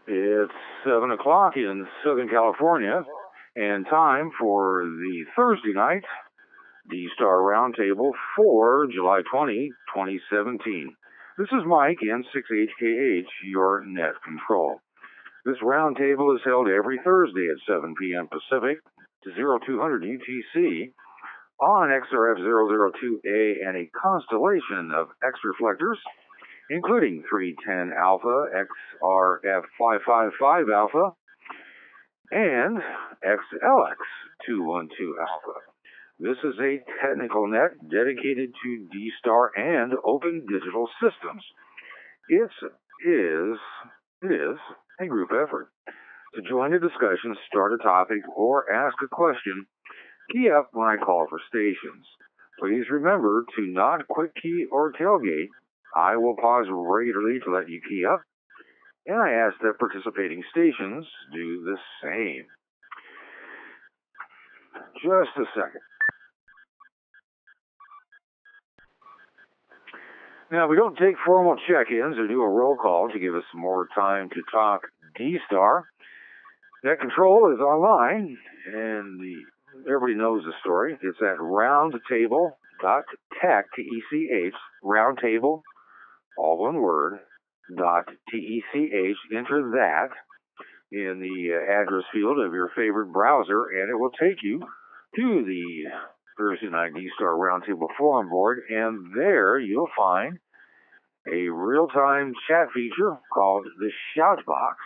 It's 7 o'clock in Southern California, and time for the Thursday night D-Star Roundtable for July 20, 2017. This is Mike, N6HKH, your net control. This roundtable is held every Thursday at 7 p.m. Pacific to 0200 UTC on XRF002A and a constellation of X reflectors, including 310 Alpha, XRF555 Alpha, and XLX212 Alpha. This is a technical net dedicated to D-Star and open digital systems. It is a group effort. To join the discussion, start a topic, or ask a question, key up when I call for stations. Please remember to not quick key or tailgate. I will pause regularly to let you key up, and I ask that participating stations do the same. Just a second. Now, we don't take formal check-ins or do a roll call to give us more time to talk D-Star. Net Control is online, and everybody knows the story. It's at roundtable.tech, T-E-C-H, roundtable, all one word, .tech. Enter that in the address field of your favorite browser, and it will take you to the Thursday Night D-Star Roundtable Forum board, and there you'll find a real-time chat feature called the Shout Box.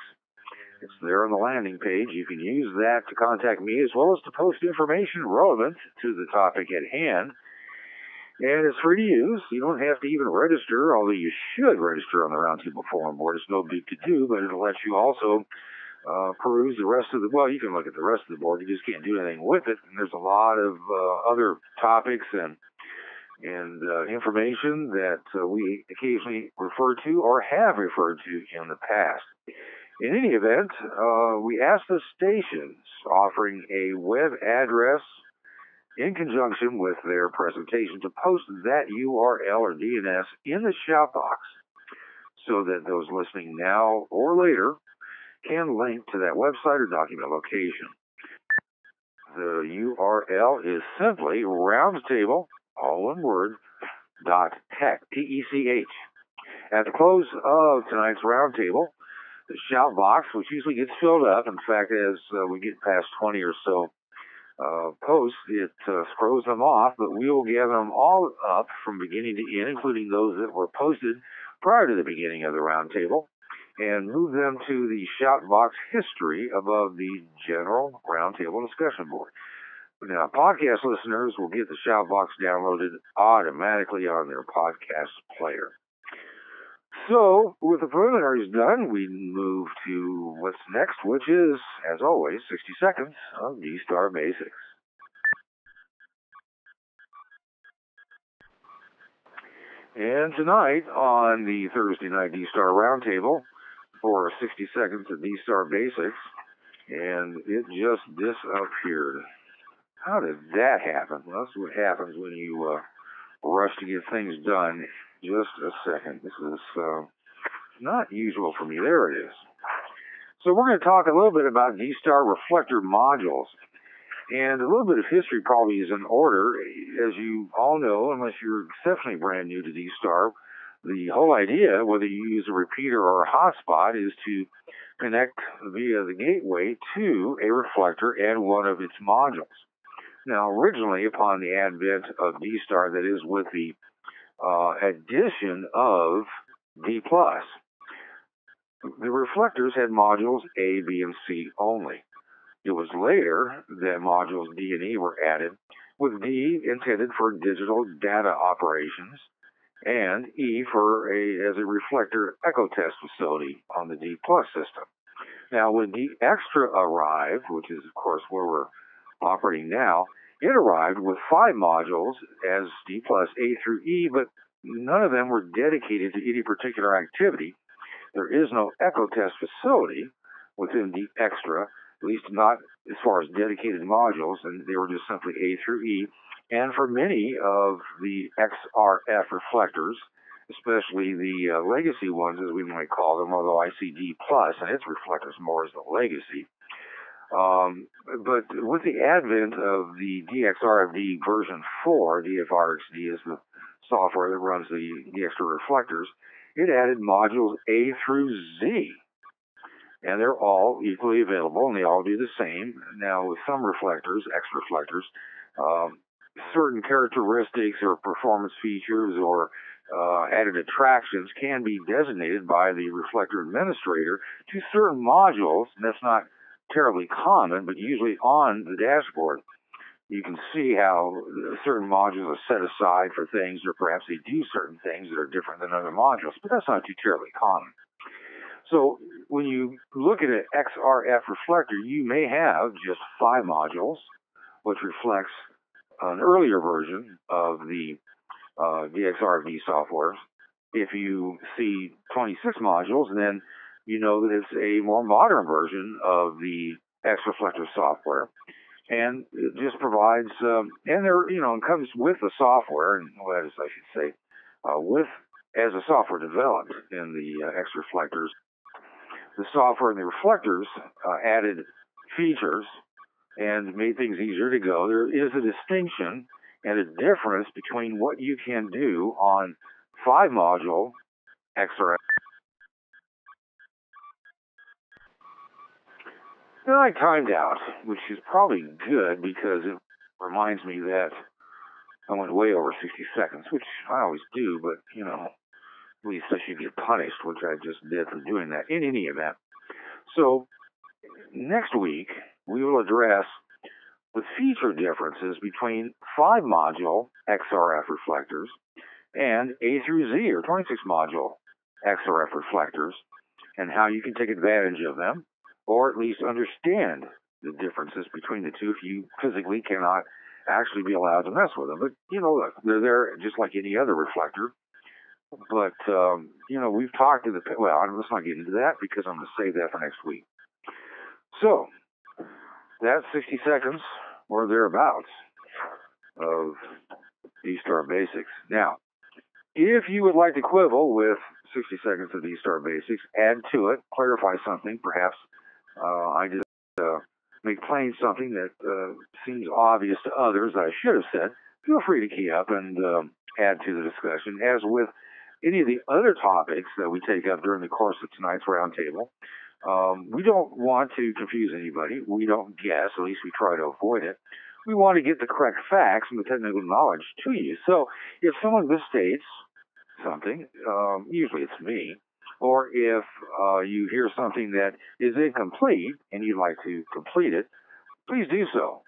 It's there on the landing page. You can use that to contact me as well as to post information relevant to the topic at hand. And it's free to use. You don't have to even register, although you should register on the Roundtable Forum board. It's no big to do, but it'll let you also peruse the rest of the, well, you can look at the rest of the board. You just can't do anything with it. And there's a lot of other topics and information that we occasionally refer to or have referred to in the past. In any event, we ask the stations offering a web address in conjunction with their presentation to post that URL or DNS in the shout box so that those listening now or later can link to that website or document location. The URL is simply roundtable, all one word, .tech, T-E-C-H. At the close of tonight's roundtable, the shout box, which usually gets filled up, in fact, as we get past 20 or so posts, it scrolls them off, but we will gather them all up from beginning to end, including those that were posted prior to the beginning of the roundtable, and move them to the shout box history above the general roundtable discussion board. Now, podcast listeners will get the shout box downloaded automatically on their podcast player. So, with the preliminaries done, we move to what's next, which is, as always, 60 seconds of D-Star Basics. And tonight, on the Thursday Night D-Star Roundtable, for 60 seconds of D-Star Basics, and it just disappeared. How did that happen? Well, that's what happens when you rush to get things done. Just a second. This is not usual for me. There it is. So we're going to talk a little bit about D-Star reflector modules. And a little bit of history probably is in order. As you all know, unless you're exceptionally brand new to D-Star, the whole idea, whether you use a repeater or a hotspot, is to connect via the gateway to a reflector and one of its modules. Now, originally, upon the advent of D-Star, that is with the addition of D+, the reflectors had modules A, B, and C only. It was later that modules D and E were added, with D intended for digital data operations and E as a reflector echo test facility on the D+ system. Now, when D Extra arrived, which is, of course, where we're operating now, it arrived with 5 modules as D+, A through E, but none of them were dedicated to any particular activity. There is no echo test facility within D Extra, at least not as far as dedicated modules, and they were just simply A through E. And for many of the XRF reflectors, especially the legacy ones, as we might call them, although I see D plus and its reflectors more as the legacy. But with the advent of the DXRFD version 4, DFRXD is the software that runs the extra reflectors, it added modules A through Z. And they're all equally available, and they all do the same. Now, with some reflectors, X reflectors, certain characteristics or performance features or added attractions can be designated by the reflector administrator to certain modules, and that's not terribly common, but usually on the dashboard. You can see how certain modules are set aside for things, or perhaps they do certain things that are different than other modules, but that's not too terribly common. So when you look at an XRF reflector, you may have just 5 modules, which reflects an earlier version of the DXRFD software. If you see 26 modules, then you know that it's a more modern version of the X reflector software. And it just provides, and there, it comes with the software, and well, as I should say, as a software developed in the X reflectors, the software and the reflectors added features and made things easier to go. There is a distinction and a difference between what you can do on 5 module XRF. Now I timed out, which is probably good because it reminds me that I went way over 60 seconds, which I always do, but, at least I should get punished, which I just did for doing that in any event. So next week, we will address the feature differences between 5 module XRF reflectors and A through Z or 26 module XRF reflectors, and how you can take advantage of them, or at least understand the differences between the two if you physically cannot actually be allowed to mess with them. But, look, they're there just like any other reflector. But, we've talked to let's not get into that because I'm going to save that for next week. So, that's 60 seconds or thereabouts of D-Star Basics. Now, if you would like to quibble with 60 seconds of D-Star Basics, add to it, clarify something, perhaps I just make plain something that seems obvious to others I should have said, feel free to key up and add to the discussion. As with any of the other topics that we take up during the course of tonight's roundtable, we don't want to confuse anybody. We don't guess, at least we try to avoid it. We want to get the correct facts and the technical knowledge to you. So if someone misstates something, usually it's me, or if you hear something that is incomplete and you'd like to complete it, please do so.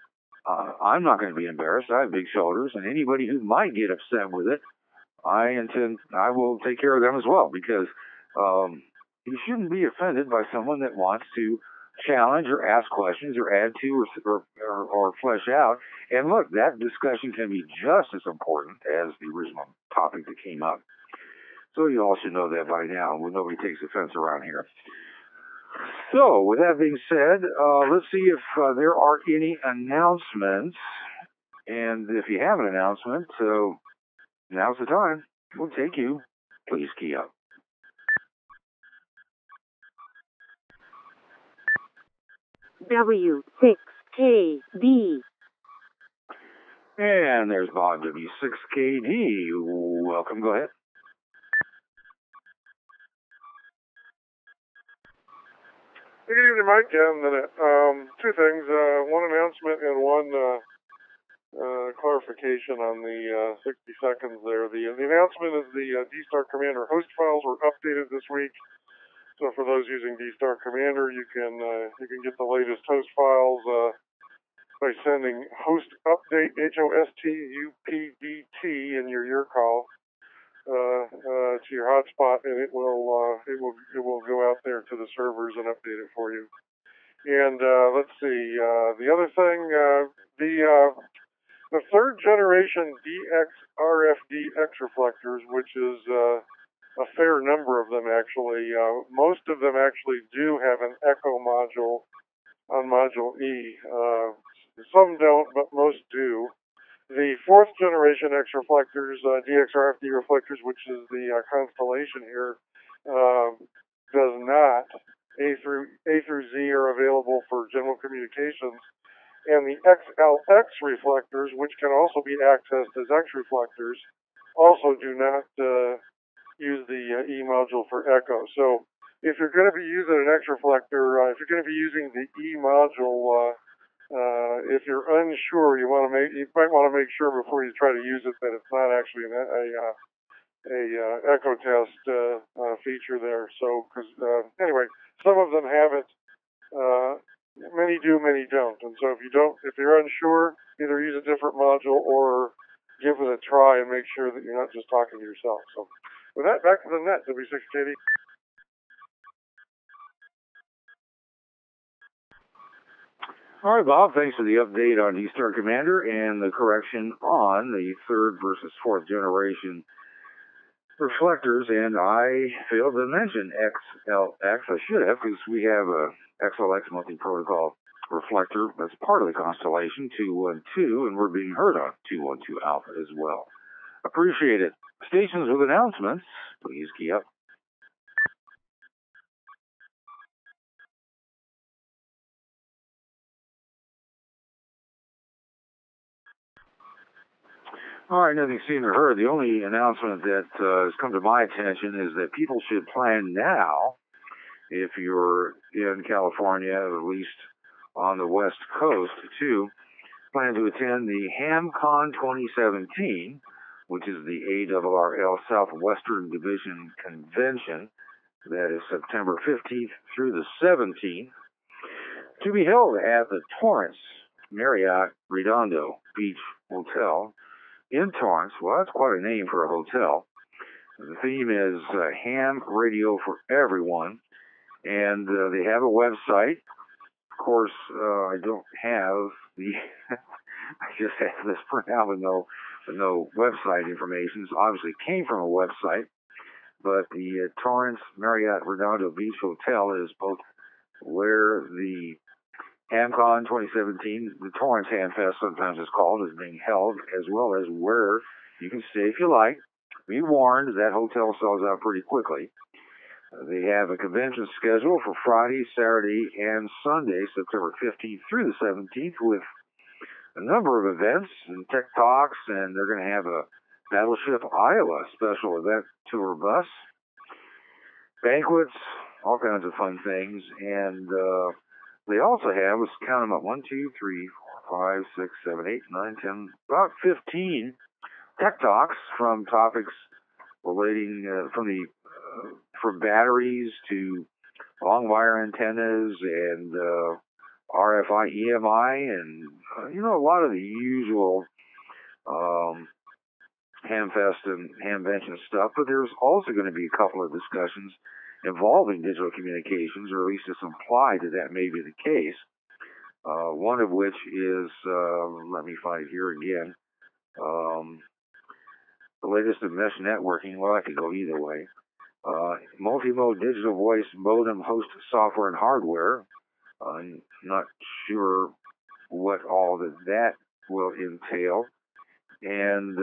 I'm not going to be embarrassed. I have big shoulders, and anybody who might get upset with it, I will take care of them as well, because you shouldn't be offended by someone that wants to challenge or ask questions or add to or flesh out. And look, that discussion can be just as important as the original topic that came up. So you all should know that by now. Nobody takes offense around here. So, with that being said, let's see if there are any announcements. And if you have an announcement, so now's the time. We'll take you. Please key up. W6KD. And there's Bob W6KD. Welcome. Go ahead. Good evening, Mike. And two things. One announcement and one clarification on the 60 seconds there. The announcement is the D-Star Commander host files were updated this week. So for those using D-Star Commander, you can get the latest host files by sending host update HOSTUPDT in your call to your hotspot, and it will go out there to the servers and update it for you. And let's see, the other thing, the third generation DXRFD X reflectors, which is a fair number of them actually. Most of them actually do have an echo module on module E. Some don't, but most do. The fourth generation X reflectors, DXRFD reflectors, which is the constellation here, does not. A through Z are available for general communications, and the XLX reflectors, which can also be accessed as X reflectors, also do not use the E module for echo. So if you're going to be using an X reflector, if you're going to be using the E module, if you're unsure, you might want to make sure before you try to use it that it's not actually a echo test feature there. So, because anyway, some of them have it. Many do, many don't. And so if you're unsure, either use a different module or give it a try and make sure that you're not just talking to yourself. So with that, back to the net, W6KD. All right, Bob, thanks for the update on D-Star Commander and the correction on the third versus fourth generation reflectors. And I failed to mention XLX. I should have, because we have a XLX multi-protocol reflector that's part of the constellation 212, and we're being heard on 212 Alpha as well. Appreciate it. Stations with announcements, please key up. All right, nothing seen or heard. The only announcement that has come to my attention is that people should plan now, if you're in California, at least on the West Coast, to plan to attend the HamCon 2017, which is the ARRL Southwestern Division Convention. That is September 15th through the 17th, to be held at the Torrance Marriott Redondo Beach Hotel in Torrance. Well, that's quite a name for a hotel. The theme is ham radio for everyone, and they have a website. Of course, I don't have the, I just have this printout with no website information. It obviously came from a website, but the Torrance Marriott Redondo Beach Hotel is both where the HamCon 2017, the Torrance Hamfest sometimes is called, is being held, as well as where you can stay if you like. Be warned, that hotel sells out pretty quickly. They have a convention schedule for Friday, Saturday, and Sunday, September 15th through the 17th, with a number of events and tech talks, and they're going to have a Battleship Iowa special event tour bus, banquets, all kinds of fun things, and they also have, let's count them up, 1, 2, 3, 4, 5, 6, 7, 8, 9, 10, about 15 tech talks from topics relating from batteries to long wire antennas and RFI, EMI, and a lot of the usual Hamfest and Hamvention stuff. But there's also going to be a couple of discussions involving digital communications, or at least it's implied that may be the case. One of which is, let me find it here again, the latest in mesh networking. Well, that could go either way. Multi-mode digital voice modem host software and hardware. I'm not sure what all that will entail. And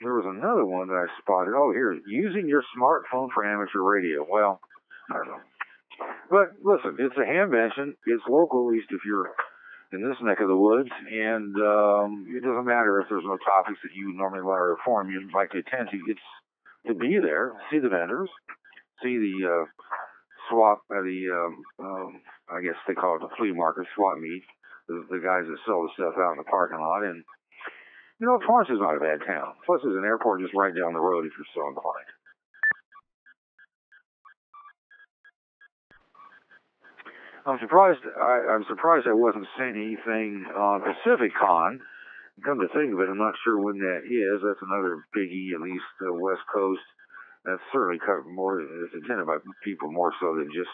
there was another one that I spotted. Oh, here, using your smartphone for amateur radio. Well, I don't know. But listen, it's a Hamvention. It's local, at least if you're in this neck of the woods. And it doesn't matter if there's no topics that you normally want to reform you'd like to attend to. It's to be there, see the vendors, see the swap, I guess they call it the flea market, swap meet, the guys that sell the stuff out in the parking lot. And Torrance is not a bad town. Plus, there's an airport just right down the road if you're so inclined. I'm surprised I wasn't sent anything on PacificCon. Come to think of it, I'm not sure when that is. That's another biggie, at least the West Coast. That's certainly covered more. It's attended by people more so than just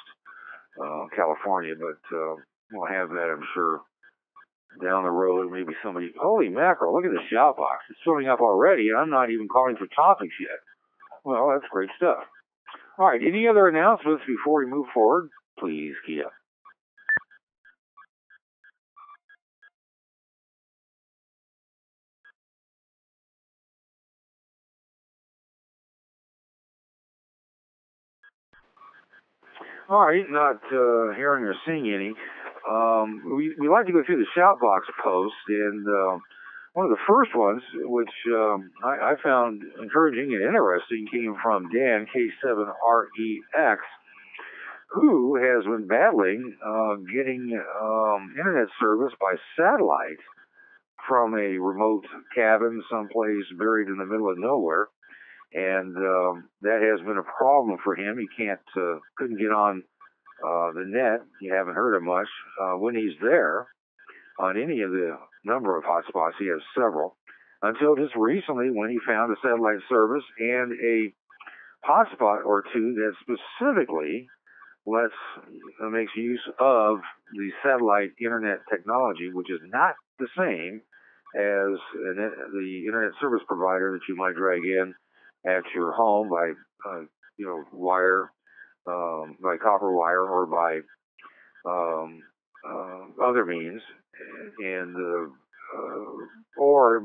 California, but we'll have that, I'm sure, down the road. Maybe somebody, holy mackerel, look at the shout box. It's filling up already, and I'm not even calling for topics yet. Well, that's great stuff. All right, any other announcements before we move forward? Please, Kia. All right, not hearing or seeing any. We like to go through the Shoutbox posts, and one of the first ones, which I found encouraging and interesting, came from Dan K7REX, who has been battling getting internet service by satellite from a remote cabin someplace buried in the middle of nowhere. And that has been a problem for him. He couldn't get on the net. You haven't heard of much. When he's there on any of the number of hotspots, he has several, until just recently when he found a satellite service and a hotspot or two that specifically makes use of the satellite internet technology, which is not the same as the internet service provider that you might drag in at your home by wire, by copper wire, or by other means, and or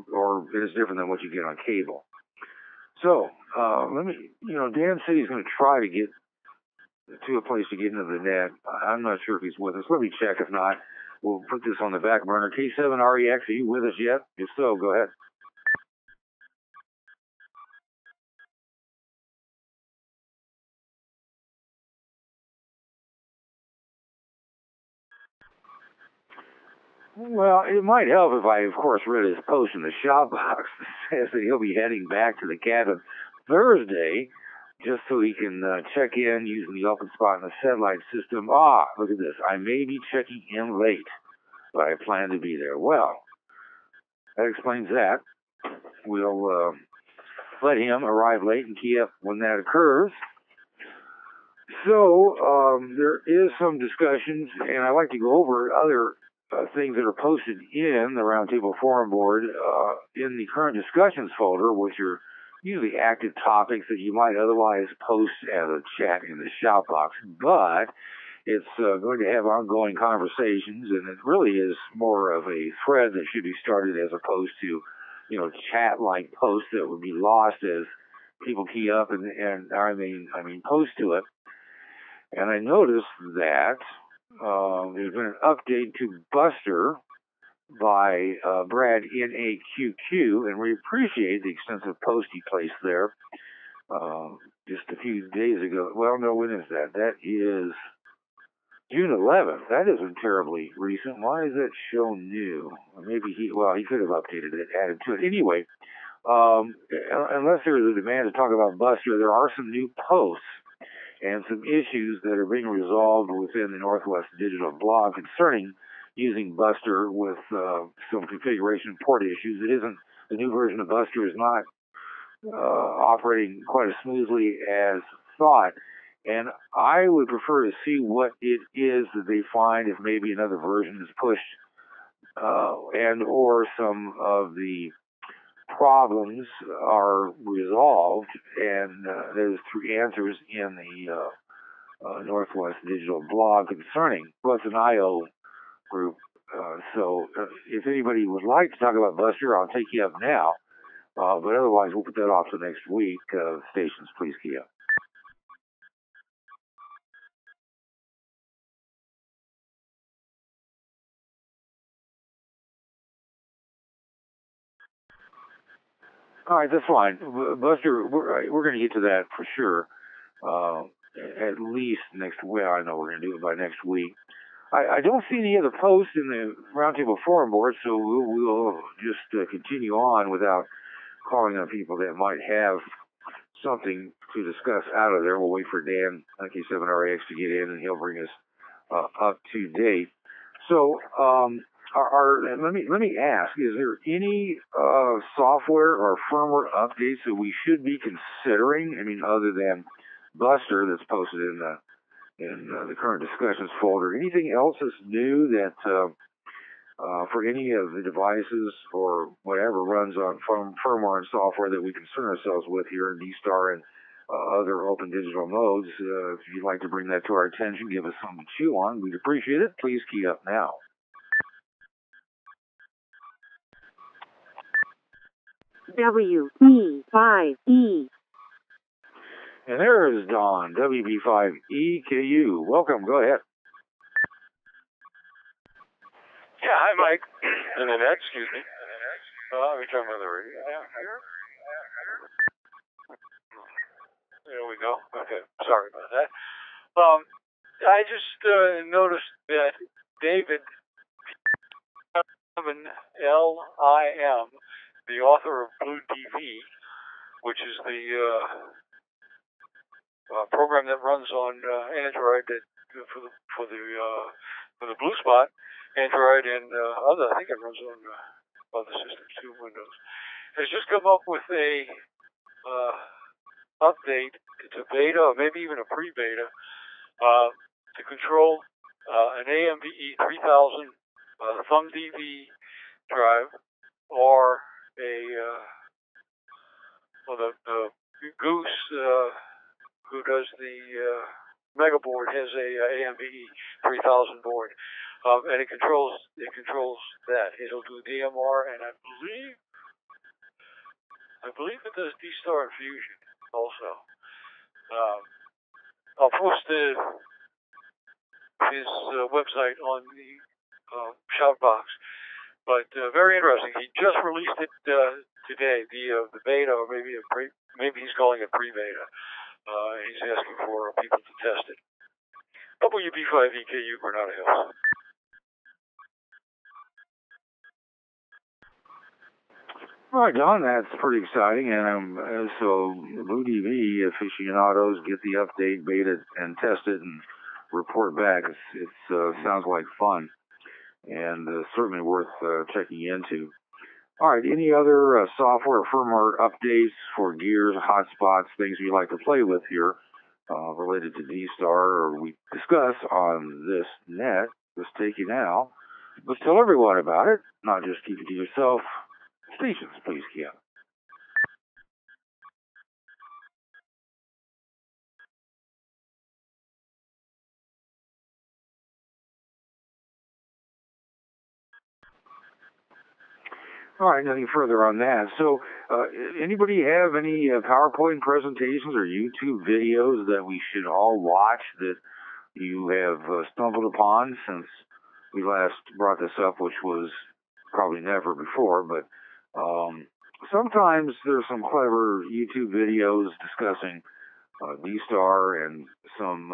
it is different than what you get on cable. So Dan said he's going to try to get to a place to get into the net. I'm not sure if he's with us. Let me check. If not, we'll put this on the back burner. K7REX, are you with us yet? If so, go ahead. Well, it might help if I, of course, read his post in the Shoutbox that says that he'll be heading back to the cabin Thursday, just so he can check in using the open spot in the satellite system. Look at this. I may be checking in late, but I plan to be there. Well, that explains that. We'll let him arrive late and key up when that occurs. So there is some discussions, and I like to go over other things that are posted in the Roundtable Forum board in the current discussions folder, which are usually active topics that you might otherwise post as a chat in the Shoutbox. But it's going to have ongoing conversations, and it really is more of a thread that should be started as opposed to, chat-like posts that would be lost as people key up and I mean post to it. And I noticed that there's been an update to Buster by Brad NAQQ, and we appreciate the extensive post he placed there just a few days ago. Well, no, when is that? That is June 11th. That isn't terribly recent. Why is that show new? Maybe he could have updated it, added to it. Anyway, unless there is a demand to talk about Buster, there are some new posts and some issues that are being resolved within the Northwest Digital blog concerning using Buster with some configuration port issues. The new version of Buster is not operating quite as smoothly as thought, and I would prefer to see what it is that they find if maybe another version is pushed, and or some of the problems are resolved, and there's 3 answers in the Northwest Digital blog concerning what's an IO group. So if anybody would like to talk about Buster, I'll take you up now. But otherwise, we'll put that off to next week. Stations, please key up. All right, that's fine. Buster, we're going to get to that for sure. At least next week. I know we're going to do it by next week. I don't see any other posts in the Roundtable Forum board, so we'll just continue on without calling on people that might have something to discuss out of there. We'll wait for Dan K7REX to get in, and he'll bring us up to date. So, let me ask: is there any software or firmware updates that we should be considering? I mean, other than Buster that's posted in the current discussions folder. Anything else that's new that for any of the devices or whatever runs on firmware and software that we concern ourselves with here in D-Star and other open digital modes? If you'd like to bring that to our attention, give us something to chew on. We'd appreciate it. Please key up now. W-E-5-E. And there is Don, WB5EKU. Welcome, go ahead. Yeah, hi, Mike. Internet, excuse me. Let me turn my other radio. There we go. Okay, sorry about that. I just noticed that David Lim, the author of Blue DV, which is the program that runs on Android for the Blue Spot, Android and other. I think it runs on other systems too, Windows. Has just come up with a update. It's a beta, or maybe even a pre-beta, to control an AMVE 3000 thumb DV drive, or the Goose, who does the Mega board, has a AMVE 3000 board, and it controls that. It'll do DMR, and I believe it does D-Star and Fusion also. I'll post his website on the Shoutbox, but very interesting. He just released it today, the beta, or maybe he's calling it pre-beta. He's asking for people to test it. WB5EKU, Granada Hills. All right, Don, that's pretty exciting. And so Blue DV aficionados get the update, beta, and test it and report back. It sounds like fun, and certainly worth checking into. All right, any other software or firmware updates for gears, hotspots, things you like to play with here related to D-Star, or we discuss on this net? Let's take you now. Let's tell everyone about it, not just keep it to yourself. Stations, please, Kim. All right, nothing further on that. So, anybody have any PowerPoint presentations or YouTube videos that we should all watch that you have stumbled upon since we last brought this up, which was probably never before, but sometimes there's some clever YouTube videos discussing D-Star and some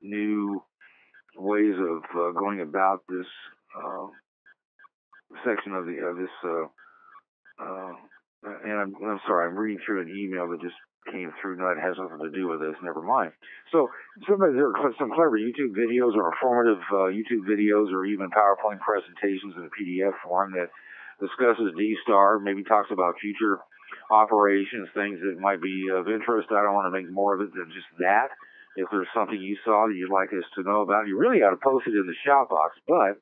new ways of going about this section of this. And I'm sorry, I'm reading through an email that just came through. No, it has nothing to do with this. Never mind. So sometimes there are some clever YouTube videos or informative YouTube videos or even PowerPoint presentations in PDF form that discusses D-Star, maybe talks about future operations, things that might be of interest. I don't want to make more of it than just that. If there's something you saw that you'd like us to know about, you really ought to post it in the shout box, but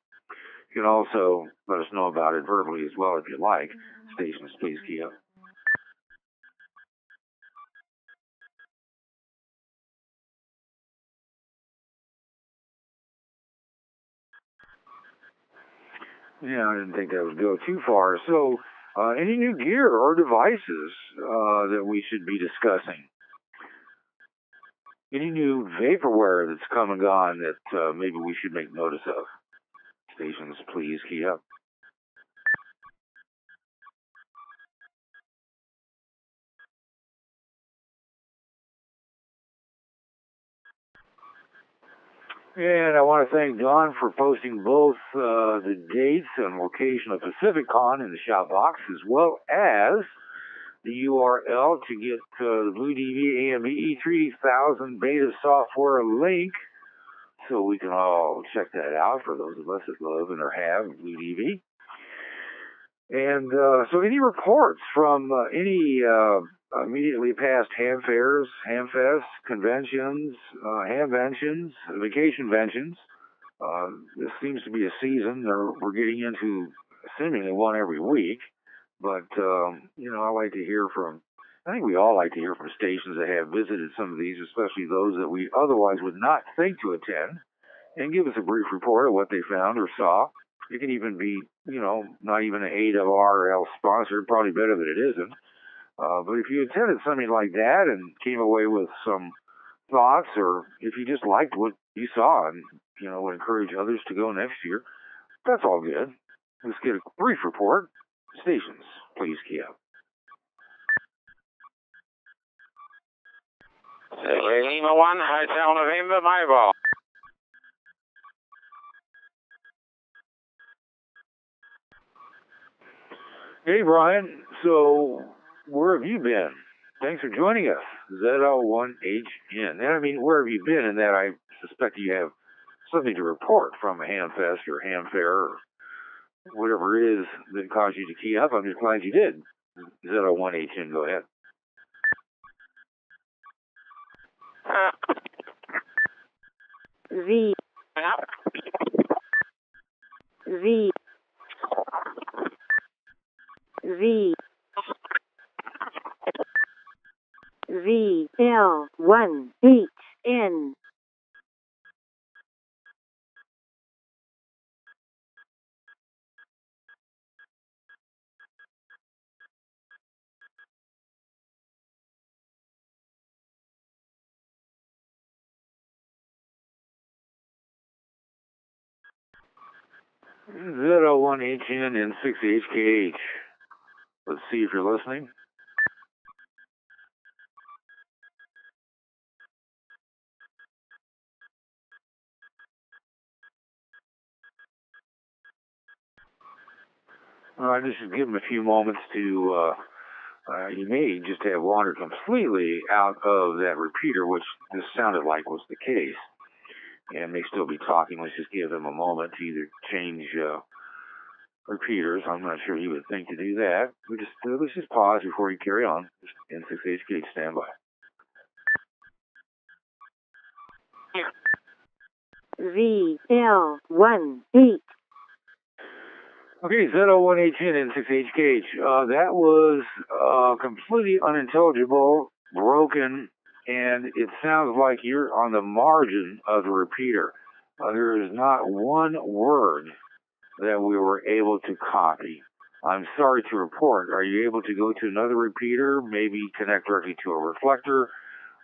you can also let us know about it verbally as well if you like. Stations, please key up. Yeah, I didn't think that would go too far. So, any new gear or devices that we should be discussing? Any new vaporware that's come and gone that maybe we should make notice of? Stations, please key up. And I want to thank Don for posting both the dates and location of PacificCon in the shop box, as well as the URL to get the Blue DV AMVE 3000 beta software link, so we can all check that out for those of us that love and or have Blue DV. And so any reports from any immediately past ham fairs, hamfests, conventions, hamventions, vacationventions. This seems to be a season. We're getting into seemingly one every week. But, I think we all like to hear from stations that have visited some of these, especially those that we otherwise would not think to attend, and give us a brief report of what they found or saw. It can even be, not even an AWRL sponsored, probably better that it isn't. But if you attended something like that and came away with some thoughts, or if you just liked what you saw and, would encourage others to go next year, that's all good. Let's get a brief report. Stations, please key up. Lima 1, Hotel November, mobile. Hey, Brian. So, where have you been? Thanks for joining us. ZL1HN. And I mean, where have you been in that I suspect you have something to report from a Hamfest or Ham Fair or whatever it is that caused you to key up. I'm just glad you did. ZL1HN, go ahead. Z. Z. Z. ZL1HN. ZL1HN and 6HKH. Let's see if you're listening. I just should give him a few moments to, you may just have wandered completely out of that repeater, which this sounded like was the case, and may still be talking. Let's just give him a moment to either change repeaters. I'm not sure he would think to do that. Let's just pause before you carry on. Just N6HK, stand by. ZL1H. Okay, ZL1HN and 6HKH. That was completely unintelligible, broken, and it sounds like you're on the margin of the repeater. There is not one word that we were able to copy. I'm sorry to report. Are you able to go to another repeater, maybe connect directly to a reflector?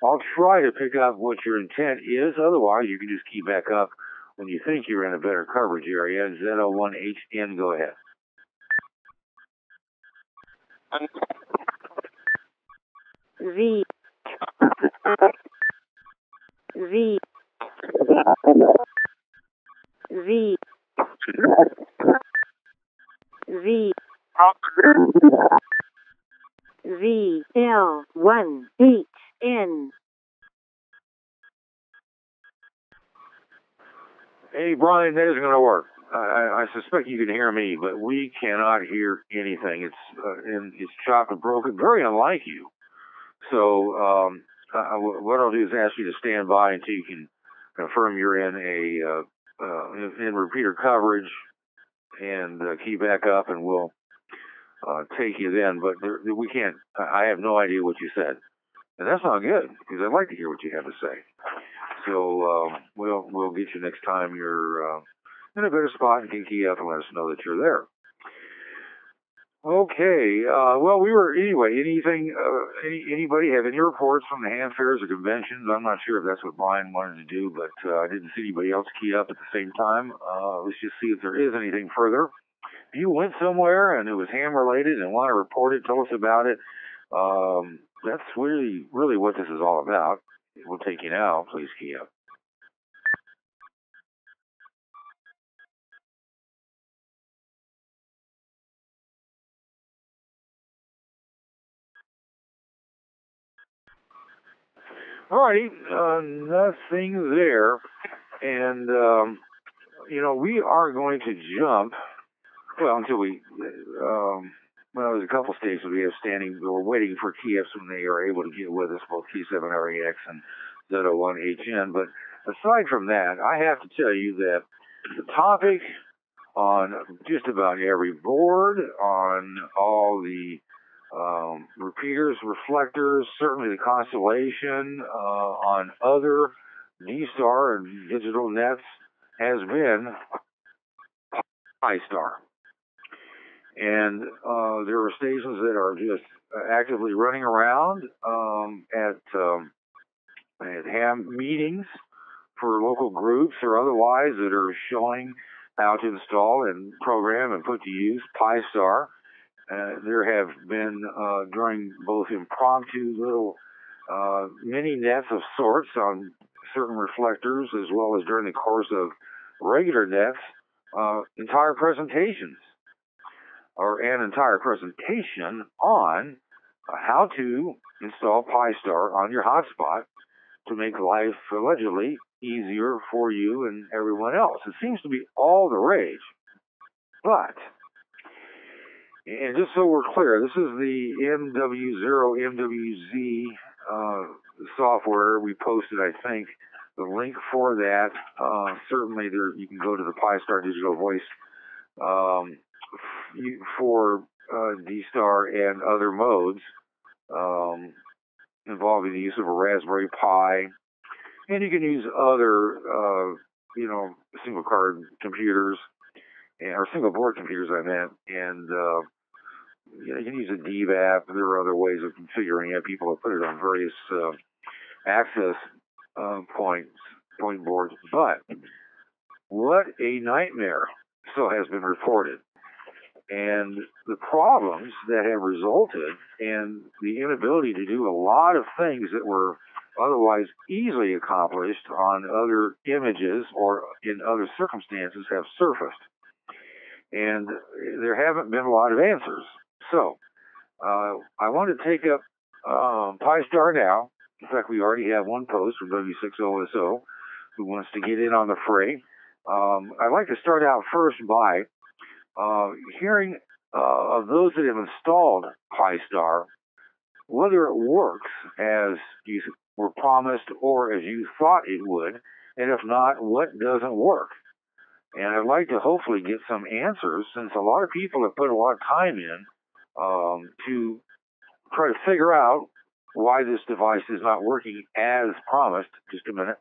I'll try to pick up what your intent is. Otherwise, you can just key back up when you think you're in a better coverage area. ZL1HN, go ahead. Z. Z. Z. Z. ZL1HN. Hey, Brian, that isn't going to work. I suspect you can hear me, but we cannot hear anything. It's chopped and broken, very unlike you. So what I'll do is ask you to stand by until you can confirm you're in in repeater coverage, and key back up, and we'll take you then. But we can't. I have no idea what you said, and that's not good because I'd like to hear what you have to say. So we'll get you next time you're in a better spot and can key up and let us know that you're there. Okay. Well, anybody have any reports from the Ham Fairs or conventions? I'm not sure if that's what Brian wanted to do, but I didn't see anybody else key up at the same time. Let's just see if there is anything further. If you went somewhere and it was ham related and want to report it, tell us about it. That's really what this is all about. We'll take you now. Please key up. Alrighty, nothing there. And, we are going to jump, until there's a couple stations we have standing. We're waiting for key-ups when they are able to get with us, both T7REX and ZL1HN. But aside from that, I have to tell you that the topic on just about every board, on all the repeaters, reflectors, certainly the Constellation, on other D-Star and digital nets, has been Pi-Star. And there are stations that are just actively running around at ham meetings for local groups or otherwise that are showing how to install and program and put to use Pi-Star. There have been during both impromptu little mini nets of sorts on certain reflectors as well as during the course of regular nets, entire presentations or an entire presentation on how to install Pi-Star on your hotspot to make life allegedly easier for you and everyone else. It seems to be all the rage. But, and just so we're clear, this is the MW0MWZ software. We posted, I think, the link for that. Certainly, there you can go to the Pi-Star Digital Voice for D-Star and other modes involving the use of a Raspberry Pi. And you can use other, single card computers, or single board computers, I meant. And you can use a DVAP. There are other ways of configuring it. People have put it on various access point boards. But what a nightmare, so has been reported. And the problems that have resulted in the inability to do a lot of things that were otherwise easily accomplished on other images or in other circumstances have surfaced. And there haven't been a lot of answers. So, I want to take up Pi-Star now. In fact, we already have one post from W6OSO who wants to get in on the fray. I'd like to start out first by hearing of those that have installed Pi-Star, whether it works as you were promised or as you thought it would, and if not, what doesn't work. And I'd like to hopefully get some answers, since a lot of people have put a lot of time in to try to figure out why this device is not working as promised. Just a minute.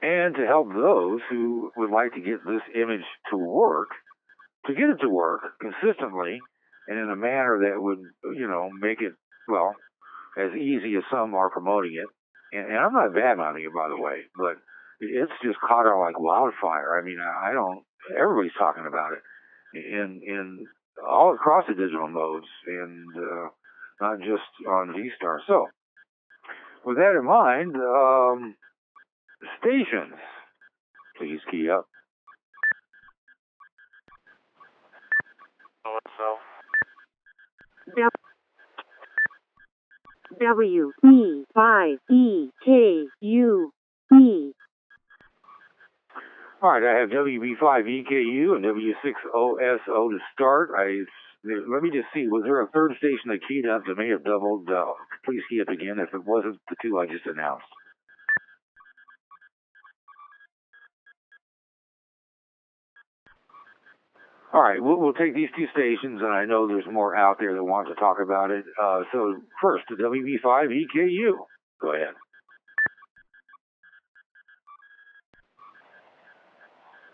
And to help those who would like to get this image to work, to get it to work consistently and in a manner that would, make it, well, as easy as some are promoting it. And I'm not bad-mouthing it, by the way, but it's just caught on like wildfire. I mean, everybody's talking about it in all across the digital modes and not just on V-Star. So, with that in mind, stations, please key up. WB5EKU-B. All right, I have WB5EKU and W6OSO to start. Let me just see, was there a third station that keyed up that may have doubled? Please key up again if it wasn't the two I just announced. All right, we'll take these two stations, and I know there's more out there that want to talk about it. So first, the WB5EKU. Go ahead.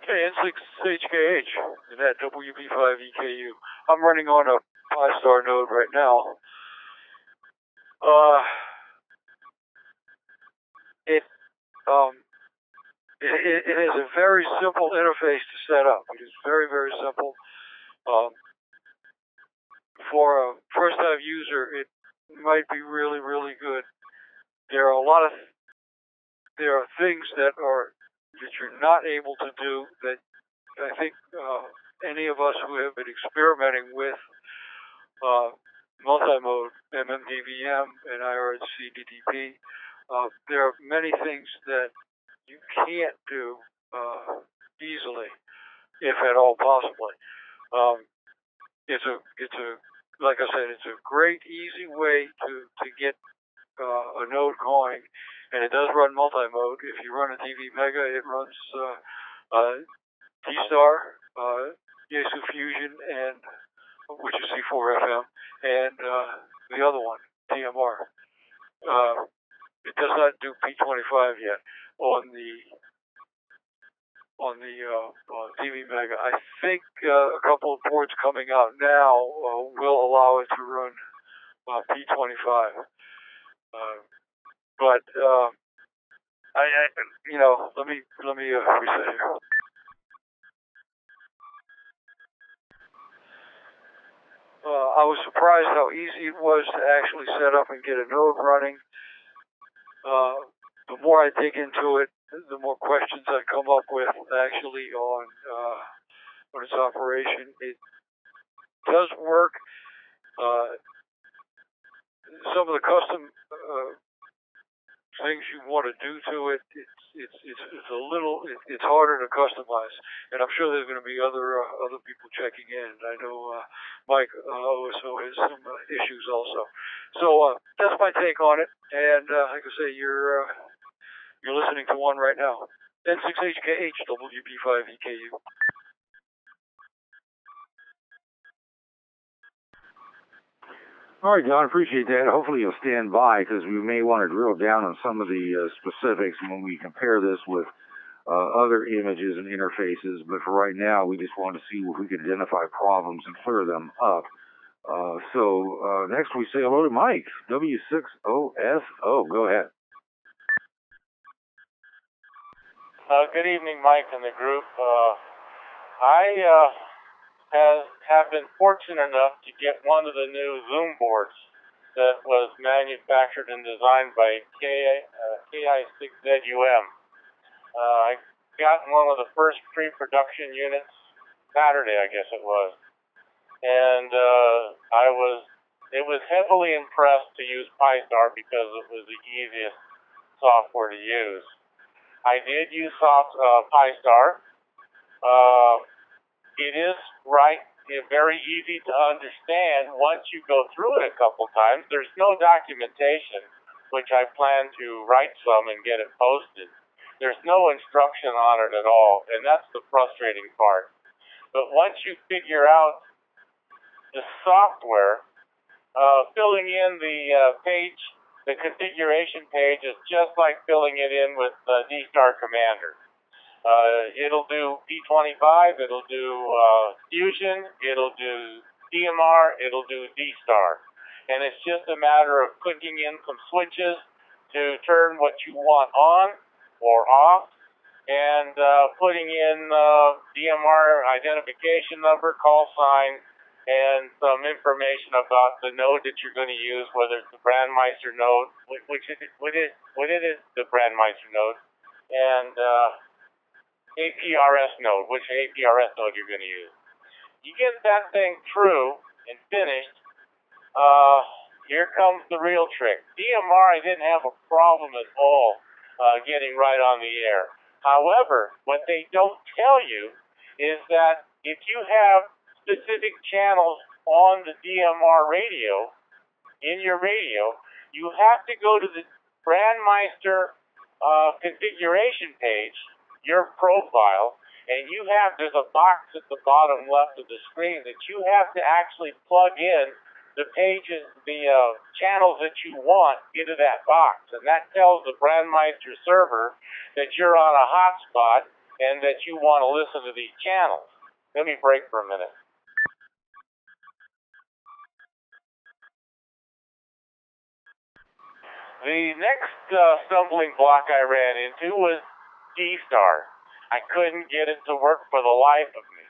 KN6HKH in that WB5EKU. I'm running on a Pi-Star node right now. It has a very simple interface to set up. It is very, very simple. For a first-time user, it might be really, really good. There are things that you're not able to do that I think any of us who have been experimenting with multi-mode MMDVM and IRC-DTP, there are many things that you can't do easily, if at all possibly. Like I said, it's a great, easy way to get a node going, and it does run multi-mode. If you run a TV Mega, it runs D-Star, Yaesu Fusion, and which is C4FM, and the other one, DMR. It does not do P25 yet. On the on the TV Mega. I think a couple of boards coming out now will allow it to run P25. But let me reset here. I was surprised how easy it was to actually set up and get a node running. The more I dig into it, the more questions I come up with actually on its operation. It does work. Some of the custom things you want to do to it, it's harder to customize, and I'm sure there's going to be other people checking in. I know Mike also has some issues also. So that's my take on it, and like I say, you're listening to one right now. N6HKH WB5EKU. All right, Don, appreciate that. Hopefully you'll stand by because we may want to drill down on some of the specifics when we compare this with other images and interfaces. But for right now, we just want to see if we can identify problems and clear them up. So next we say hello to Mike, W6OSO. Go ahead. Good evening, Mike and the group. I have been fortunate enough to get one of the new Zoom boards that was manufactured and designed by KI6ZUM. I got one of the first pre-production units Saturday, I guess it was, and it was heavily impressed to use Pi-Star because it was the easiest software to use. I did use Pi-Star. It is very easy to understand once you go through it a couple times. There's no documentation, which I plan to write some and get it posted. There's no instruction on it at all, and that's the frustrating part. But once you figure out the software, filling in the page, the configuration page, is just like filling it in with D-Star Commander. It'll do P25, it'll do Fusion, it'll do DMR, it'll do D-Star. And it's just a matter of clicking in some switches to turn what you want on or off, and putting in DMR identification number, call sign, and some information about the node that you're going to use, whether it's the Brandmeister node, which it is the Brandmeister node, and APRS node, which APRS node you're going to use. You get that thing through and finished, here comes the real trick. DMR, I didn't have a problem at all getting right on the air. However, what they don't tell you is that if you have specific channels on the DMR radio, in your radio, you have to go to the Brandmeister configuration page, your profile, and there's a box at the bottom left of the screen that you have to actually plug in the pages, the channels that you want into that box. And that tells the Brandmeister server that you're on a hotspot and that you want to listen to these channels. Let me break for a minute. The next stumbling block I ran into was D-Star. I couldn't get it to work for the life of me.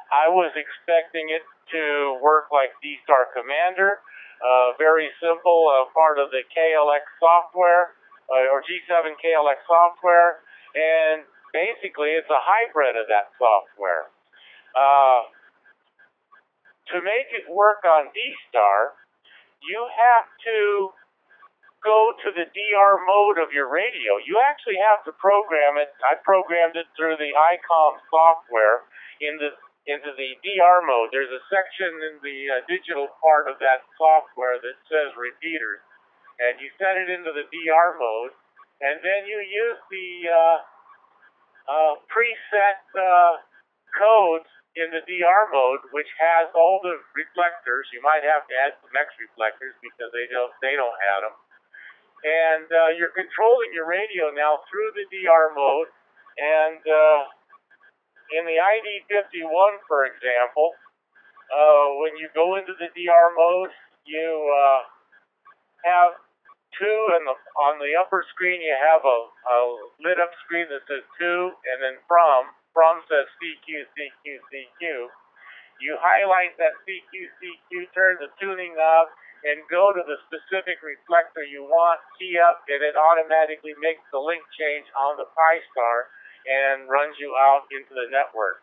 I was expecting it to work like D-Star Commander, very simple, part of the KLX software, or G7 KLX software, and basically it's a hybrid of that software. To make it work on D-Star, you have to go to the DR mode of your radio. You actually have to program it. I programmed it through the ICOM software into the DR mode. There's a section in the digital part of that software that says repeaters, and you set it into the DR mode, and then you use the preset codes in the DR mode, which has all the reflectors. You might have to add some X reflectors because they don't add them. And you're controlling your radio now through the DR mode, and in the ID51, for example, when you go into the DR mode, you have two, and on the upper screen you have a lit up screen that says to, and then from says CQ, CQ, CQ. You highlight that CQ, CQ, turn the tuning knob, and go to the specific reflector you want, key up, and it automatically makes the link change on the Pi-Star and runs you out into the network.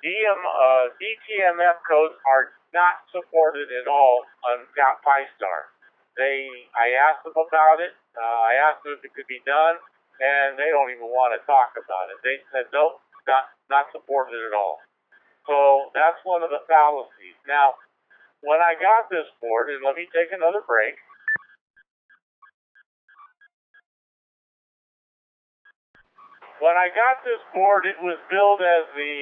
DTMF codes are not supported at all on Pi-Star. I asked them about it. I asked them if it could be done, and they don't even want to talk about it. They said, nope, not supported at all. So that's one of the fallacies. Now, when I got this board, and let me take another break. When I got this board, it was billed as the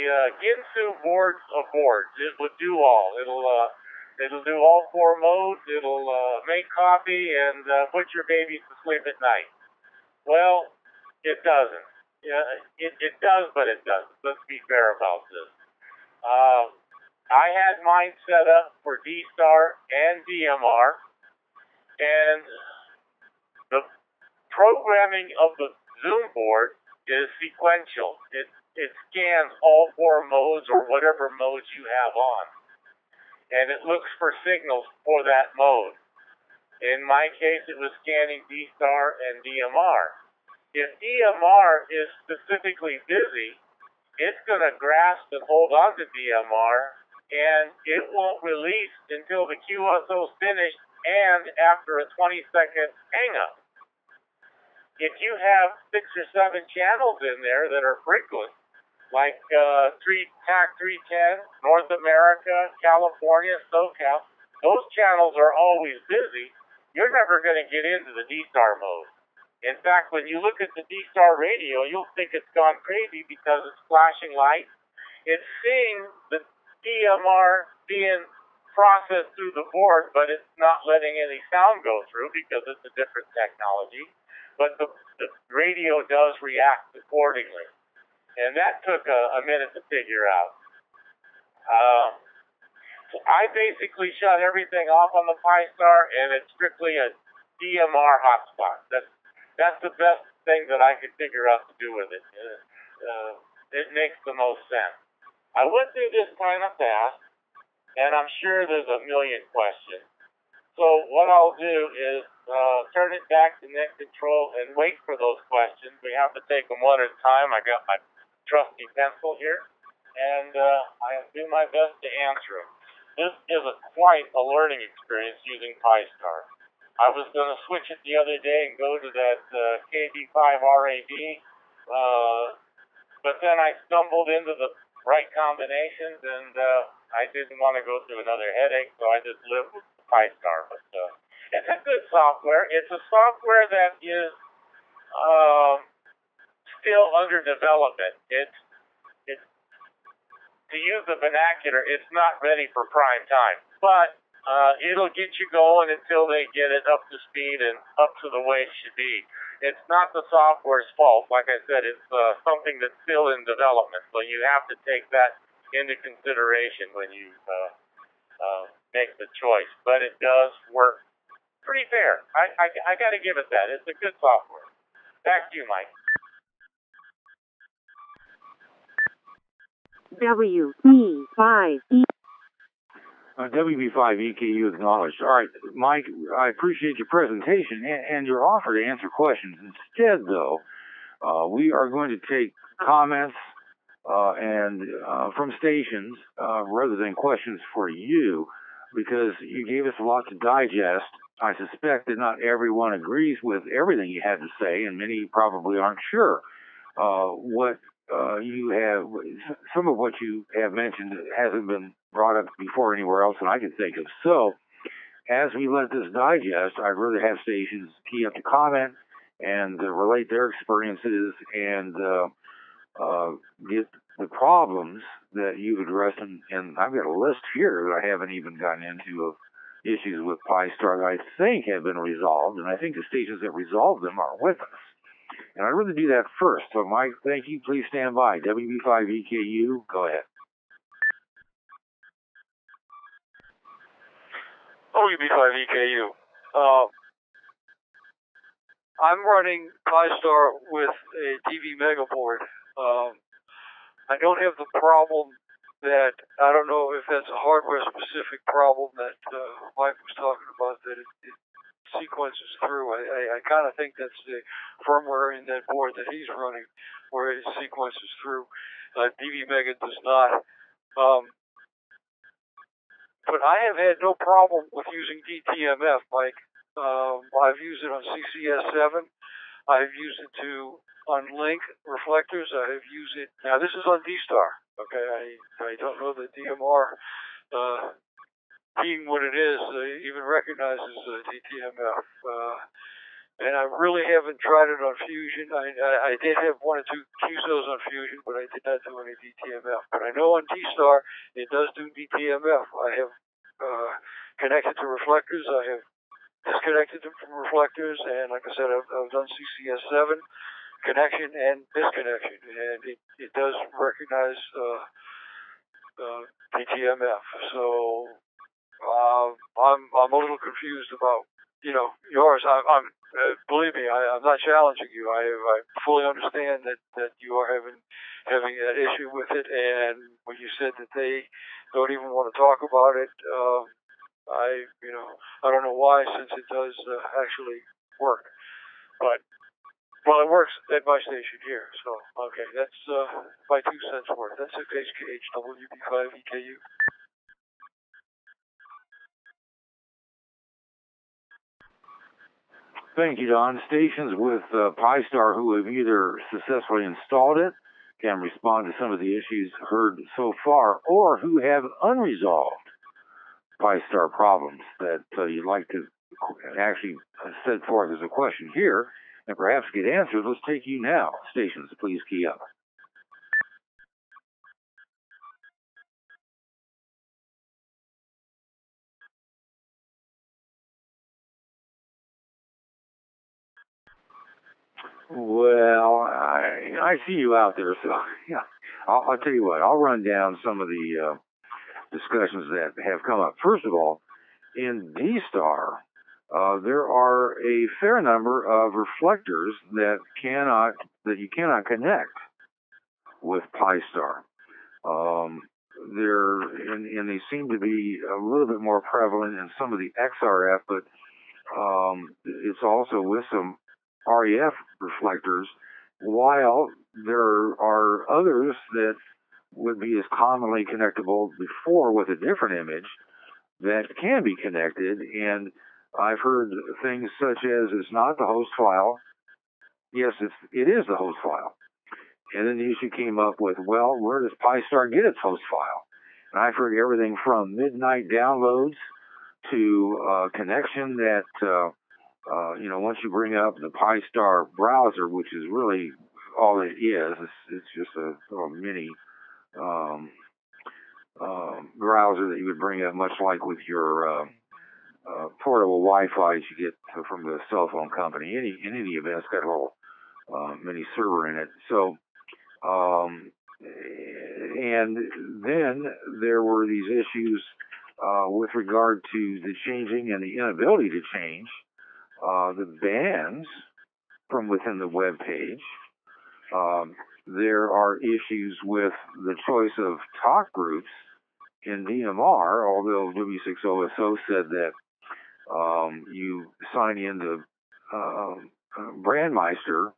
Ginsu board of boards. It would do all. It'll do all four modes. It'll make coffee and put your babies to sleep at night. Well, it doesn't. Yeah, it does, but it doesn't. Let's be fair about this. I had mine set up for D-Star and DMR, and the programming of the Zoom board is sequential. It scans all four modes or whatever modes you have on, and it looks for signals for that mode. In my case, it was scanning D-Star and DMR. If DMR is specifically busy, it's going to grasp and hold on to DMR, and it won't release until the QSO is finished and after a 20-second hang-up. If you have 6 or 7 channels in there that are frequent, like TAC 310, North America, California, SoCal, those channels are always busy. You're never going to get into the D-Star mode. In fact, when you look at the D-Star radio, you'll think it's gone crazy because it's flashing lights. It's seeing the DMR being processed through the board, but it's not letting any sound go through because it's a different technology. But the radio does react accordingly. And that took a minute to figure out. So I basically shut everything off on the Pi-Star, and it's strictly a DMR hotspot. That's the best thing that I could figure out to do with it. It makes the most sense. I went through this kind of fast, and I'm sure there's a million questions. So what I'll do is turn it back to net control and wait for those questions. We have to take them one at a time. I got my trusty pencil here, and I'll do my best to answer them. This is quite a learning experience using Pi-Star. I was going to switch it the other day and go to that KB5 RAD, but then I stumbled into the right combinations, and I didn't want to go through another headache, so I just lived with Pi-Star. But it's a good software. It's a software that is still under development. It's to use the vernacular, it's not ready for prime time, but it'll get you going until they get it up to speed and up to the way it should be. It's not the software's fault. Like I said, it's something that's still in development, so you have to take that into consideration when you make the choice. But it does work pretty fair. I got to give it that. It's a good software. Back to you, Mike. WB5E. WB5 EKU acknowledged. All right, Mike, I appreciate your presentation and your offer to answer questions. Instead, though, we are going to take comments and from stations rather than questions for you, because you gave us a lot to digest. I suspect that not everyone agrees with everything you had to say, and many probably aren't sure what you have. Some of what you have mentioned hasn't been brought up before anywhere else that I can think of. So, as we let this digest, I'd rather have stations key up to comment and relate their experiences and get the problems that you've addressed. And I've got a list here that I haven't even gotten into of issues with Pi-Star that I think have been resolved, and I think the stations that resolved them are with us. And I'd rather do that first. So, Mike, thank you. Please stand by. WB5EKU, go ahead. WB5EKU. I'm running Pi-Star with a TV Mega board. I don't have the problem that, I don't know if that's a hardware specific problem that Mike was talking about, that it sequences through. I kind of think that's the firmware in that board that he's running, where it sequences through. TV Mega does not. But I have had no problem with using DTMF, Mike. I've used it on CCS7. I've used it to unlink reflectors. I have used it. Now this is on D-Star. Okay, I don't know that DMR, being what it is, even recognizes DTMF. And I really haven't tried it on Fusion. I did have one or two QSOs on Fusion, but I did not do any DTMF. But I know on D-Star it does do DTMF. I have connected to reflectors. I have disconnected them from reflectors, and like I said, I've done CCS7 connection and disconnection, and it does recognize DTMF. So I'm a little confused about yours. I'm believe me, I'm not challenging you. I fully understand that you are having that issue with it, and when you said that they don't even want to talk about it, I don't know why, since it does actually work. But well, it works at my station here. So okay, that's my 2 cents worth. That's HKH WB5EKU. Thank you, Don. Stations with Pi-Star who have either successfully installed it, can respond to some of the issues heard so far, or who have unresolved Pi-Star problems that you'd like to actually set forth as a question here and perhaps get answered. Let's take you now. Stations, please key up. Well, I see you out there, so yeah. I'll tell you what, I'll run down some of the discussions that have come up. First of all, in D-Star, there are a fair number of reflectors that you cannot connect with Pi-Star. And they seem to be a little bit more prevalent in some of the XRF, but it's also with some REF reflectors, while there are others that would be as commonly connectable before with a different image that can be connected. And I've heard things such as it's not the host file. Yes, it is the host file. And then the issue came up with, well, where does Pi-Star get its host file? And I've heard everything from midnight downloads to connection that, once you bring up the Pi-Star browser, which is really all it is, it's just a little mini browser that you would bring up, much like with your portable Wi-Fi that you get from the cell phone company. In any event, it's got a little mini server in it. So, and then there were these issues with regard to the changing and the inability to change the bands from within the web page. There are issues with the choice of talk groups in DMR, although W6OSO said that you sign into Brandmeister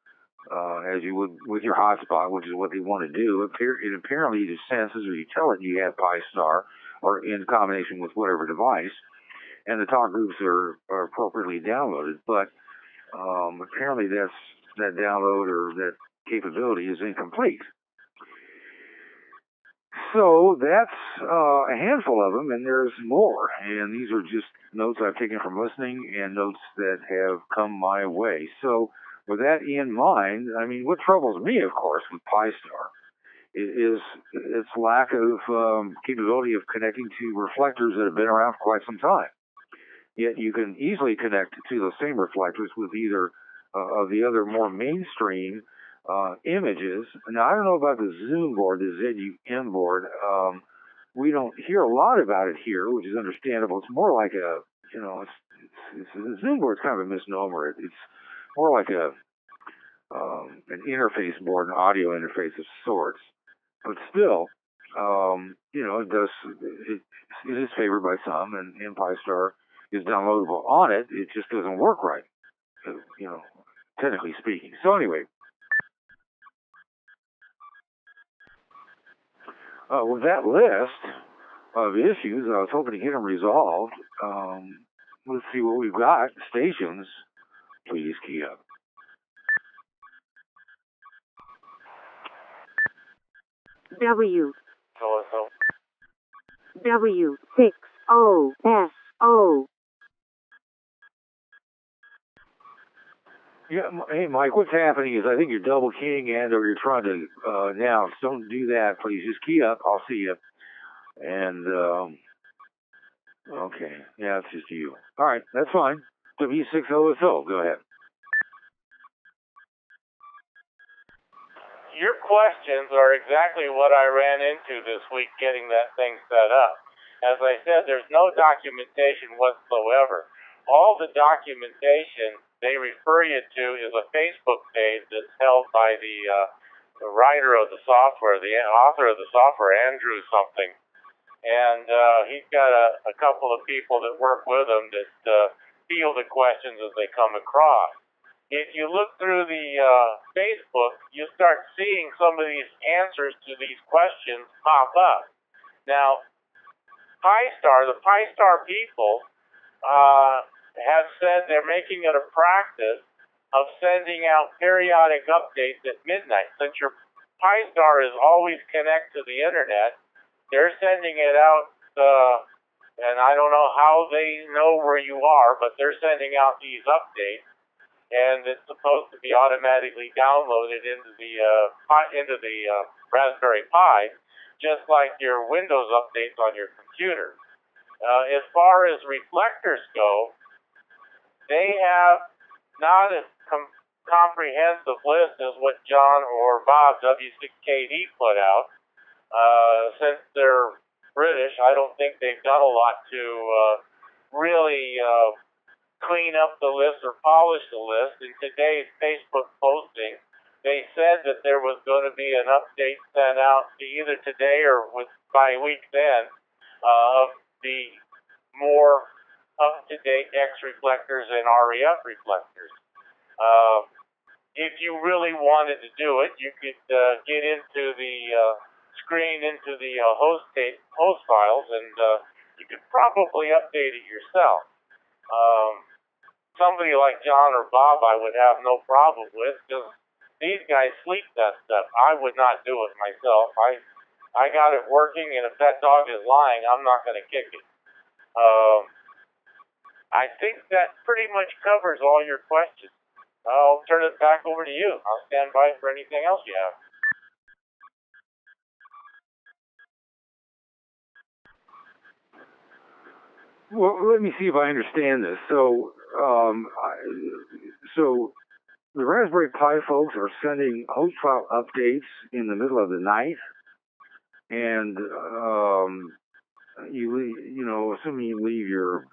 as you would with your hotspot, which is what they want to do. It apparently just senses, or you tell it you have Pi-Star, or in combination with whatever device, and the talk groups are appropriately downloaded. But apparently that download or that capability is incomplete. So that's a handful of them, and there's more. And these are just notes I've taken from listening and notes that have come my way. So with that in mind, I mean, what troubles me, of course, with Pi-Star is its lack of capability of connecting to reflectors that have been around for quite some time. Yet you can easily connect to those same reflectors with either of the other more mainstream images. Now, I don't know about the Zoom board, the ZUM board. We don't hear a lot about it here, which is understandable. It's more like a, the Zoom board's kind of a misnomer. It's more like an interface board, an audio interface of sorts. But still, it is favored by some, and Pi-Star is downloadable on it. It just doesn't work right, technically speaking. So anyway, with that list of issues, I was hoping to get them resolved. Let's see what we've got. Stations, please key up. W So. W6OSO. Yeah, hey Mike, what's happening is I think you're double keying and or you're trying to announce. Don't do that, please. Just key up. I'll see you. And okay, yeah, it's just you. All right, that's fine. W6OSO. Go ahead. Your questions are exactly what I ran into this week getting that thing set up. As I said, there's no documentation whatsoever. All the documentation they refer you to is a Facebook page that's held by the writer of the software, the author of the software, Andrew something. And he's got a couple of people that work with him that field the questions as they come across. If you look through the Facebook, you start seeing some of these answers to these questions pop up. Now, the Pi-Star people have said they're making it a practice of sending out periodic updates at midnight. Since your Pi-Star is always connected to the internet, they're sending it out, and I don't know how they know where you are, but they're sending out these updates. And it's supposed to be automatically downloaded into the Raspberry Pi, just like your Windows updates on your computer. As far as reflectors go, they have not as comprehensive list as what John or Bob W6KD put out. Since they're British, I don't think they've done a lot to really clean up the list or polish the list. In today's Facebook posting, they said that there was going to be an update sent out either today or by week's end of the more up-to-date X reflectors and REF reflectors. If you really wanted to do it, you could get into the screen into the host files, and you could probably update it yourself. Somebody like John or Bob I would have no problem with, because these guys sleep that stuff. I would not do it myself. I got it working, and if that dog is lying, I'm not going to kick it. I think that pretty much covers all your questions. I'll turn it back over to you. I'll stand by for anything else you have. Well, let me see if I understand this. So the Raspberry Pi folks are sending host file updates in the middle of the night, and assuming you leave your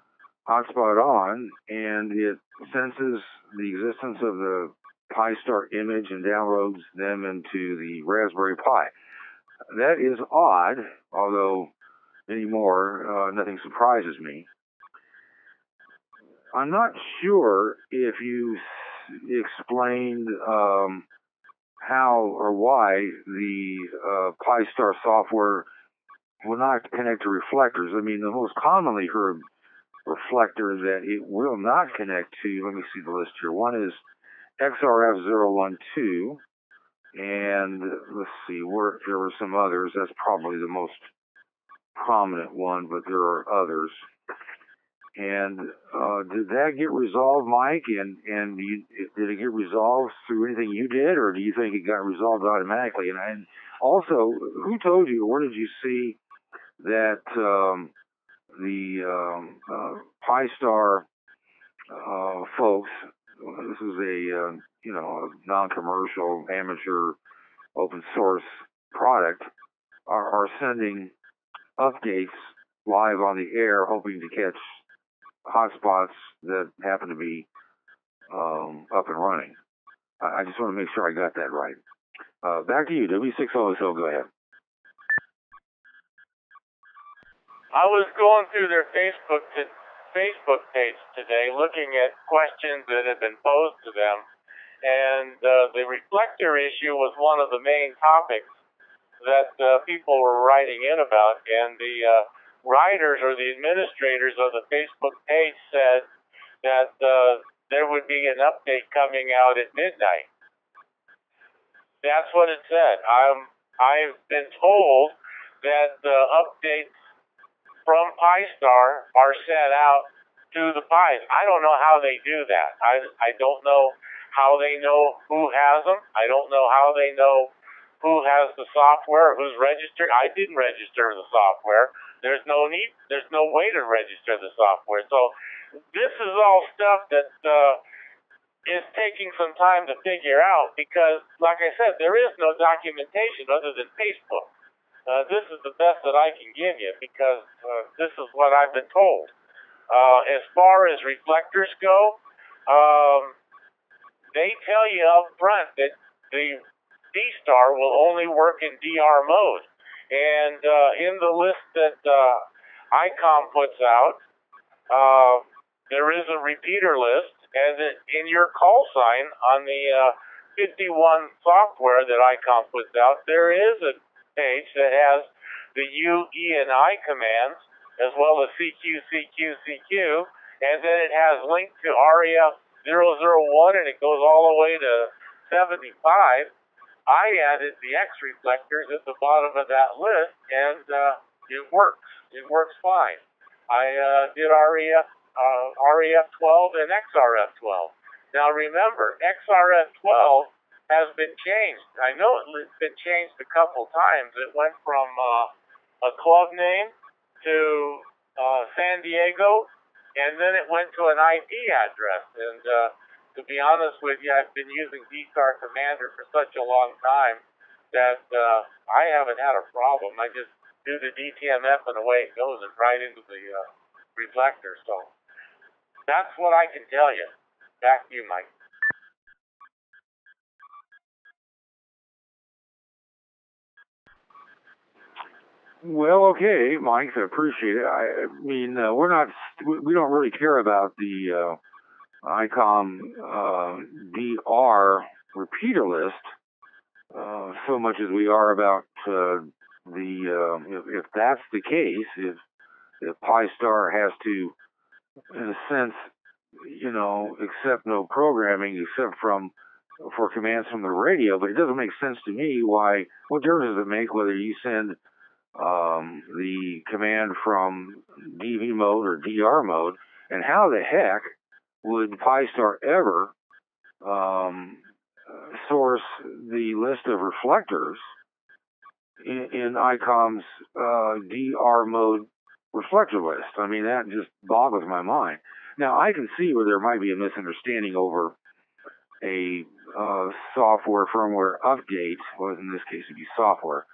hotspot on, and it senses the existence of the Pi-Star image and downloads them into the Raspberry Pi. That is odd, although anymore nothing surprises me. I'm not sure if you explained how or why the Pi-Star software will not connect to reflectors. I mean, the most commonly heard reflector that it will not connect to, let me see the list here. One is XRF012, and let's see, there were some others. That's probably the most prominent one, but there are others. And did that get resolved, Mike? And did it get resolved through anything you did, or do you think it got resolved automatically? And also, who told you, or where did you see that the Pi-Star folks this is a a non-commercial, amateur, open source product, are sending updates live on the air, hoping to catch hotspots that happen to be up and running. I just want to make sure I got that right. Back to you, W6OSO. Go ahead. I was going through their Facebook page today, looking at questions that had been posed to them, and the reflector issue was one of the main topics that people were writing in about, and the writers or the administrators of the Facebook page said that there would be an update coming out at midnight. That's what it said. I've been told that the updates from Pi-Star are sent out to the Pis. I don't know how they do that. I don't know how they know who has them. I don't know how they know who has the software, who's registered. I didn't register the software. There's no way to register the software. So this is all stuff that is taking some time to figure out because, like I said, there is no documentation other than Facebook. This is the best that I can give you because this is what I've been told. As far as reflectors go, they tell you up front that the D-Star will only work in DR mode. And in the list that ICOM puts out, there is a repeater list, and in your call sign on the 51 software that ICOM puts out, there is a page that has the U, E, and I commands, as well as CQ, CQ, CQ, and then it has linked to REF 001, and it goes all the way to 75. I added the X reflectors at the bottom of that list, and it works. It works fine. I did REF 12 and XRF 12. Now remember, XRF 12 has been changed. I know it's been changed a couple times. It went from a club name to San Diego, and then it went to an IP address. And to be honest with you, I've been using D-Star Commander for such a long time that I haven't had a problem. I just do the DTMF and away it goes and right into the reflector. So that's what I can tell you. Back to you, Mike. Well, okay, Mike, I appreciate it. I mean, we don't really care about the ICOM DR repeater list so much as we are about if that's the case, if Pi-Star has to, in a sense, accept no programming except for commands from the radio, but it doesn't make sense to me what difference does it make whether you send the command from DV mode or DR mode, and how the heck would Pi-Star ever source the list of reflectors in ICOM's DR mode reflector list? I mean, that just boggles my mind. Now, I can see where there might be a misunderstanding over a software firmware update, well, in this case it'd be software,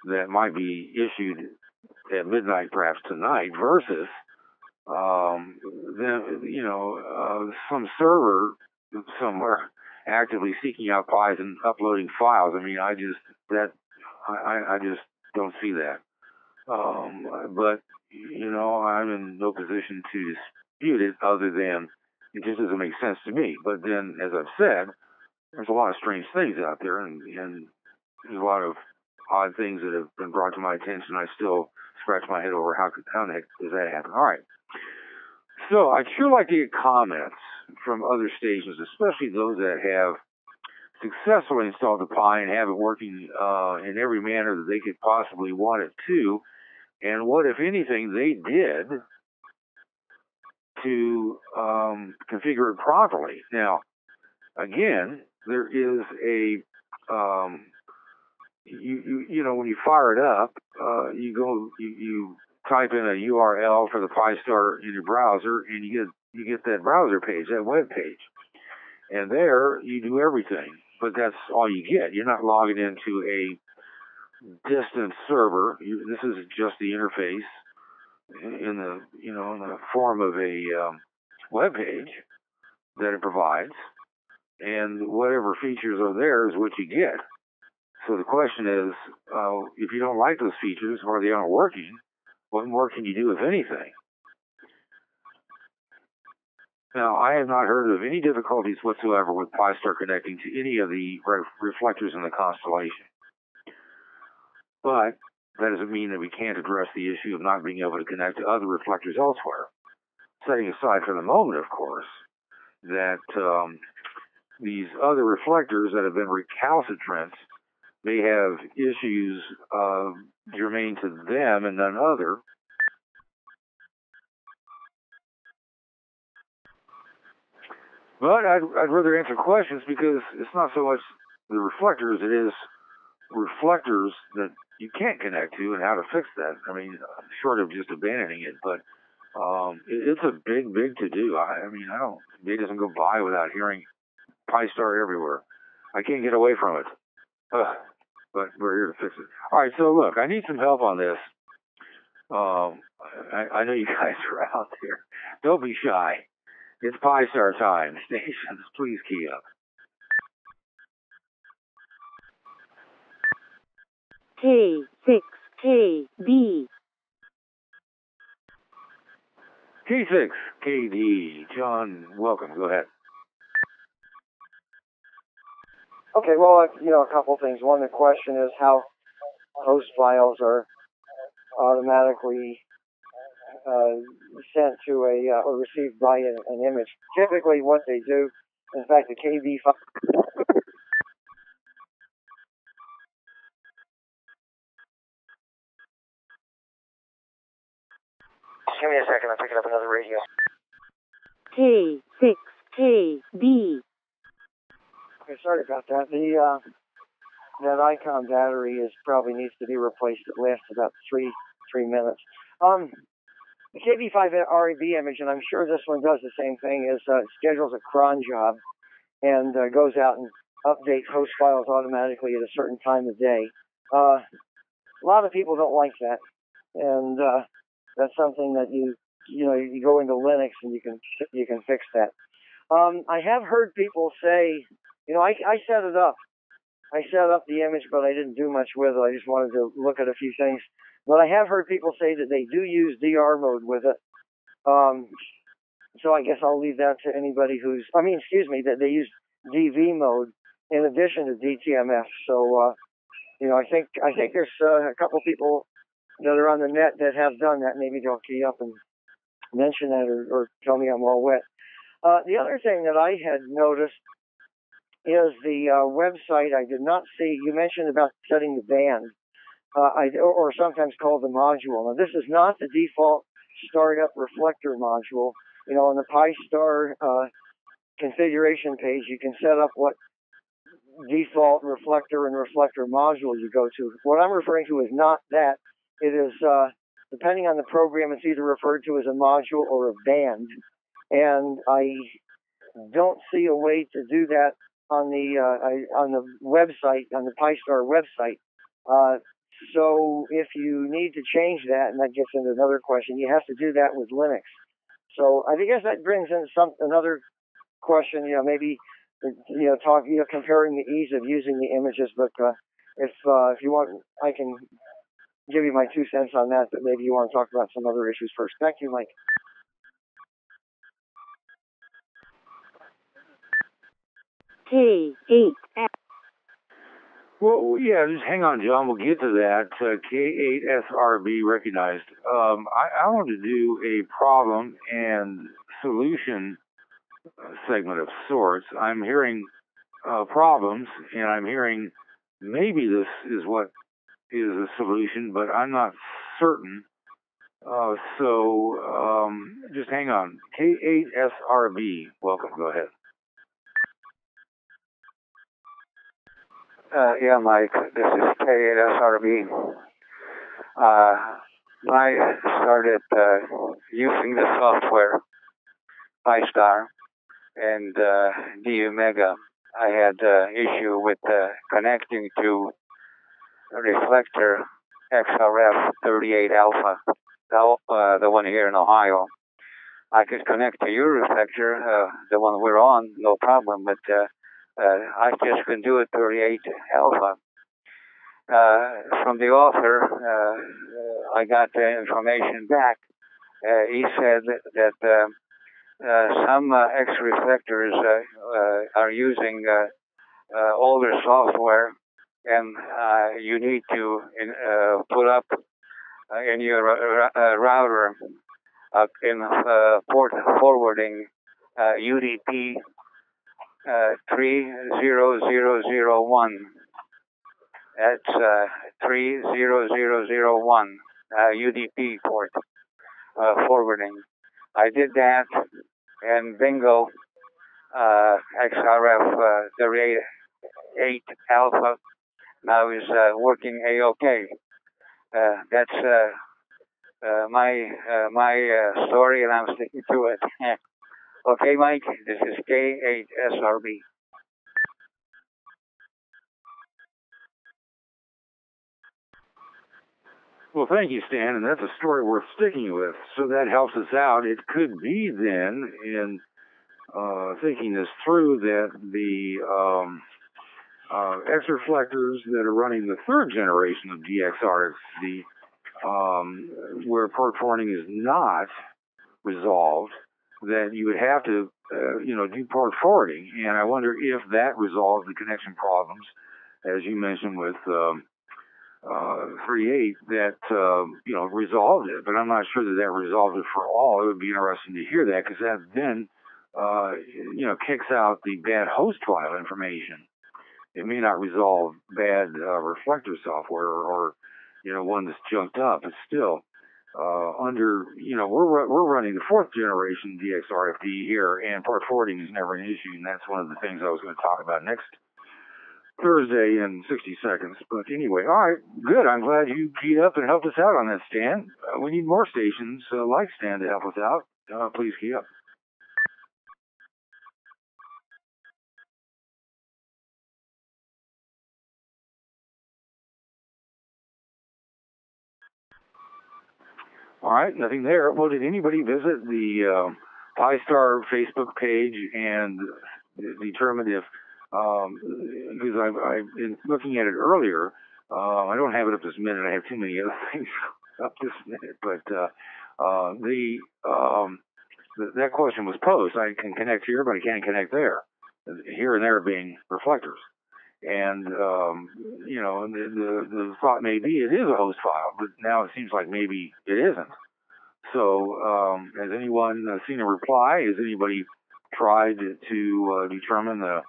that might be issued at midnight, perhaps tonight, versus some server somewhere actively seeking out Pis and uploading files. I mean, I just don't see that. But I'm in no position to dispute it, other than it just doesn't make sense to me. But then, as I've said, there's a lot of strange things out there, and there's a lot of odd things that have been brought to my attention. I still scratch my head over how the heck does that happen. All right. So I'd sure like to get comments from other stations, especially those that have successfully installed the Pi and have it working in every manner that they could possibly want it to, and what, if anything, they did to configure it properly. Now, again, there is a when you fire it up, you type in a URL for the Pi-Star in your browser, and you get that browser page, that web page. And there, you do everything, but that's all you get. You're not logging into a distant server. This is just the interface in the in the form of a web page that it provides, and whatever features are there is what you get. So the question is, if you don't like those features or they aren't working, what more can you do, if anything? Now, I have not heard of any difficulties whatsoever with Pi-Star connecting to any of the reflectors in the constellation. But that doesn't mean that we can't address the issue of not being able to connect to other reflectors elsewhere. Setting aside for the moment, of course, that these other reflectors that have been recalcitrant may have issues germane to them and none other. But I'd rather answer questions, because it's not so much the reflectors, it is reflectors that you can't connect to and how to fix that. I mean, short of just abandoning it, but it's a big to-do. I mean, day doesn't go by without hearing Pi-Star everywhere. I can't get away from it. But we're here to fix it. All right, so look, I need some help on this. I know you guys are out there. Don't be shy. It's Pi-Star time. Stations, please key up. K6KD. K6KD. John, welcome. Go ahead. Okay, well, a couple things. One, the question is how host files are automatically sent to or received by an image. Typically, what they do, in fact, the KB file. Give me a second, I'm picking up another radio. K6KD. Okay, sorry about that. That icon battery probably needs to be replaced. It lasts about three minutes. The KB5 REB image, and I'm sure this one does the same thing, is schedules a cron job and goes out and updates host files automatically at a certain time of day. A lot of people don't like that, and that's something that you go into Linux and you can fix that. I have heard people say, I set it up. I set up the image, but I didn't do much with it. I just wanted to look at a few things. But I have heard people say that they do use DR mode with it. So I guess I'll leave that to anybody that they use DV mode in addition to DTMF. So, I think there's a couple people that are on the net that have done that. Maybe they'll key up and mention that or tell me I'm all wet. The other thing that I had noticed is the website. I did not see, you mentioned about setting the band, or sometimes called the module. Now, this is not the default startup reflector module. On the Pi-Star configuration page, you can set up what default reflector and reflector module you go to. What I'm referring to is not that. It is, depending on the program, it's either referred to as a module or a band. And I don't see a way to do that on the website, on the Pi-Star website. So if you need to change that, and that gets into another question, you have to do that with Linux. So I guess that brings in another question. Maybe comparing the ease of using the images. But if you want, I can give you my 2 cents on that. But maybe you want to talk about some other issues first. Thank you, Mike. K8. Well, yeah, just hang on, John. We'll get to that. K8SRB recognized. I want to do a problem and solution segment of sorts. I'm hearing problems, and I'm hearing maybe this is what is a solution, but I'm not certain. So just hang on. K8SRB, welcome. Go ahead. Yeah, Mike, this is K8SRB. I started using the software Pi-Star and D Omega. I had issue with connecting to a reflector XRF 38 Alpha, the one here in Ohio. I could connect to your reflector, the one we're on, no problem, but I just couldn't do it 38 Alpha. From the author, I got the information back. He said that some X reflectors are using older software, and you need to put up in your router in port forwarding UDP 30001. That's 30001 UDP port forwarding. I did that, and bingo, XRF 38 Alpha now is working A-OK. That's my story, and I'm sticking to it. Okay, Mike, this is K8SRB. Well, thank you, Stan, and that's a story worth sticking with. So that helps us out. It could be then, in thinking this through, that the X reflectors that are running the third generation of DXRFC, where port forwarding is not resolved, that you would have to, do port forwarding. And I wonder if that resolves the connection problems, as you mentioned with 38, that, resolved it. But I'm not sure that resolved it for all. It would be interesting to hear that, because that then, kicks out the bad host file information. It may not resolve bad reflector software or one that's junked up, but still, we're running the fourth generation DXRFD here, and port forwarding is never an issue, and that's one of the things I was going to talk about next Thursday in 60 seconds. But anyway, all right, good. I'm glad you keyed up and helped us out on that, Stan. We need more stations like Stan to help us out. Please key up. All right, nothing there. Well, did anybody visit the Pi-Star Facebook page and determine if, because I've been looking at it earlier, I don't have it up this minute. I have too many other things up this minute, but that question was posed. I can connect here, but I can't connect there. Here and there being reflectors. And, the thought may be it is a host file, but now it seems like maybe it isn't. So, has anyone seen a reply? Has anybody tried to determine the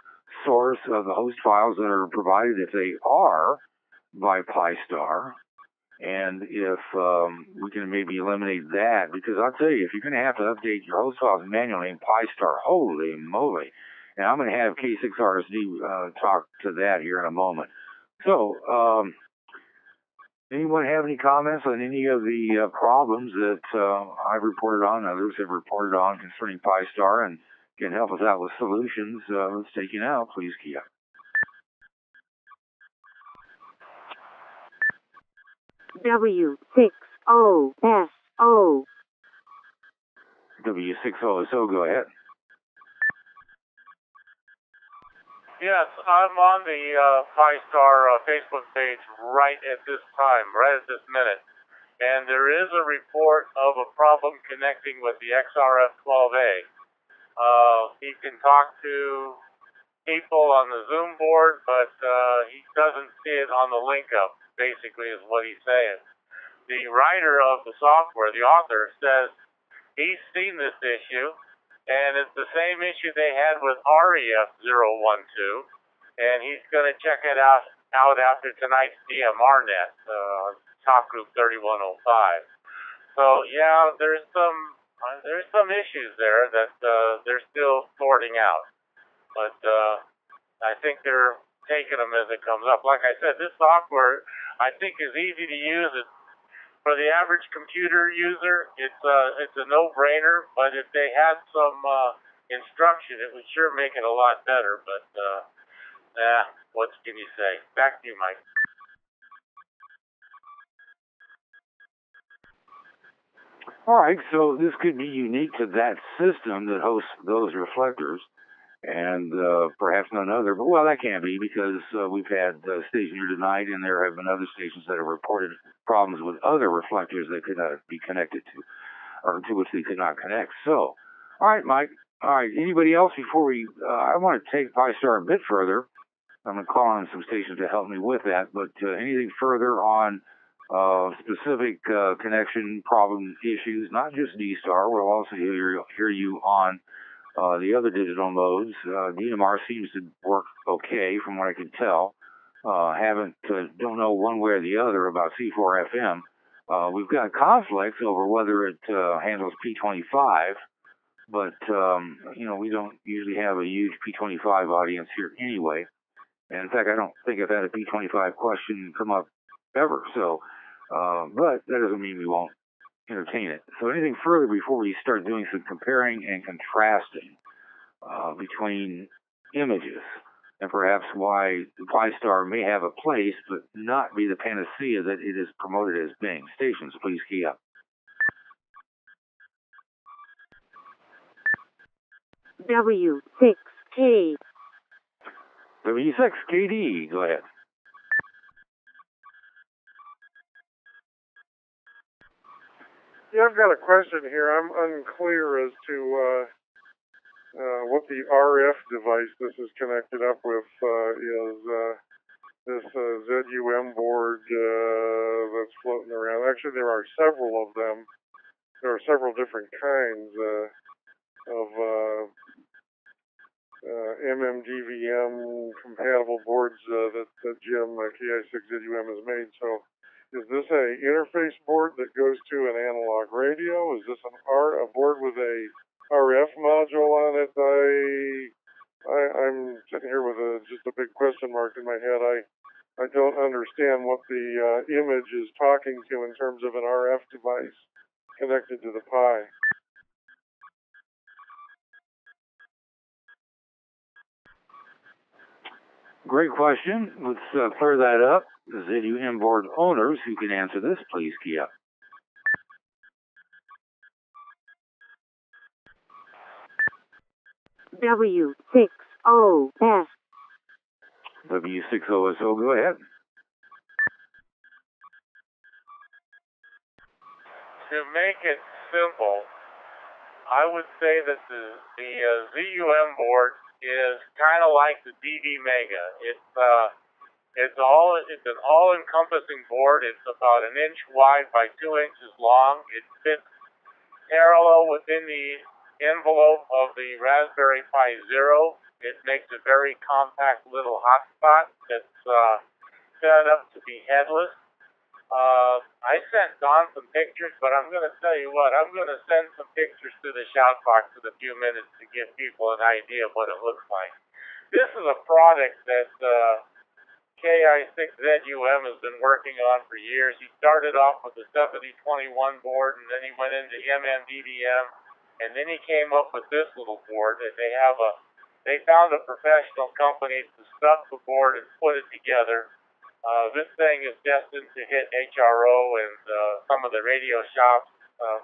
source of the host files that are provided, if they are by Pi-Star? And if we can maybe eliminate that, because I'll tell you, if you're going to have to update your host files manually in Pi-Star, holy moly. And I'm going to have K6RSD talk to that here in a moment. So, anyone have any comments on any of the problems that I've reported on, others have reported on concerning Pi-Star, and can help us out with solutions? Let's take you now. Please key up. W60SO. W60SO, go ahead. Yes, I'm on the Pi-Star Facebook page right at this time, right at this minute. And there is a report of a problem connecting with the XRF12A. He can talk to people on the Zoom board, but he doesn't see it on the link up, basically is what he's saying. The writer of the software, the author, says he's seen this issue, and it's the same issue they had with REF012, and he's going to check it out after tonight's DMRNet, Talk Group 3105. So yeah, there's some issues there that they're still sorting out, but I think they're taking them as it comes up. Like I said, this software I think is easy to use. For the average computer user, it's a no-brainer. But if they had some instruction, it would sure make it a lot better, but, what can you say? Back to you, Mike. All right, so this could be unique to that system that hosts those reflectors, and perhaps none other. But well, that can't be because we've had a station here tonight, and there have been other stations that have reported problems with other reflectors that could not be connected to, or to which they could not connect. So, all right, Mike. All right, anybody else before we? I want to take Pi-Star a bit further. I'm going to call on some stations to help me with that. But anything further on specific connection problem issues, not just D-Star. We'll also hear you on the other digital modes. DMR seems to work okay from what I can tell. Don't know one way or the other about C4FM. We've got conflicts over whether it handles P25, but we don't usually have a huge P25 audience here anyway. And in fact, I don't think I've had a P25 question come up ever. So, but that doesn't mean we won't entertain it. So anything further before we start doing some comparing and contrasting between images, and perhaps why the Pi-Star may have a place, but not be the panacea that it is promoted as being. Stations, please key up. W6K. W6KD, go ahead. Yeah, I've got a question here. I'm unclear as to what the RF device this is connected up with is. This ZUM board that's floating around. Actually, there are several of them. There are several different kinds of MMDVM compatible boards that Jim KI6ZUM has made. So, is this a interface board that goes to an analog radio? Is this a board with a RF module on it? I'm sitting here with just a big question mark in my head. I don't understand what the image is talking to in terms of an RF device connected to the Pi. Great question. Let's clear that up. ZUM board owners who can answer this, please key up. W6OS. W6OSO, go ahead. To make it simple, I would say that the ZUM board is kind of like the DD Mega. It's an all-encompassing board. It's about 1 inch wide by 2 inches long. It fits parallel within the envelope of the Raspberry Pi Zero. It makes a very compact little hotspot that's set up to be headless. I sent Don some pictures, but I'm going to tell you what, I'm going to send some pictures to the shout box in a few minutes to give people an idea of what it looks like. This is a product that KI6ZUM has been working on for years. He started off with the 7021 board, and then he went into MMDVM, and then he came up with this little board that they found a professional company to stuff the board and put it together. This thing is destined to hit HRO and some of the radio shops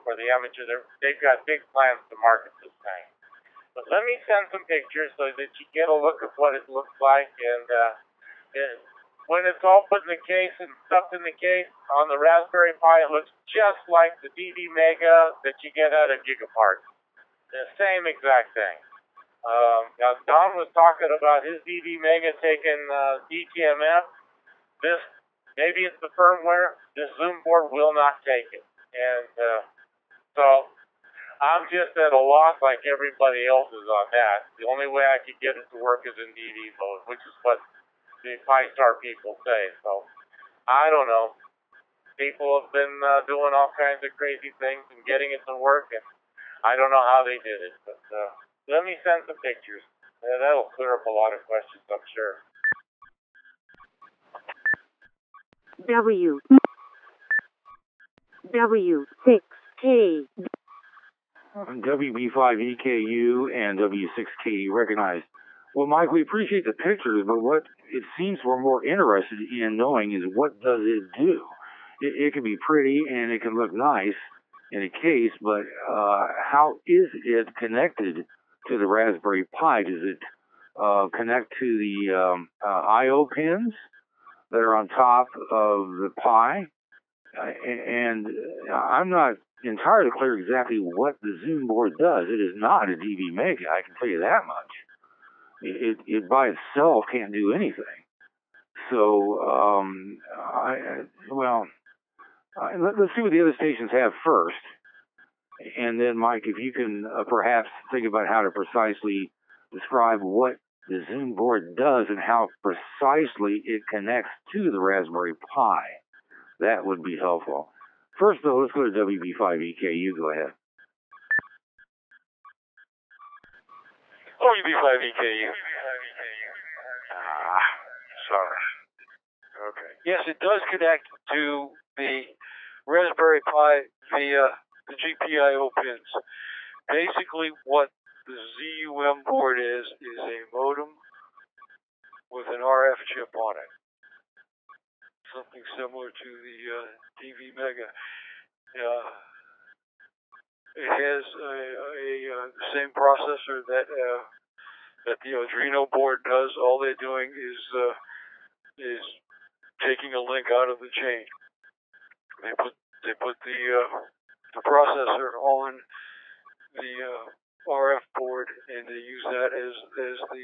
for the amateur. They've got big plans to market this thing. But let me send some pictures so that you get a look at what it looks like. And when it's all put in the case and stuffed in the case on the Raspberry Pi, it looks just like the DD Mega that you get out of Gigaparts. The same exact thing. Now, Don was talking about his DD Mega taking DTMF. This, maybe it's the firmware, this Zoom board will not take it. And so I'm just at a loss like everybody else is on that. The only way I could get it to work is in DD mode, which is what the Pi-Star people say. So I don't know. People have been doing all kinds of crazy things and getting it to work, and I don't know how they did it. But let me send some pictures. That'll clear up a lot of questions, I'm sure. W6K. WB5EKU and W6KE recognized. Well, Mike, we appreciate the pictures, but what it seems we're more interested in knowing is what does it do? It can be pretty and it can look nice in a case, but how is it connected to the Raspberry Pi? Does it connect to the I/O pins that are on top of the Pi? And I'm not entirely clear exactly what the Zune board does. It is not a DV Mega, I can tell you that much. It by itself can't do anything. So, let's see what the other stations have first. And then, Mike, if you can perhaps think about how to precisely describe what the Zune board does and how precisely it connects to the Raspberry Pi, that would be helpful. First, though, let's go to WB5EKU. Go ahead. WB5EKU. Sorry. Okay. Yes, it does connect to the Raspberry Pi via the GPIO pins. Basically, what the ZUM board is a modem with an RF chip on it. Something similar to the DV Mega. It has the same processor that the Arduino board does. All they're doing is taking a link out of the chain. They put the processor on the RF board, and they use that as the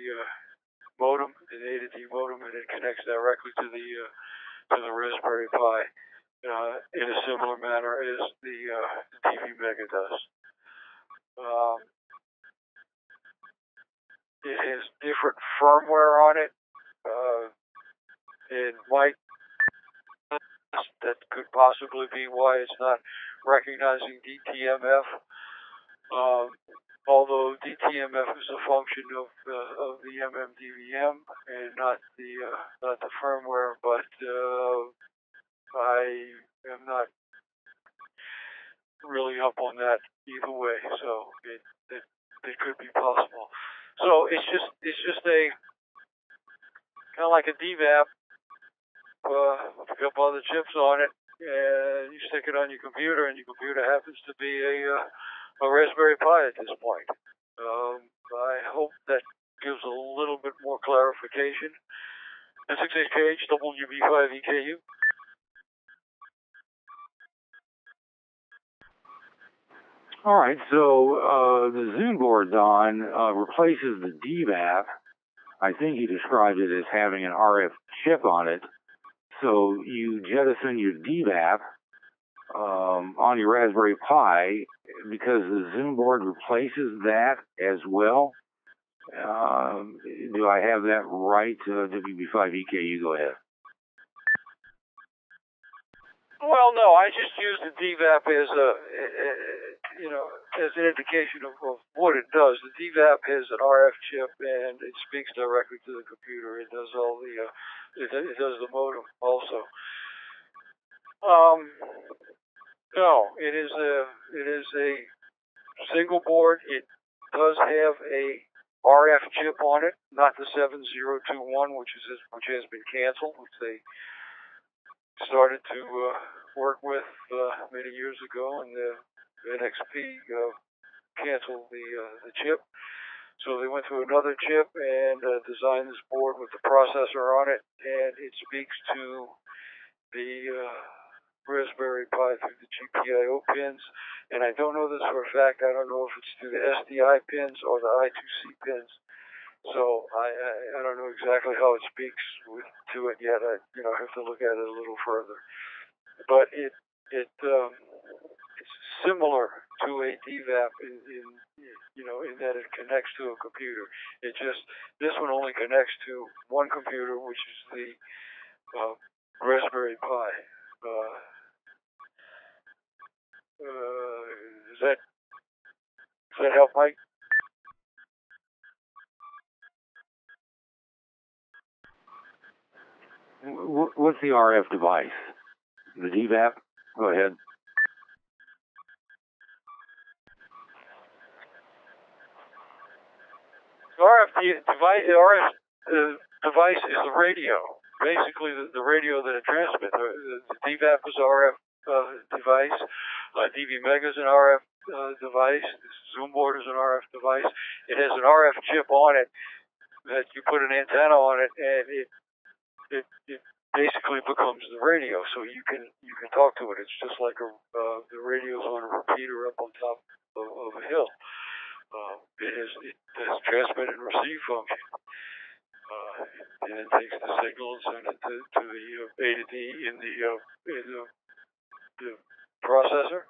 modem, an A to D modem, and it connects directly to the Raspberry Pi in a similar manner as the DV Mega does. It has different firmware on it. It might, that could possibly be why it's not recognizing DTMF. Although DTMF is a function of the MMDVM and not the firmware, but I am not really up on that either way. So it could be possible. So it's just a kind of like a DVAP. A couple other chips on it, and you stick it on your computer, and your computer happens to be a Raspberry Pi at this point. I hope that gives a little bit more clarification. N6HKH WB5EKU. All right, so the Zune board, Don, replaces the DVAP. I think he described it as having an RF chip on it. So you jettison your DVAP on your Raspberry Pi because the Zune board replaces that as well. Do I have that right? WB5EKU, go ahead. Well, no, I just use the DVAP as as an indication of what it does. The DVAP has an RF chip and it speaks directly to the computer. It does all the it does the modem also. No, it is a single board. It does have a RF chip on it, not the 7021, which has been canceled, which they started to work with many years ago, and the NXP canceled the chip. So they went to another chip and designed this board with the processor on it, and it speaks to the Raspberry Pi through the GPIO pins. And I don't know this for a fact. I don't know if it's through the SDI pins or the I2C pins. So I don't know exactly how it speaks to it yet. I have to look at it a little further. But it's similar to a DVAP in that it connects to a computer. This one only connects to one computer, which is the Raspberry Pi. Does that help, Mike? What's the RF device? The DVAP? Go ahead. device is the radio. Basically, the radio that it transmits. The DVAP is an RF device. DV Mega is an RF device. This Zoom board is an RF device. It has an RF chip on it that you put an antenna on it, and it basically becomes the radio. So you can talk to it. It's just like the radio's on a repeater up on top of a hill. It has transmit and receive function. And it takes the signal and sends it to the A to D in the processor,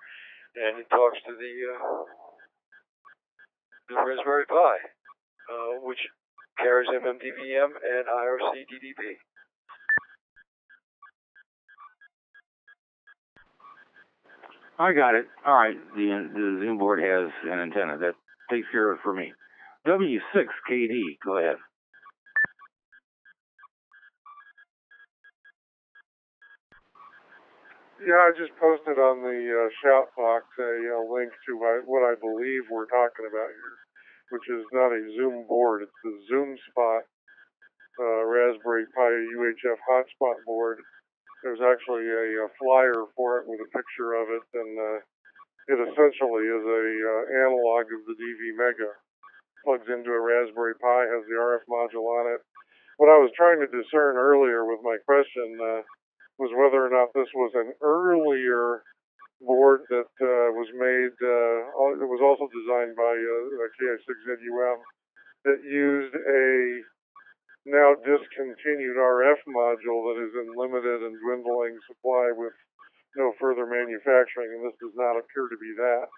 and it talks to the Raspberry Pi, which carries MMDVM and IRC DDP. I got it. All right, the Zoom board has an antenna. That takes care of it for me. W6KD, go ahead. Yeah, I just posted on the shout box a link to what I believe we're talking about here, which is not a Zoom board. It's the Zoom Spot Raspberry Pi UHF hotspot board. There's actually a flyer for it with a picture of it, and it essentially is a analog of the DV Mega. Plugs into a Raspberry Pi, has the RF module on it. What I was trying to discern earlier with my question was whether or not this was an earlier board that was made, it was also designed by KI6ZUM, that used a now discontinued RF module that is in limited and dwindling supply with no further manufacturing, and this does not appear to be that.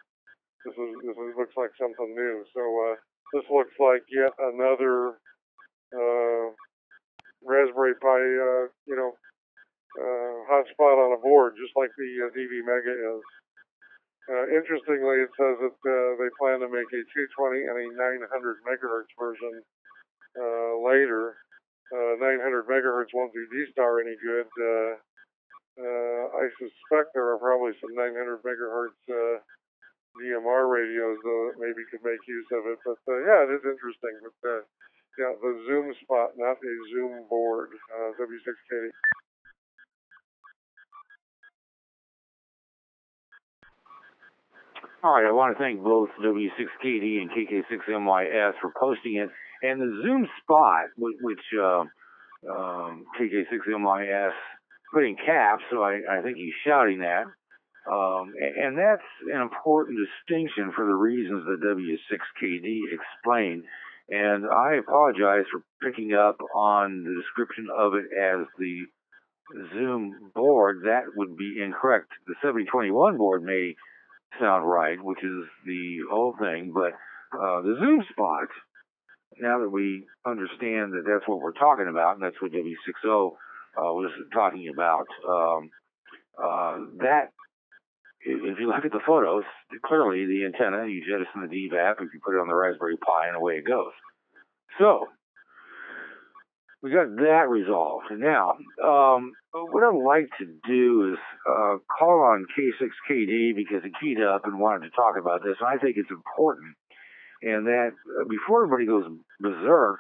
This looks like something new. So this looks like yet another Raspberry Pi, hotspot on a board, just like the DV Mega is. Interestingly, it says that they plan to make a 220 and a 900 megahertz version later. 900 megahertz won't do D-Star any good. I suspect there are probably some 900 megahertz DMR radios, though, that maybe could make use of it. But yeah, it is interesting. But yeah, the Zoom Spot, not a Zoom board. W6KD. All right, I want to thank both W6KD and KK6MYS for posting it. And the Zoom Spot, which KK6MYS put in caps, so I think he's shouting that. And that's an important distinction for the reasons that W6KD explained. And I apologize for picking up on the description of it as the Zoom board. That would be incorrect. The 7021 board may sound right, which is the old thing, but the Zoom Spot, now that we understand that that's what we're talking about, and that's what W60 was talking about, that, if you look at the photos, clearly the antenna, you jettison the DVAP, if you put it on the Raspberry Pi, and away it goes. So, we got that resolved. Now, what I'd like to do is call on K6KD because he keyed up and wanted to talk about this, and I think it's important. And that before everybody goes berserk,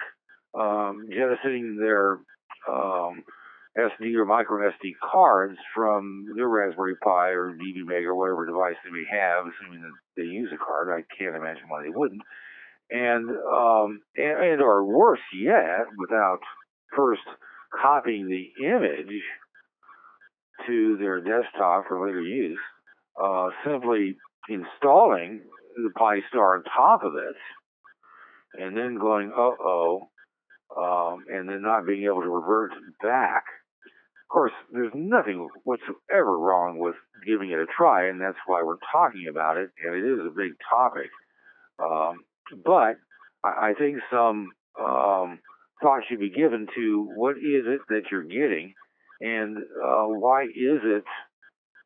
jettisoning their SD or micro SD cards from their Raspberry Pi or DV Mega or whatever device they may have, assuming that they use a card, I can't imagine why they wouldn't. And or worse yet, without first copying the image to their desktop for later use, simply installing the Pi Star on top of it, and then going, and then not being able to revert back. Of course, there's nothing whatsoever wrong with giving it a try, and that's why we're talking about it, and it is a big topic. But I think some thought should be given to what is it that you're getting, and why is it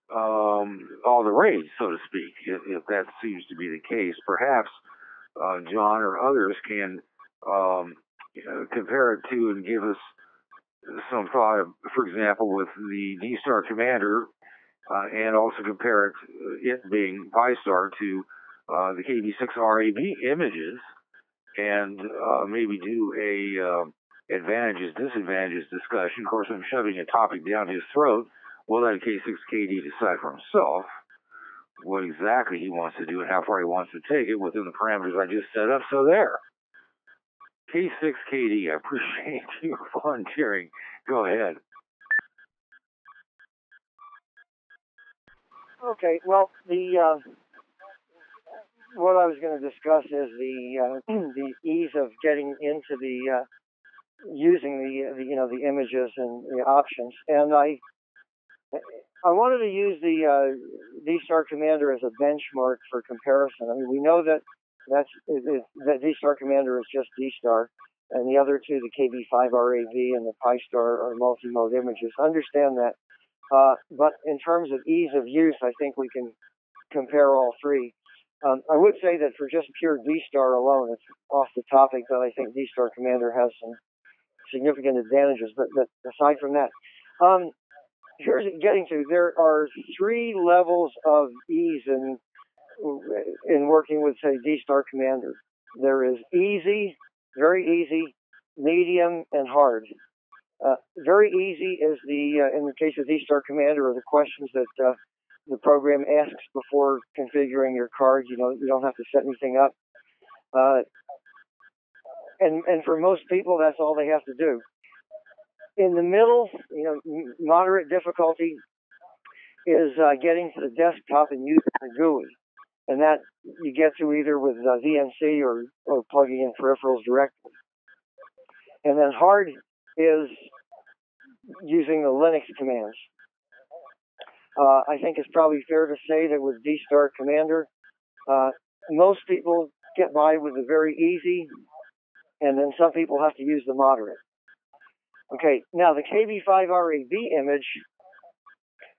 all the rage, so to speak, if that seems to be the case. Perhaps John or others can compare it to and give us some thought of, for example, with the D-Star Commander, and also compare it being Pi Star to the KB6 RAB images, and maybe do a advantages, disadvantages discussion. Of course, I'm shoving a topic down his throat. We'll let K6KD decide for himself what exactly he wants to do and how far he wants to take it within the parameters I just set up. So there. K6KD, I appreciate you volunteering. Go ahead. Okay, well, what I was going to discuss is the ease of getting into using the images and the options, and I wanted to use the D-Star Commander as a benchmark for comparison. I mean, we know that that D-Star Commander is just D-Star, and the other two, the KB5RAV and the Pi-Star, are multi-mode images. Understand that. But in terms of ease of use, I think we can compare all three. I would say that for just pure D-Star alone, it's off the topic that I think D-Star Commander has some significant advantages. But aside from that, here's getting to, there are three levels of ease in working with, say, D-Star Commander. There is easy, very easy, medium, and hard. Very easy is in the case of D-Star Commander, are the questions that the program asks before configuring your card. You don't have to set anything up. And for most people, that's all they have to do. In the middle, moderate difficulty is getting to the desktop and using the GUI. And that you get to either with VNC or plugging in peripherals directly. And then hard is using the Linux commands. I think it's probably fair to say that with D-Star Commander, most people get by with the very easy, and then some people have to use the moderate. Okay, now the KB5RAV image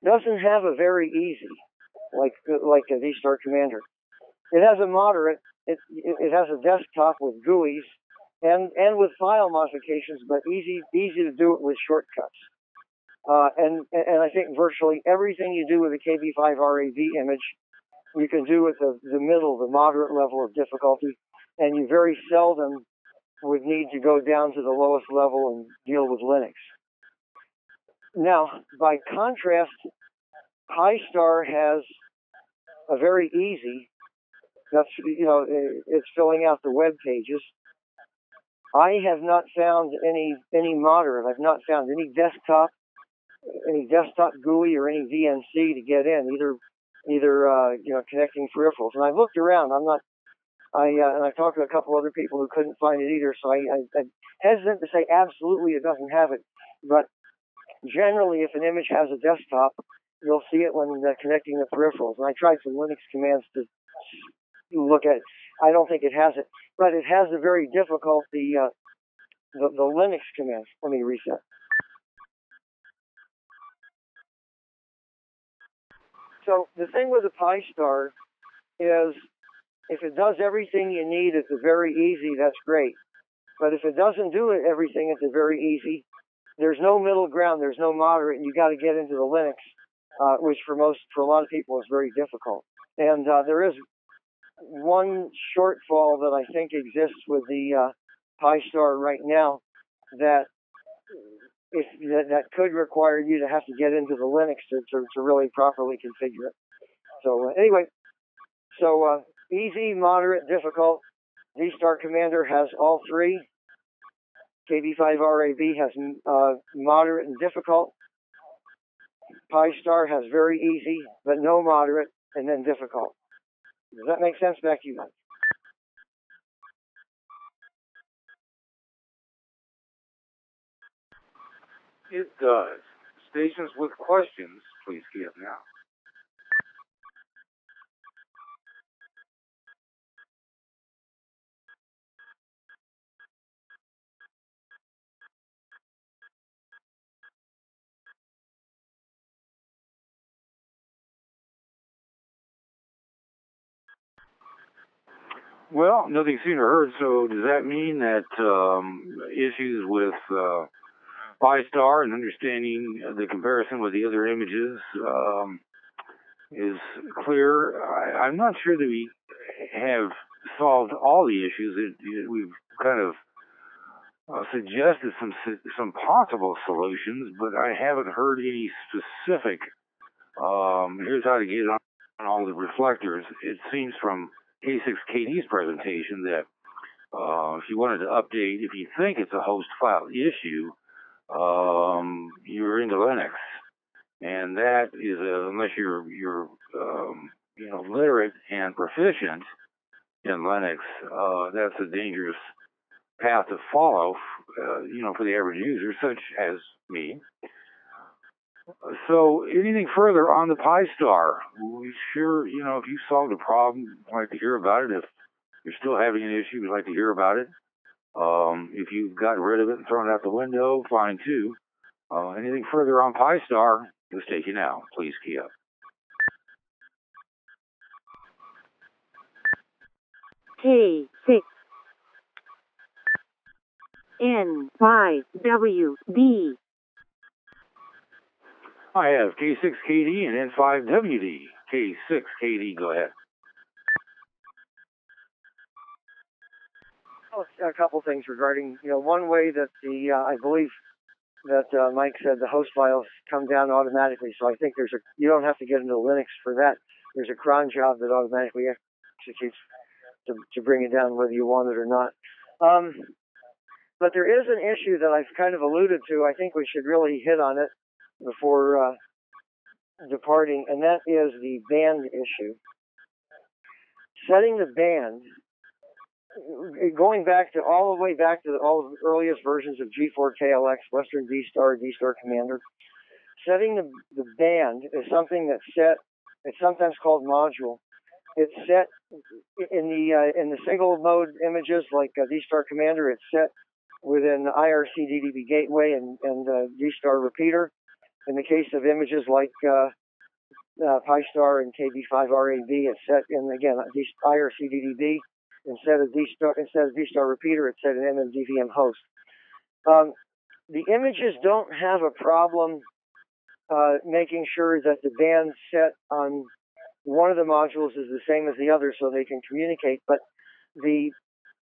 doesn't have a very easy, like a D-Star Commander. It has a moderate, it has a desktop with GUIs, and with file modifications, but easy to do it with shortcuts. And I think virtually everything you do with a KB5RAV image, you can do with the middle, the moderate level of difficulty, and you very seldom would need to go down to the lowest level and deal with Linux. Now, by contrast, Pi-Star has a very easy, that's, it's filling out the web pages. I have not found any moderate. I've not found any desktop GUI or any VNC to get in, either connecting peripherals. And I've looked around. And I've talked to a couple other people who couldn't find it either. So I'm hesitant to say absolutely it doesn't have it. But generally, if an image has a desktop, you'll see it when connecting the peripherals. And I tried some Linux commands to look at it. I don't think it has it, but it has a very difficult the Linux commands. Let me reset. So the thing with the Pi-Star is, if it does everything you need at the very easy, that's great. But if it doesn't do everything at the very easy, there's no middle ground, there's no moderate, and you got to get into the Linux, which for a lot of people is very difficult. And there is one shortfall that I think exists with the Pi-Star right now that could require you to have to get into the Linux to really properly configure it. So anyway, easy, moderate, difficult. D-Star Commander has all three. KB5RAV has moderate and difficult. Pi-Star has very easy, but no moderate, and then difficult. Does that make sense? Back to you, Mike. It does. Stations with questions, please give now. Well, nothing seen or heard, so does that mean that issues with Pi-Star and understanding the comparison with the other images is clear? I'm not sure that we have solved all the issues. We've kind of suggested some possible solutions, but I haven't heard any specific. Here's how to get on all the reflectors. It seems from K6KD's presentation that if you wanted to update, if you think it's a host file issue, you're into Linux, and that is unless you're literate and proficient in Linux, that's a dangerous path to follow, for the average user, such as me. So, anything further on the Pi-Star? We sure, if you solved a problem, we'd like to hear about it. If you're still having an issue, we'd like to hear about it. If you've got rid of it and thrown it out the window, fine too. Anything further on Pi-Star, let's take you now. Please key up. K6 N5WD. I have K6KD and N5WD. K6KD, go ahead. Well, a couple things regarding, one way that I believe that Mike said the host files come down automatically. So I think you don't have to get into Linux for that. There's a cron job that automatically executes to bring it down whether you want it or not. But there is an issue that I've kind of alluded to. I think we should really hit on it before departing, and that is the band issue. Setting the band, going back to all the way back to all the earliest versions of G4KLX, Western D-Star, D-Star Commander, setting the band is something that's set. It's sometimes called module. It's set in the single mode images like D-Star Commander. It's set within IRC-DDB gateway and D-Star repeater. In the case of images like Pi-Star and KB5RAB, it's set in again IRC-DDB. Instead of D-Star repeater, it's set in MMDVM host. The images don't have a problem making sure that the band set on one of the modules is the same as the other so they can communicate. But the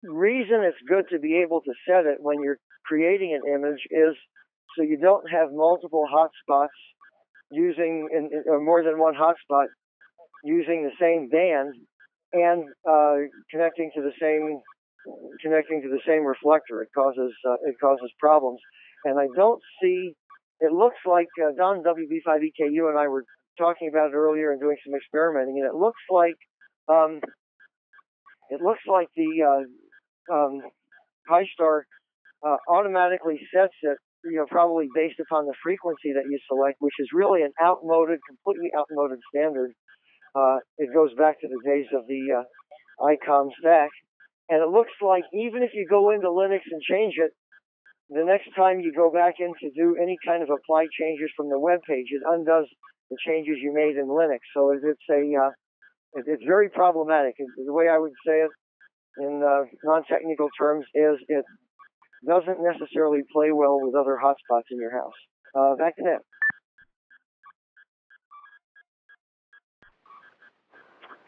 reason it's good to be able to set it when you're creating an image is so you don't have multiple hotspots or more than one hotspot using the same band and connecting to the same reflector. It causes problems. And I don't see. It looks like Don WB5EKU and I were talking about it earlier and doing some experimenting, and it looks like the Pi-Star automatically sets it, probably based upon the frequency that you select, which is really an completely outmoded standard. It goes back to the days of the ICOM stack, and it looks like even if you go into Linux and change it, the next time you go back in to do any kind of apply changes from the web page, it undoes the changes you made in Linux. So it's very problematic. The way I would say it in non-technical terms is it doesn't necessarily play well with other hotspots in your house. Back to that.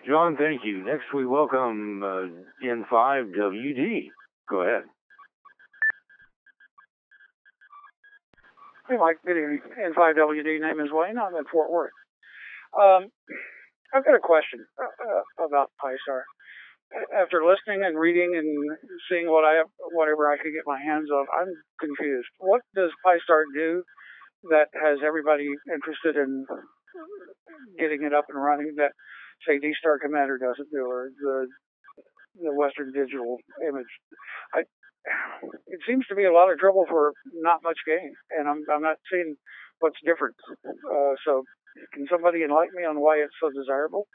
John, thank you. Next, we welcome N5WD. Go ahead. Hey, Mike. Good evening. N5WD. Name is Wayne. I'm in Fort Worth. I've got a question about Pi-Star. After listening and reading and seeing whatever I could get my hands on, I'm confused. What does Pi-Star do that has everybody interested in getting it up and running that, say, D-Star Commander doesn't do, or the Western Digital image? It seems to be a lot of trouble for not much gain, and I'm not seeing what's different. So can somebody enlighten me on why it's so desirable?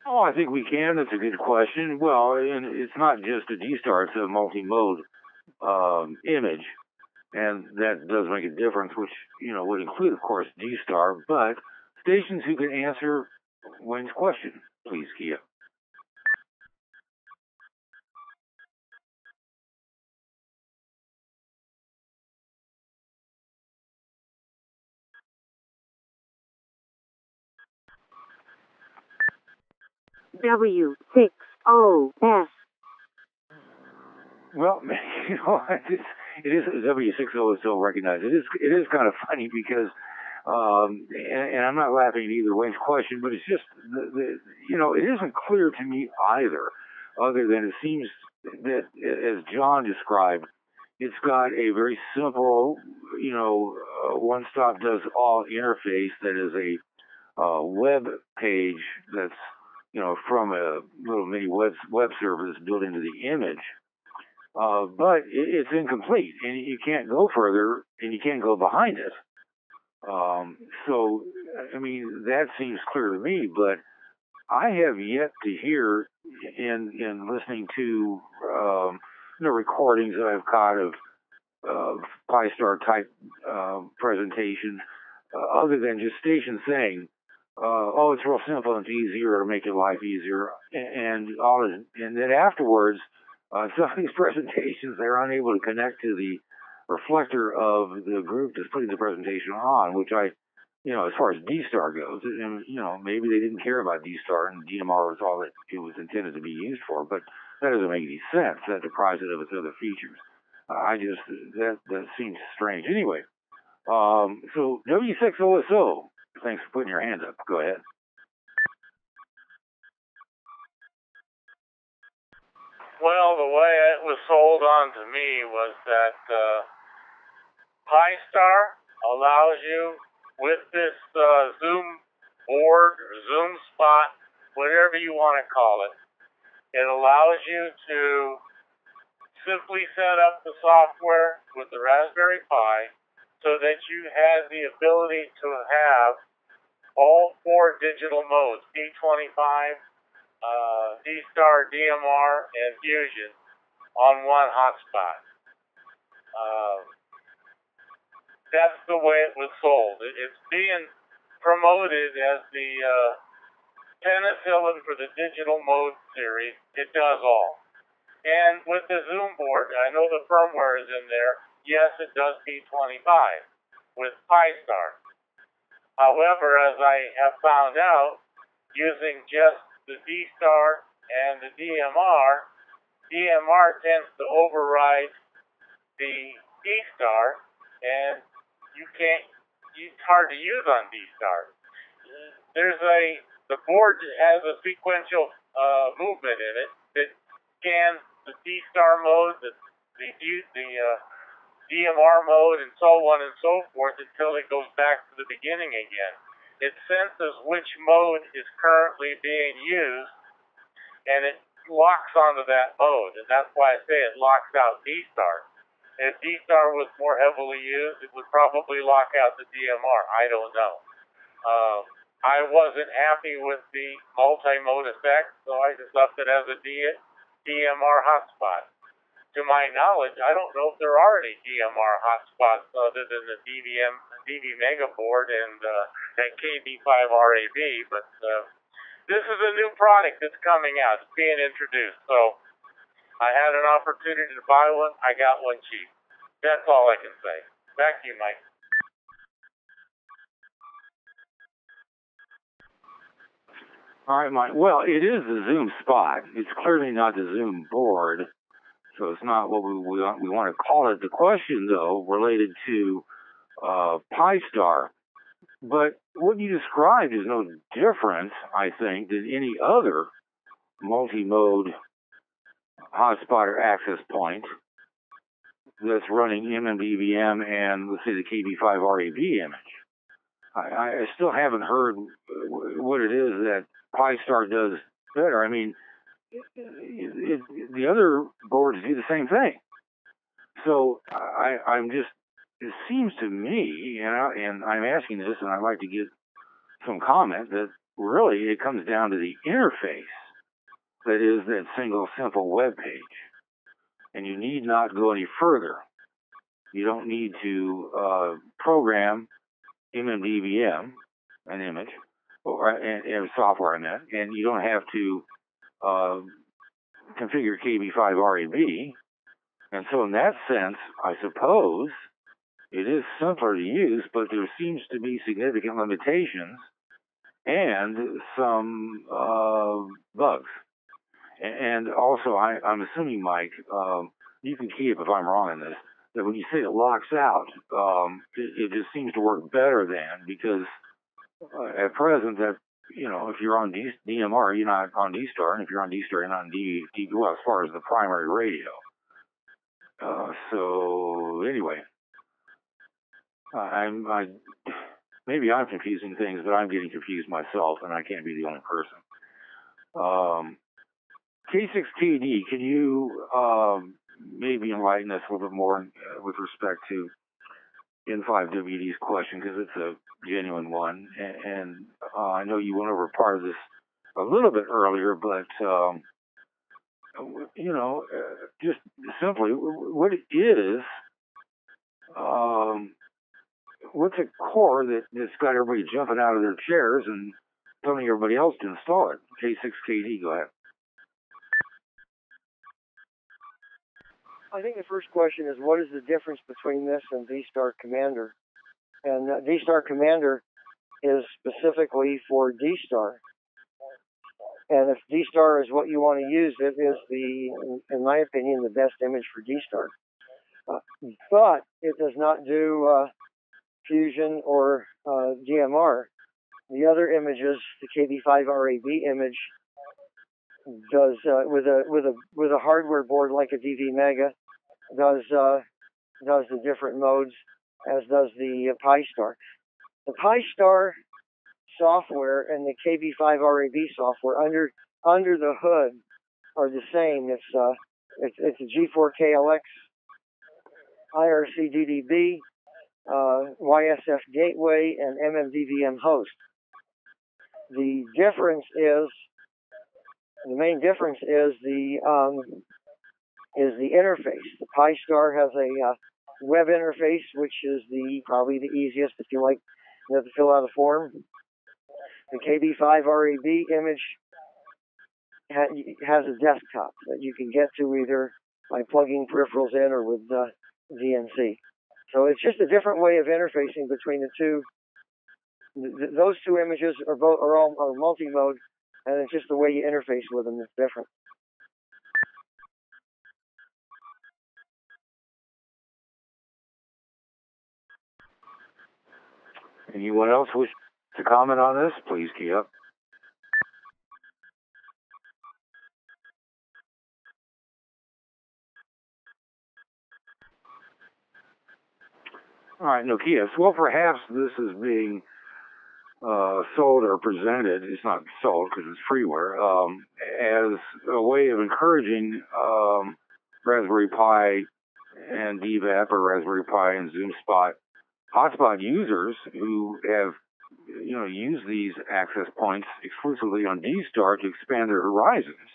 Oh, I think we can. That's a good question. Well, and it's not just a D-Star, it's a multi-mode image, and that does make a difference, which, would include, of course, D-Star, but stations who can answer Wayne's question, please key up. W6OS. Well, it is W6O is still recognized. It is kind of funny because, and I'm not laughing at either Wayne's question, but it's just it isn't clear to me either, other than it seems that, as John described, it's got a very simple, one-stop does all interface that is a web page that's from a little mini web server that's built into the image. But it's incomplete, and you can't go further, and you can't go behind it. So, I mean, that seems clear to me, but I have yet to hear in listening to recordings that I've caught of Pi-Star type presentations, other than just stations saying, "Oh, it's real simple and it's easier to make your life easier," and then afterwards. Some of these presentations, they're unable to connect to the reflector of the group that's putting the presentation on, which as far as D-Star goes, and, maybe they didn't care about D-Star and DMR was all that it was intended to be used for, but that doesn't make any sense. That deprives it of its other features. That seems strange. Anyway, so W6OSO, thanks for putting your hand up. Go ahead. Well, the way it was sold on to me was that Pi-Star allows you, with this Zoom board or Zoom spot, whatever you want to call it, it allows you to simply set up the software with the Raspberry Pi so that you have the ability to have all 4 digital modes, P25, D-Star, DMR, and Fusion on one hotspot. That's the way it was sold. It's being promoted as the penicillin for the digital mode series. It does all. And with the Zoom board, I know the firmware is in there. Yes, it does P25 with Pi-Star. However, as I have found out, using just the D-Star and the DMR tends to override the D-Star, and it's hard to use on D-Star. The board has a sequential movement in it that scans the D-Star mode, the DMR mode, and so on and so forth until it goes back to the beginning again. It senses which mode is currently being used, and it locks onto that mode, and that's why I say it locks out D-Star. If D-Star was more heavily used, it would probably lock out the DMR. I don't know. I wasn't happy with the multi-mode effect, so I just left it as a DMR hotspot. To my knowledge, I don't know if there are any DMR hotspots other than the DV Mega board and that KB5RAB, but this is a new product that's coming out. It's being introduced, so I had an opportunity to buy one. I got one cheap. That's all I can say. Back to you, Mike. All right, Mike. Well, it is the Zoom spot. It's clearly not the Zoom board, so it's not what we want to call it. The question, though, related to Pi-Star. But what you described is no different, I think, than any other multi-mode hotspot or access point that's running MMDVM and, let's say, the KB5RAB image. I still haven't heard what it is that Pi-Star does better. I mean, the other boards do the same thing. So it seems to me, and I'm asking this, and I'd like to get some comment, that really it comes down to the interface that is that single simple web page. And you need not go any further. You don't need to program MMDVM, an image, and software in that, and you don't have to configure KB5RAB. And so in that sense, I suppose it is simpler to use, but there seems to be significant limitations and some bugs. And also, I'm assuming, Mike, you can keep if I'm wrong in this, that when you say it locks out, it just seems to work better than, because at present, that, if you're on DMR, you're not on D-Star, and if you're on D-Star, you're not on well, as far as the primary radio. So anyway, maybe I'm confusing things, but I'm getting confused myself, and I can't be the only person. K6KD, can you maybe enlighten us a little bit more with respect to N5WD's question, because it's a genuine one, and I know you went over part of this a little bit earlier, but just simply what it is, what's a core that's got everybody jumping out of their chairs and telling everybody else to install it? K6KD, go ahead. I think the first question is, what is the difference between this and D-Star Commander? And D-Star Commander is specifically for D-Star. And if D-Star is what you want to use, it is in my opinion, the best image for D-Star. But it does not do Fusion or DMR. The other images, the KB5RAB image, does with a hardware board like a DV Mega, does the different modes, as does the Pi-Star. The Pi-Star software and the KB5RAB software under the hood are the same. It's a G4KLX, IRC DDB, YSF gateway, and MMDVM host. The main difference is the interface. The Pi-Star has a web interface, which is probably the easiest if you have to fill out a form. The KB5RAB image has a desktop that you can get to either by plugging peripherals in or with DNC. So it's just a different way of interfacing between the two. Those two images are multi-mode, and it's just the way you interface with them that's different. Anyone else wish to comment on this? Please key up. All right, no Kias. Well, perhaps this is being sold or presented. It's not sold because it's freeware, as a way of encouraging Raspberry Pi and DVAP or Raspberry Pi and ZoomSpot hotspot users who have used these access points exclusively on D-Star to expand their horizons.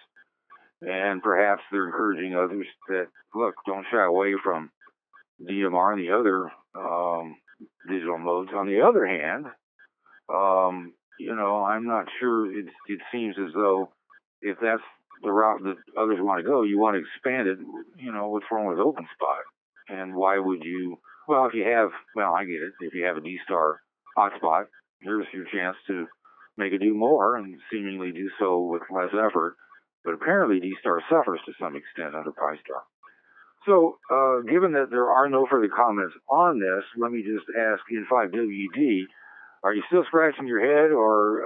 And perhaps they're encouraging others that, look, don't shy away from DMR and the other digital modes. On the other hand, I'm not sure. It seems as though if that's the route that others want to go, you want to expand it. What's wrong with OpenSpot? And why would you? Well, I get it. If you have a D-Star hotspot, here's your chance to make it do more and seemingly do so with less effort. But apparently D-Star suffers to some extent under Pi-Star. So, given that there are no further comments on this, let me just ask N5WD, are you still scratching your head, or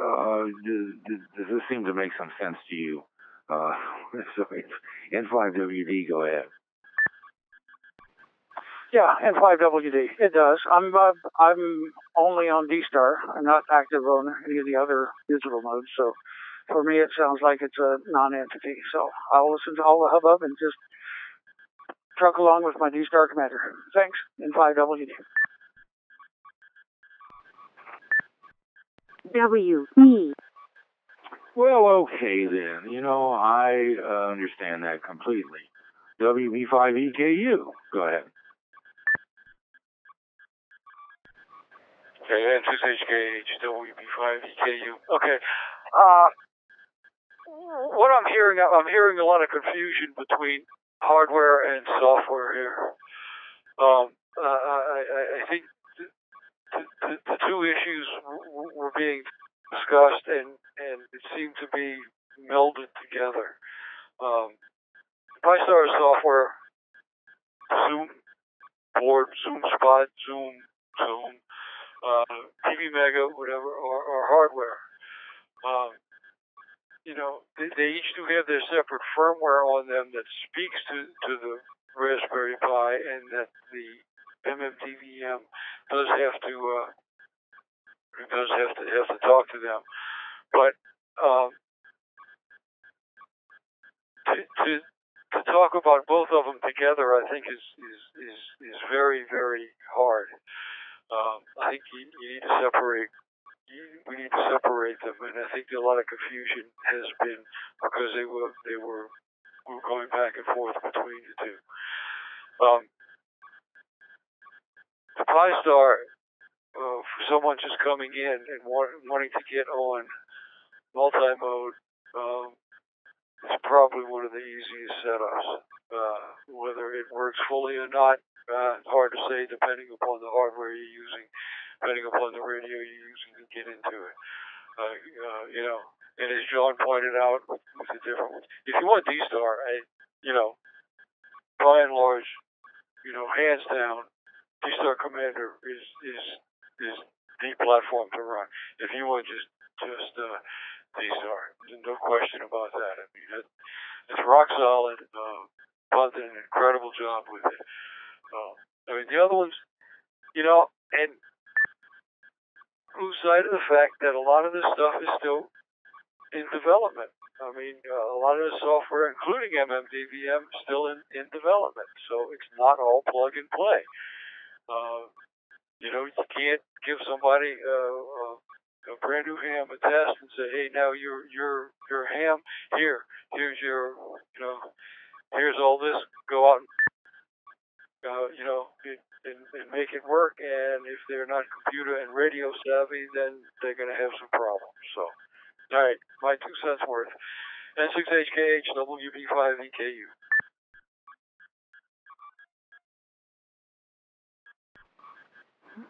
does this seem to make some sense to you? So N5WD, go ahead. Yeah, N5WD, it does. I'm only on D-Star. I'm not active on any of the other digital modes, so for me it sounds like it's a non-entity. So I'll listen to all the hubbub and just truck along with my D-Star Commander. Thanks, N5WD. WE. Well, okay then. I understand that completely. WB5EKU, go ahead. Okay, N6HKH, WB5EKU. Okay. What I'm hearing a lot of confusion between hardware and software here. I think the two issues were being discussed, and it seemed to be melded together. Pi-Star software, Zoom board, Zoom Spot, Zoom, TV Mega, whatever, or hardware. They each do have their separate firmware on them that speaks to the Raspberry Pi, and that the MMDVM does have to talk to them. But to talk about both of them together, I think is very, very hard. I think you need to separate. We need to separate them, and I think a lot of confusion has been because they were going back and forth between the two. The Pi-Star, for someone just coming in and wanting to get on multi-mode, it's probably one of the easiest setups. Whether it works fully or not, hard to say depending upon the hardware you're using, depending upon the radio you're using to get into it. And as John pointed out with the different ones, if you want D-Star, by and large, hands down, D-Star Commander is the platform to run. If you want just D-Star, there's no question about that. I mean, it's rock solid. Bud did an incredible job with it. The other ones, and lose sight of the fact that a lot of this stuff is still in development. A lot of the software, including MMDVM, is still in development. So it's not all plug and play. You can't give somebody a brand new ham a test and say, hey, now your ham, here's your, here's all this, go out and, and make it work. And if they're not computer and radio savvy, then they're going to have some problems. So, all right, my 2 cents worth. N6HKH, WB5EKU.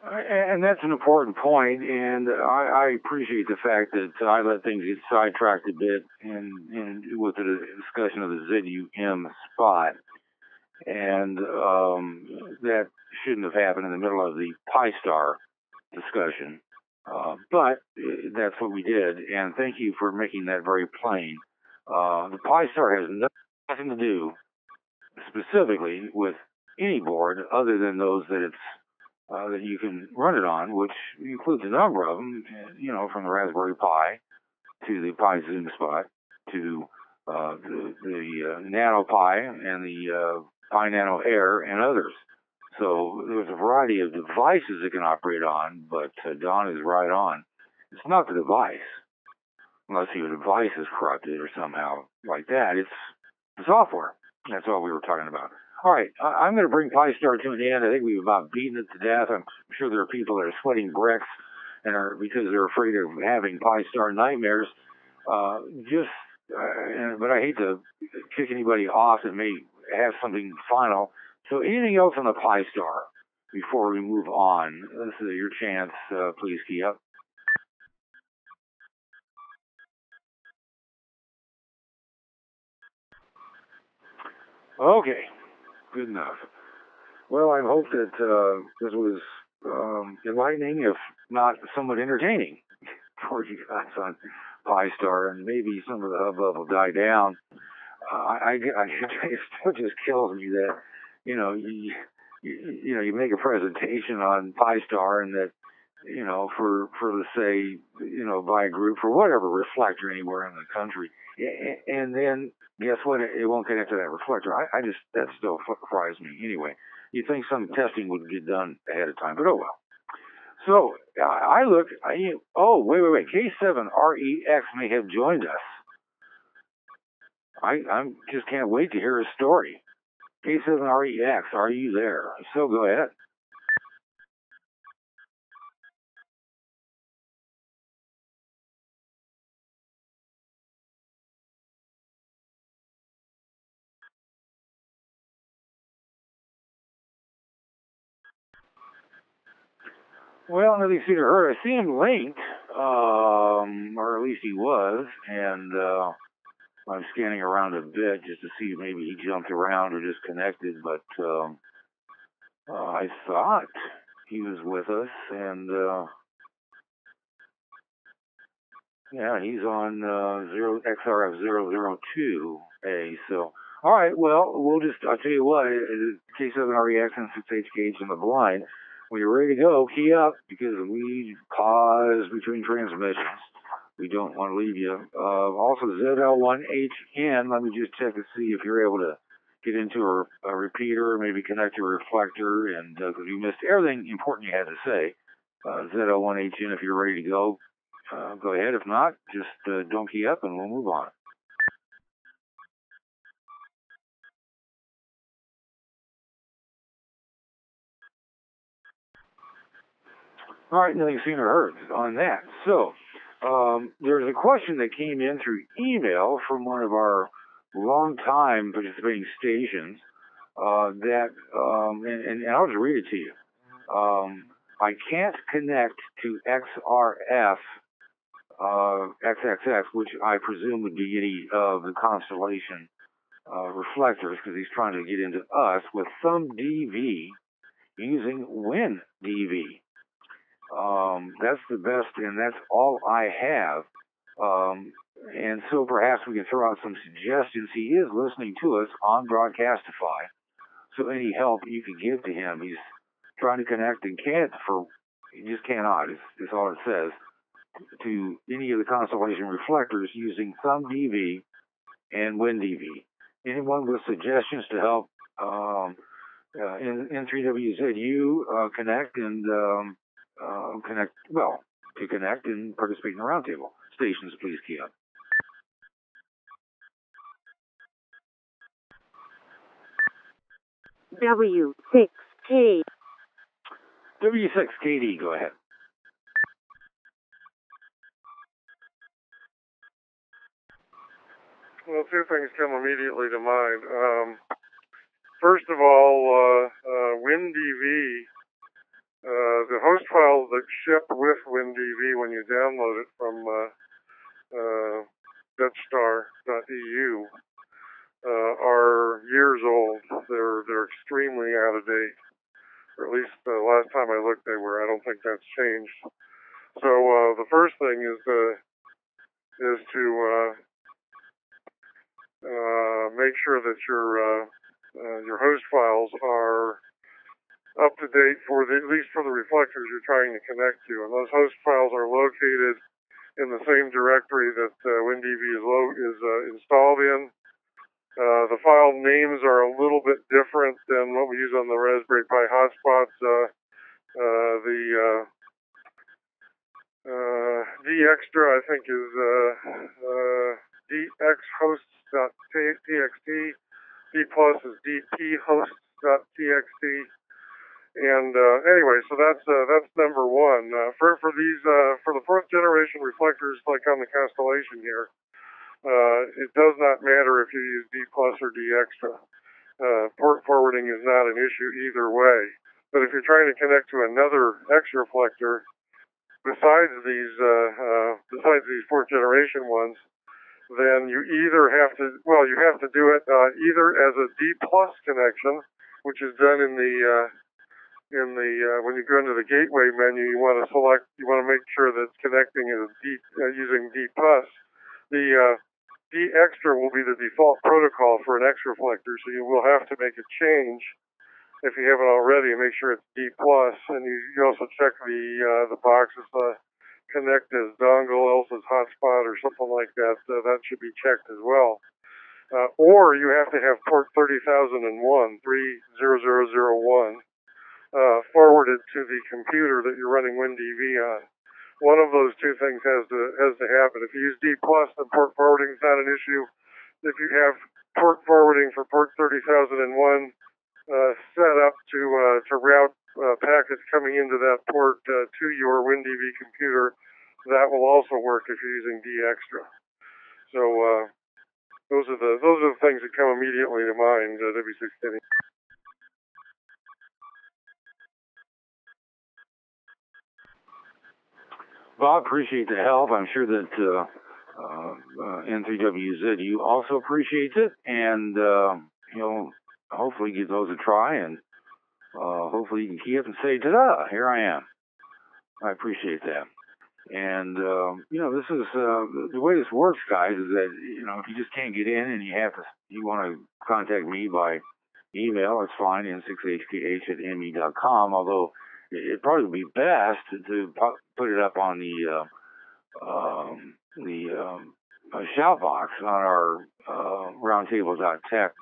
And that's an important point, and I appreciate the fact that I let things get sidetracked a bit and with the discussion of the ZUM spot, and that shouldn't have happened in the middle of the Pi-Star discussion, but that's what we did, and thank you for making that very plain. The Pi-Star has nothing to do specifically with any board other than those that it's that you can run it on, which includes a number of them, from the Raspberry Pi to the Pi Zoom Spot to the Nano Pi and the Pi Nano Air and others. So there's a variety of devices it can operate on, but Don is right on. It's not the device, unless your device is corrupted or somehow like that. It's the software. That's all we were talking about. All right, I'm going to bring Pi-Star to an end. I think we've about beaten it to death. I'm sure there are people that are sweating bricks and because they're afraid of having Pi-Star nightmares. But I hate to kick anybody off that may have something final. So anything else on the Pi-Star before we move on? This is your chance. Please key up. Okay, good enough. Well, I hope that this was enlightening, if not somewhat entertaining, for you guys on Pi-Star, and maybe some of the hubbub will die down. It still just kills me that you make a presentation on Pi-Star and that for let's say by a group for whatever reflector anywhere in the country, and then guess what? It won't connect to that reflector. That still fries me anyway. You'd think some testing would get done ahead of time, but oh well. So I look. Wait. K7REX may have joined us. I just can't wait to hear his story. K7REX, are you there? So go ahead. Well, nothing seen or heard. I see him linked. least he was, and I'm scanning around a bit just to see if maybe he jumped around or disconnected, but I thought he was with us, and yeah, he's on XRF002A, so, alright, well, I'll tell you what, K7REX and 6H gauge in the blind, when you're ready to go, key up, because we pause between transmissions. We don't want to leave you. Also, ZL1HN, let me just check to see if you're able to get into a repeater, maybe connect to a reflector, and because you missed everything important you had to say. ZL1HN, if you're ready to go, go ahead. If not, just don't key up and we'll move on. All right, nothing seen or heard on that. So, there's a question that came in through email from one of our long-time participating stations and I'll just read it to you. I can't connect to XRF XXX, which I presume would be any of the constellation reflectors, because he's trying to get into us with some DV using WinDV. That's the best, and that's all I have. And so perhaps we can throw out some suggestions. He is listening to us on Broadcastify, so any help you can give to him. He's trying to connect and he just cannot, is all it says, to any of the constellation reflectors using some DV and WinDV. Anyone with suggestions to help in 3WZU connect and connect and participate in the roundtable. Stations, please key up. W6K. W6KD, go ahead. Well, two things come immediately to mind. First of all, WinDV, the host files that ship with WinDV when you download it from DutchStar.eu are years old. They're extremely out of date. Or at least the last time I looked, they were. I don't think that's changed. So the first thing is to make sure that your host files are up to date at least for the reflectors you're trying to connect to, and those host files are located in the same directory that WinDV is installed in. The file names are a little bit different than what we use on the Raspberry Pi hotspots. The dextra, I think, is dxhosts.txt. D plus is dphosts.txt. And anyway, so that's number one. For the fourth generation reflectors, like on the Constellation here, it does not matter if you use D plus or D extra. Port forwarding is not an issue either way. But if you're trying to connect to another X reflector besides these fourth generation ones, then you either have to do it either as a D plus connection, which is done in the when you go into the gateway menu, you want to make sure that connecting is using D plus. The D extra will be the default protocol for an X reflector, so you will have to make a change if you haven't already, and make sure it's D plus. And you also check the boxes connect as dongle, else as hotspot, or something like that. That should be checked as well. Or you have to have port 30,001, 30001. Forwarded to the computer that you're running WinDV on. One of those two things has to happen. If you use D plus, then port forwarding is not an issue. If you have port forwarding for port 30,001 set up to route packets coming into that port to your WinDV computer, that will also work if you're using D extra. So those are the things that come immediately to mind. W6K. Bob, appreciate the help. I'm sure that N3WZU also appreciates it, and hopefully give those a try, and hopefully you can key up and say, ta-da, here I am. I appreciate that. And, this is, the way this works, guys, is that, if you just can't get in and you want to contact me by email, it's fine, n6hkh@me.com, although it'd probably be best to put it up on the shout box on our roundtable.tech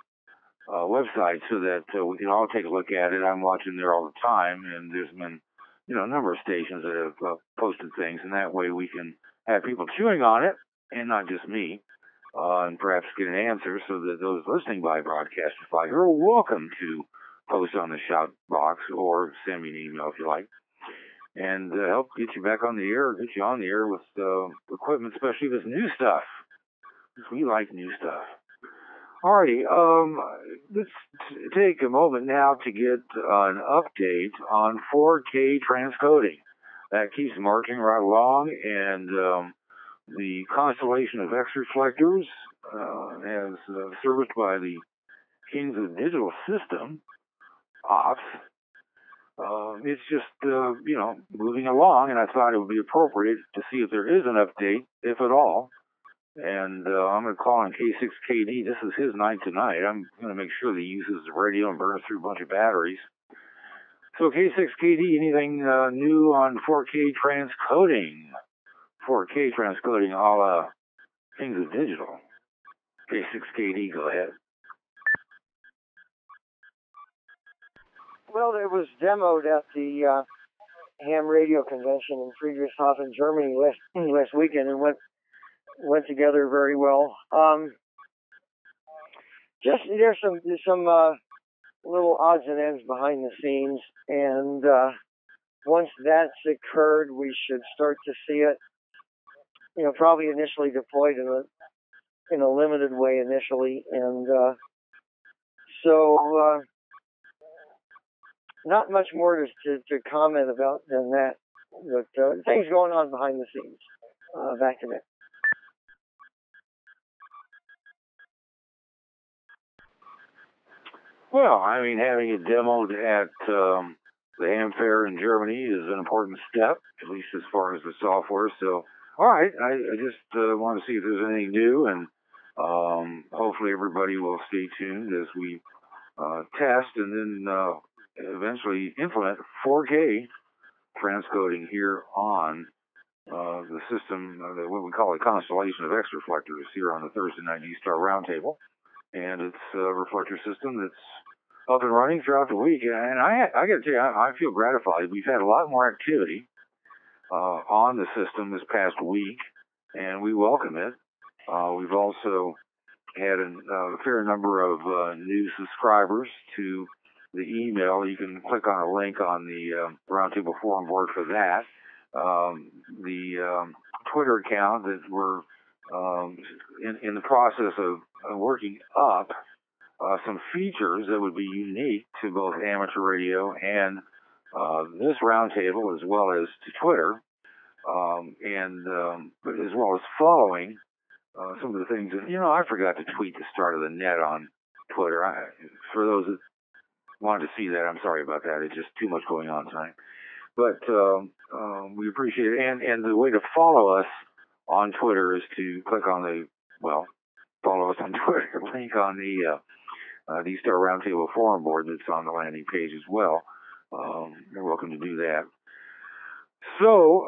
website so that we can all take a look at it. I'm watching there all the time, and there's been a number of stations that have posted things, and that way we can have people chewing on it, and not just me, and perhaps get an answer so that those listening by Broadcastify are welcome to post on the shout box or send me an email if you like, and help get you back on the air or get you on the air with equipment, especially this new stuff, because we like new stuff. Alrighty, let's take a moment now to get an update on 4K transcoding. That keeps marching right along, and the constellation of X reflectors, as serviced by the Kings of Digital System, OPS, it's just, moving along, and I thought it would be appropriate to see if there is an update, if at all. And I'm going to call on K6KD. This is his night tonight. I'm going to make sure that he uses the radio and burns through a bunch of batteries. So K6KD, anything new on 4K transcoding? 4K transcoding a la Kings of Digital. K6KD, go ahead. Well, it was demoed at the ham radio convention in Friedrichshafen, Germany last weekend, and went together very well. Just there's some little odds and ends behind the scenes, and once that's occurred, we should start to see it. Probably initially deployed in a limited way initially, and so not much more to comment about than that. But things going on behind the scenes. Back to that. Well, I mean, having it demoed at the Ham Fair in Germany is an important step, at least as far as the software. So, all right, I just want to see if there's anything new, and hopefully everybody will stay tuned as we test and then eventually implement 4K transcoding here on the system, what we call a constellation of X reflectors here on the Thursday Night D-Star Roundtable. And it's a reflector system that's up and running throughout the week. And I got to tell you, I feel gratified. We've had a lot more activity on the system this past week, and we welcome it. We've also had a fair number of new subscribers to the email. You can click on a link on the Roundtable Forum board for that. The Twitter account that we're in the process of working up some features that would be unique to both amateur radio and this roundtable, as well as to Twitter, and as well as following some of the things that, I forgot to tweet the start of the net on Twitter. For those that wanted to see that, I'm sorry about that. It's just too much going on tonight. But we appreciate it. And the way to follow us on Twitter is to click on follow us on Twitter, link on the D-Star Roundtable Forum board that's on the landing page as well. You're welcome to do that. So,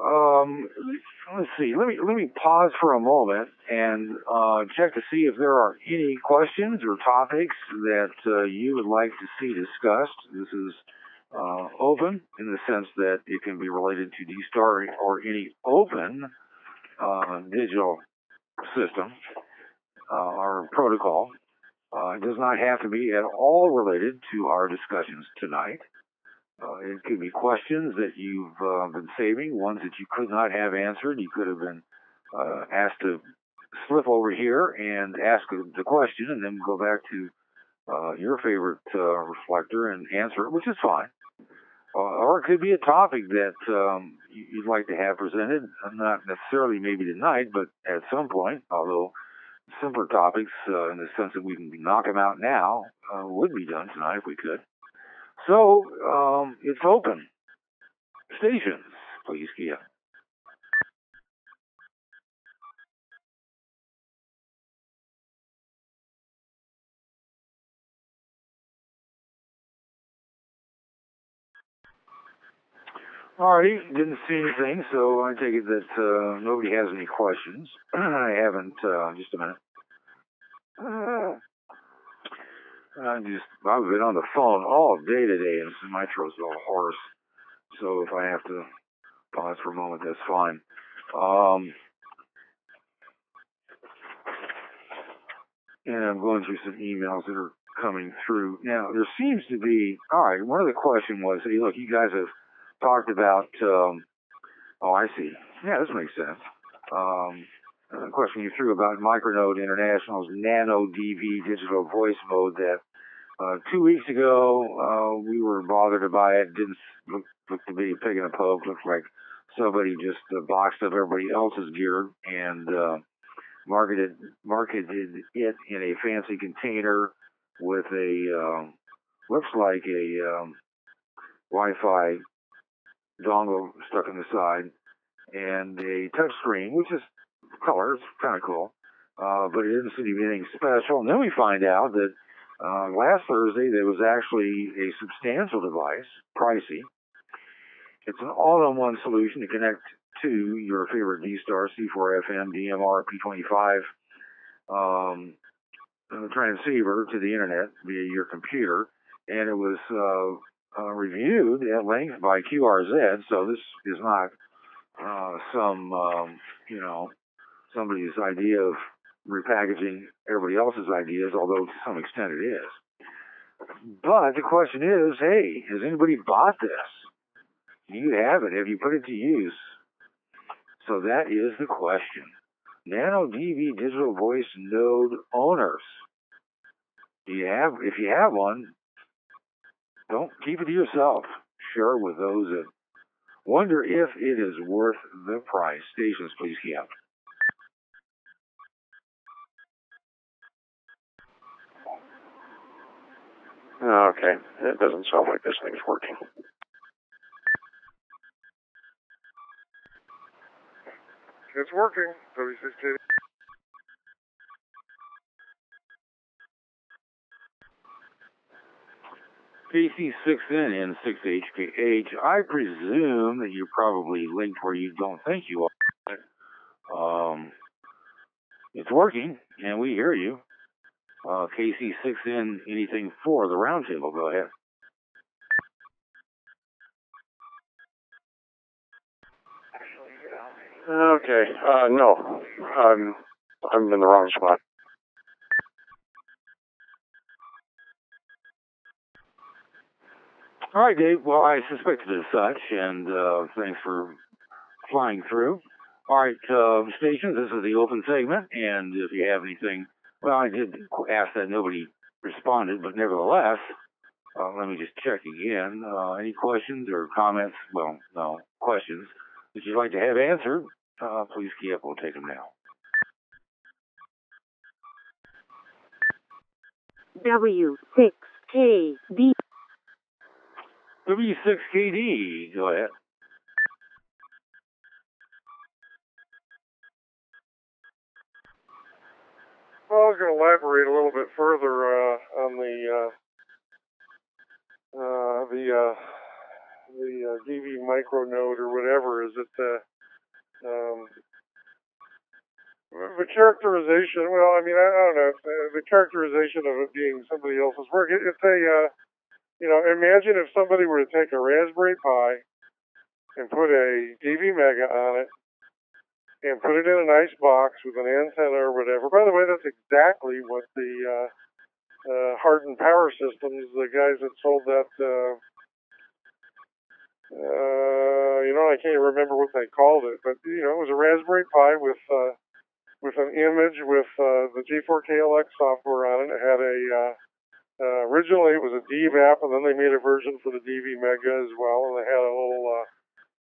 let's see. Let me pause for a moment and check to see if there are any questions or topics that you would like to see discussed. This is open in the sense that it can be related to D-Star or any open digital system or protocol. It does not have to be at all related to our discussions tonight. It could be questions that you've been saving, ones that you could not have answered. You could have been asked to slip over here and ask the question and then go back to your favorite reflector and answer it, which is fine. Or it could be a topic that you'd like to have presented. Not necessarily maybe tonight, but at some point, although simpler topics in the sense that we can knock them out now would be done tonight if we could. So it's open. Stations, please, Kia. Alrighty, didn't see anything, so I take it that nobody has any questions. I haven't, just a minute. I've been on the phone all day today, and my throat's all hoarse. So if I have to pause for a moment, that's fine. And I'm going through some emails that are coming through. Now, there seems to be, alright, one of the questions was, hey, look, you guys have talked about, oh, I see. Yeah, this makes sense. The question you threw about Micronote International's Nano DV digital voice mode that 2 weeks ago we were bothered to buy it. Didn't look to be a pig in a poke. Looked like somebody just boxed up everybody else's gear and marketed it in a fancy container with a looks like a Wi-Fi dongle stuck in the side and a touch screen, which is color. It's kind of cool, but it didn't seem to be anything special. And then we find out that last Thursday there was actually a substantial device, pricey. It's an all-in-one solution to connect to your favorite D-Star, C4FM, DMR, P25 transceiver to the internet via your computer, and it was reviewed at length by QRZ. So this is not somebody's idea of repackaging everybody else's ideas, although to some extent it is. But the question is, hey, has anybody bought this? Do you have it? Have you put it to use? So that is the question. Nano DV digital voice node owners. If you have one, don't keep it to yourself. Share it with those that wonder if it is worth the price. Stations, please, Kev. Okay, it doesn't sound like this thing's working. It's working. 36K. KC6N and 6HKH. I presume that you're probably linked where you don't think you are. It's working, and we hear you. KC6N, anything for the roundtable? Go ahead. Okay, no. I'm in the wrong spot. All right, Dave. Well, I suspected as such, and thanks for flying through. All right, stations, this is the open segment, and if you have anything, well, I did ask that nobody responded, but nevertheless, let me just check again. Any questions or comments? Well, no, questions that you'd like to have answered, please key up. We'll take them now. W6KD. W6KD, go ahead. Well, I was going to elaborate a little bit further on the DV micronode or whatever. Is it the characterization? Well, I mean, I don't know. The characterization of it being somebody else's work. It's a imagine if somebody were to take a Raspberry Pi and put a DV Mega on it and put it in a nice box with an antenna or whatever. By the way, that's exactly what the Hardened Power Systems, the guys that sold that, I can't remember what they called it, but it was a Raspberry Pi with an image with the G4KLX software on it. It had originally it was a DVAP, and then they made a version for the DV Mega as well, and they had a little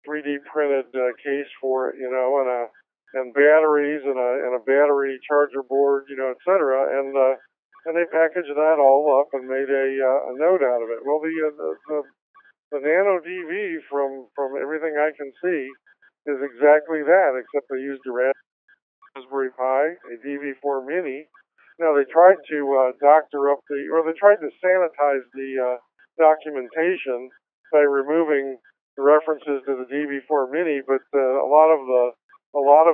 3D printed case for it, and batteries and a battery charger board, etc. And they packaged that all up and made a note out of it. Well, the Nano DV, from everything I can see, is exactly that, except they used a Raspberry Pi, a DV4 Mini. Now they tried to they tried to sanitize the documentation by removing the references to the DV4 Mini, but a lot of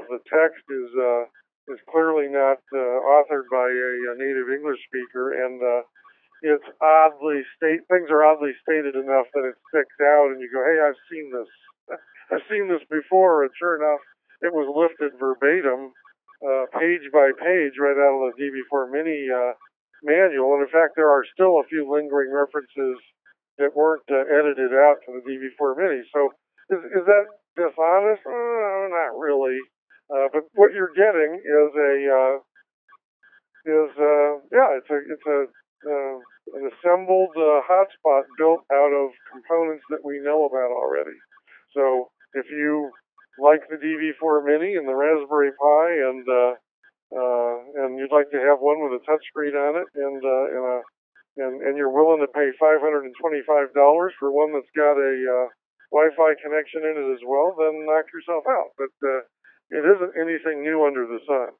the text is clearly not authored by a native English speaker, and things are oddly stated enough that it sticks out, and you go, hey, I've seen this. I've seen this before, and sure enough, it was lifted verbatim, page by page, right out of the DV4 Mini manual. And in fact, there are still a few lingering references that weren't edited out to the DV4 Mini. So is that dishonest? Not really. But what you're getting is an assembled hotspot built out of components that we know about already. So if you like the DV4 Mini and the Raspberry Pi, and you'd like to have one with a touchscreen on it, and you're willing to pay $525 for one that's got a Wi-Fi connection in it as well, then knock yourself out. But it isn't anything new under the sun.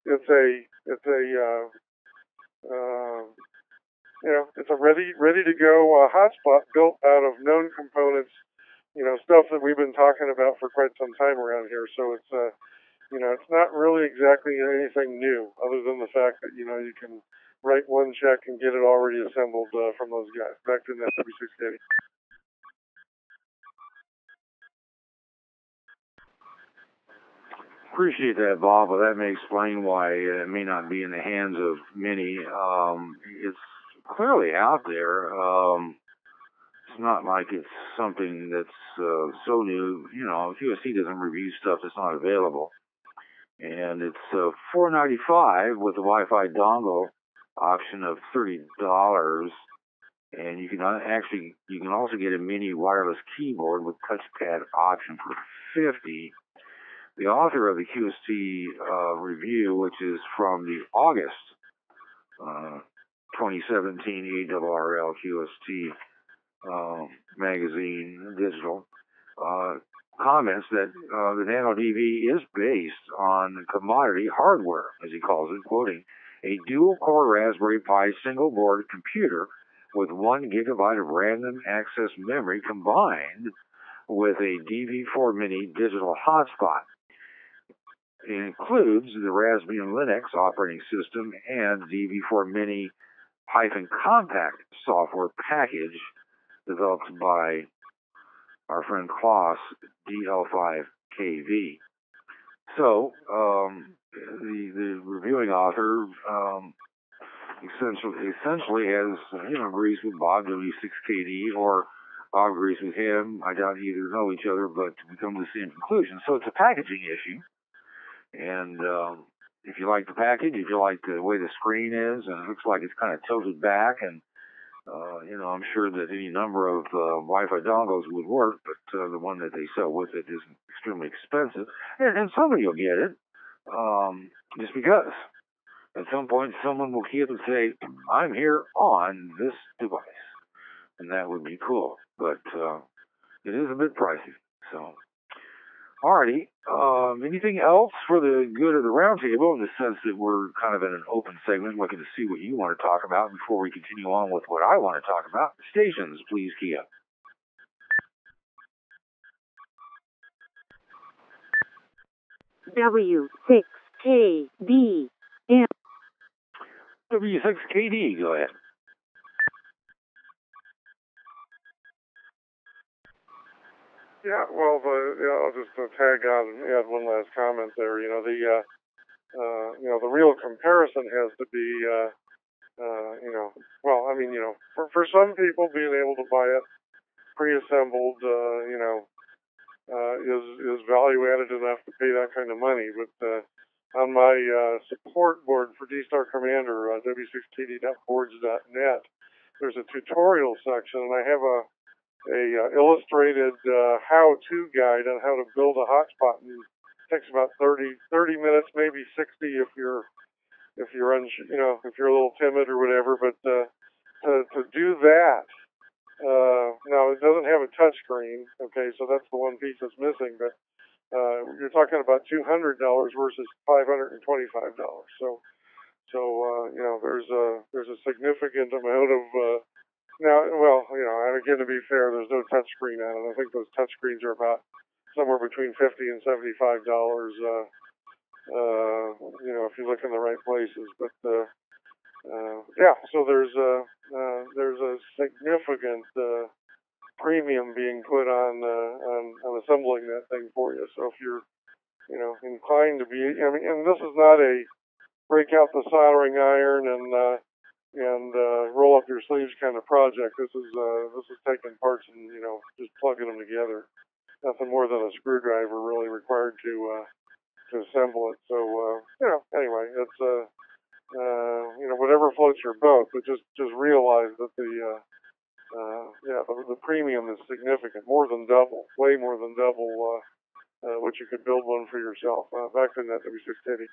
It's a ready to go hotspot built out of known components, stuff that we've been talking about for quite some time around here. So it's it's not really exactly anything new, other than the fact that you can write one check and get it already assembled from those guys. Back to that 3680. Appreciate that, Bob. Well, that may explain why it may not be in the hands of many. It's clearly out there. It's not like it's something that's so new. QSC doesn't review stuff that's not available. And it's $495 with the Wi-Fi dongle option of $30. And you can also get a mini wireless keyboard with touchpad option for $50. The author of the QST review, which is from the August 2017 ARRL QST magazine digital, comments that the Nano DV is based on commodity hardware, as he calls it, quoting, a dual-core Raspberry Pi single-board computer with 1 gigabyte of random access memory combined with a DV4 Mini digital hotspot. It includes the Raspbian Linux operating system and DV4 Mini -compact software package developed by our friend Klaus, DL5KV. So, the reviewing author essentially has, agrees with Bob, W6KD, or Bob agrees with him. I doubt either know each other, but we come to the same conclusion. So it's a packaging issue. And if you like the package, if you like the way the screen is, and it looks like it's kind of tilted back, and I'm sure that any number of Wi-Fi dongles would work, but the one that they sell with it is extremely expensive. And somebody will get it, just because. At some point, someone will hear and say, I'm here on this device. And that would be cool. But it is a bit pricey. So, alrighty. Anything else for the good of the roundtable, in the sense that we're kind of in an open segment, looking to see what you want to talk about before we continue on with what I want to talk about? Stations, please, Kia. W6KD. W6KD, go ahead. Yeah, well, I'll just tag on and add one last comment there. The real comparison has to be, for some people, being able to buy it pre-assembled, is value added enough to pay that kind of money. But on my support board for D-Star Commander, w6kd.boards.net, there's a tutorial section, and I have illustrated how-to guide on how to build a hotspot. And it takes about 30 minutes, maybe 60 if you're if you're a little timid or whatever. But to do that, now it doesn't have a touch screen. Okay, so that's the one piece that's missing. But you're talking about $200 versus $525. So there's a significant amount of now. Well, and again, to be fair, there's no touch screen on it. I think those touch screens are about somewhere between $50 and $75. If you look in the right places. But so there's a significant premium being put on assembling that thing for you. So if you're inclined to be, and this is not a break out the soldering iron and roll up your sleeves kind of project. This is taking parts and just plugging them together. Nothing more than a screwdriver really required to assemble it. So anyway, it's whatever floats your boat, but just realize that the premium is significant, more than double, way more than double what you could build one for yourself. Back to that W680.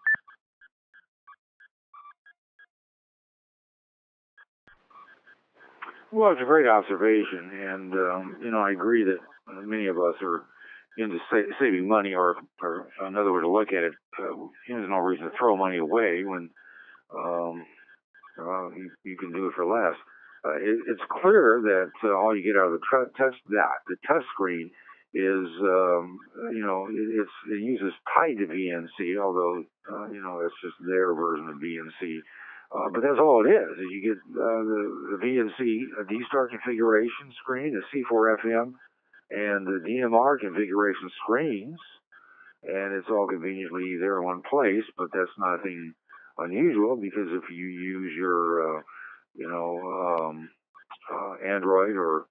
Well, it's a great observation, and I agree that many of us are into saving money, or another way to look at it, there's no reason to throw money away when you can do it for less. It's clear that all you get out of the touch screen is it uses Tide to VNC, although it's just their version of VNC. But that's all it is. You get the VNC D-Star configuration screen, the C4FM, and the DMR configuration screens, and it's all conveniently there in one place. But that's nothing unusual, because if you use your Android or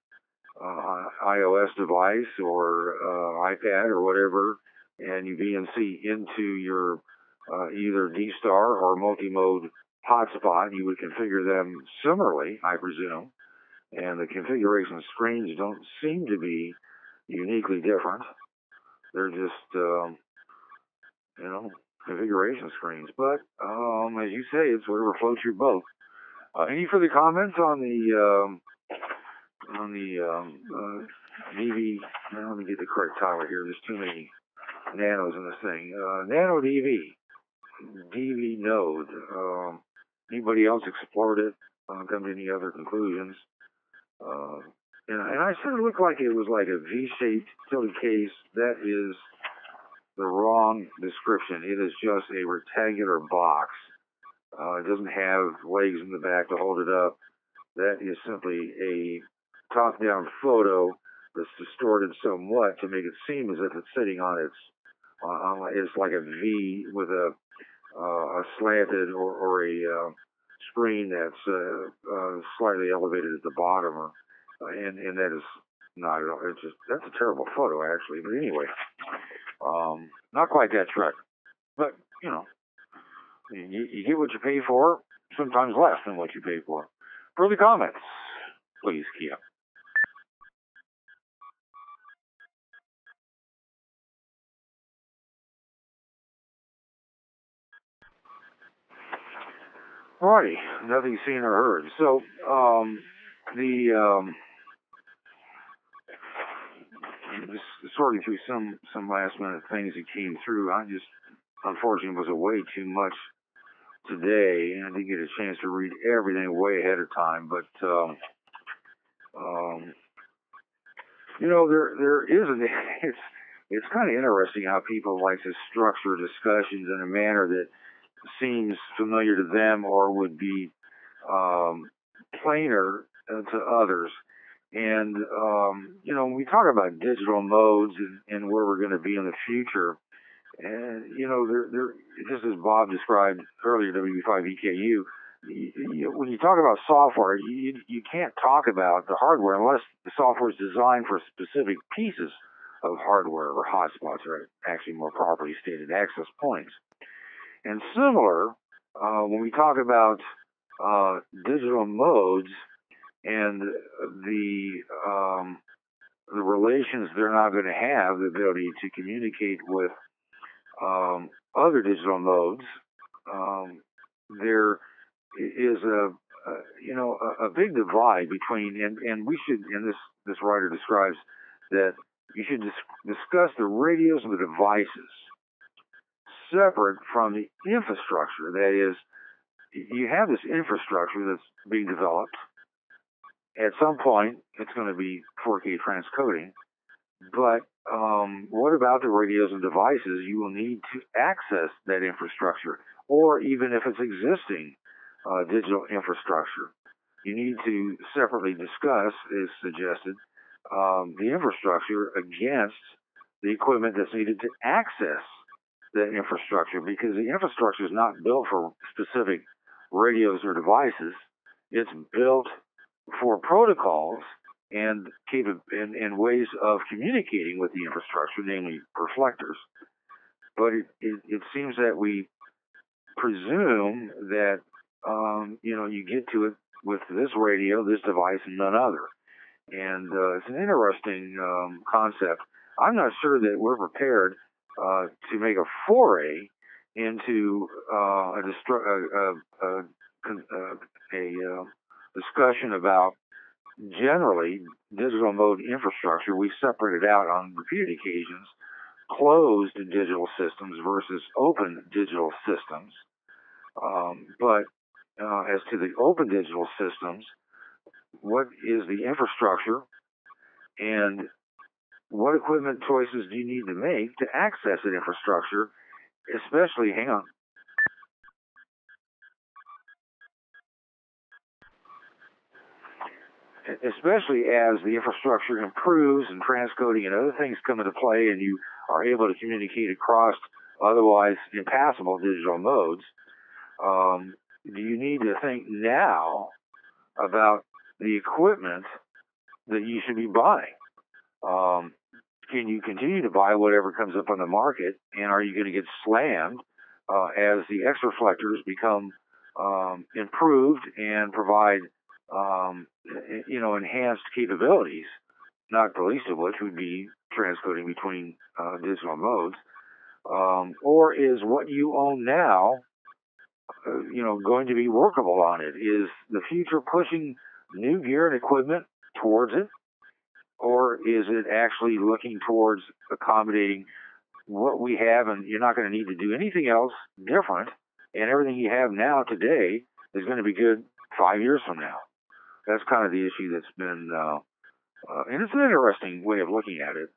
iOS device or iPad or whatever, and you VNC into your either D-Star or multi-mode hotspot, you would configure them similarly, I presume. And the configuration screens don't seem to be uniquely different. They're just, configuration screens. But as you say, it's whatever floats your boat. Any further comments on the DV? Let me get the correct title here. There's too many nanos in this thing. Nano DV node. Anybody else explored it? Come to any other conclusions? And I said it looked like it was like a V-shaped utility case. That is the wrong description. It is just a rectangular box. It doesn't have legs in the back to hold it up. That is simply a top-down photo that's distorted somewhat to make it seem as if it's sitting on it's like a V with a slanted or a screen that's slightly elevated at the bottom, and that is not at all. That's a terrible photo actually. But anyway, not quite that trick. But you get what you pay for. Sometimes less than what you pay for. Further comments, please, Kia. Alrighty, nothing seen or heard. So, just sorting through some last minute things that came through. I just, unfortunately, was away too much today, and I didn't get a chance to read everything way ahead of time. But there is it's kind of interesting how people like to structure discussions in a manner that seems familiar to them or would be plainer to others. And when we talk about digital modes and where we're going to be in the future, and there just as Bob described earlier, W5EKU, when you talk about software, you can't talk about the hardware unless the software is designed for specific pieces of hardware, or hotspots, or actually more properly stated, access points. And similar, when we talk about digital modes and the the relations they're not going to have, the ability to communicate with other digital modes. There is a big divide between, and we should, and this writer describes that you should discuss the radios and the devices separate from the infrastructure. That is, you have this infrastructure that's being developed. At some point, it's going to be 4K transcoding. But what about the radios and devices you will need to access that infrastructure, or even if it's existing digital infrastructure? You need to separately discuss, as suggested, the infrastructure against the equipment that's needed to access that infrastructure, because the infrastructure is not built for specific radios or devices. It's built for protocols and ways of communicating with the infrastructure, namely reflectors. But it seems that we presume that you get to it with this radio, this device, and none other. And it's an interesting concept. I'm not sure that we're prepared to make a foray into a discussion about generally digital mode infrastructure. We separated out on repeated occasions closed digital systems versus open digital systems. But as to the open digital systems, what is the infrastructure and what equipment choices do you need to make to access that infrastructure, especially, hang on, especially as the infrastructure improves and transcoding and other things come into play and you are able to communicate across otherwise impassable digital modes. Do you need to think now about the equipment that you should be buying? Can you continue to buy whatever comes up on the market, and are you going to get slammed as the X reflectors become improved and provide enhanced capabilities, not the least of which would be transcoding between digital modes? Or is what you own now going to be workable on it? Is the future pushing new gear and equipment towards it? Or is it actually looking towards accommodating what we have, and you're not going to need to do anything else different, and everything you have now today is going to be good 5 years from now? That's kind of the issue that's been, and it's an interesting way of looking at it.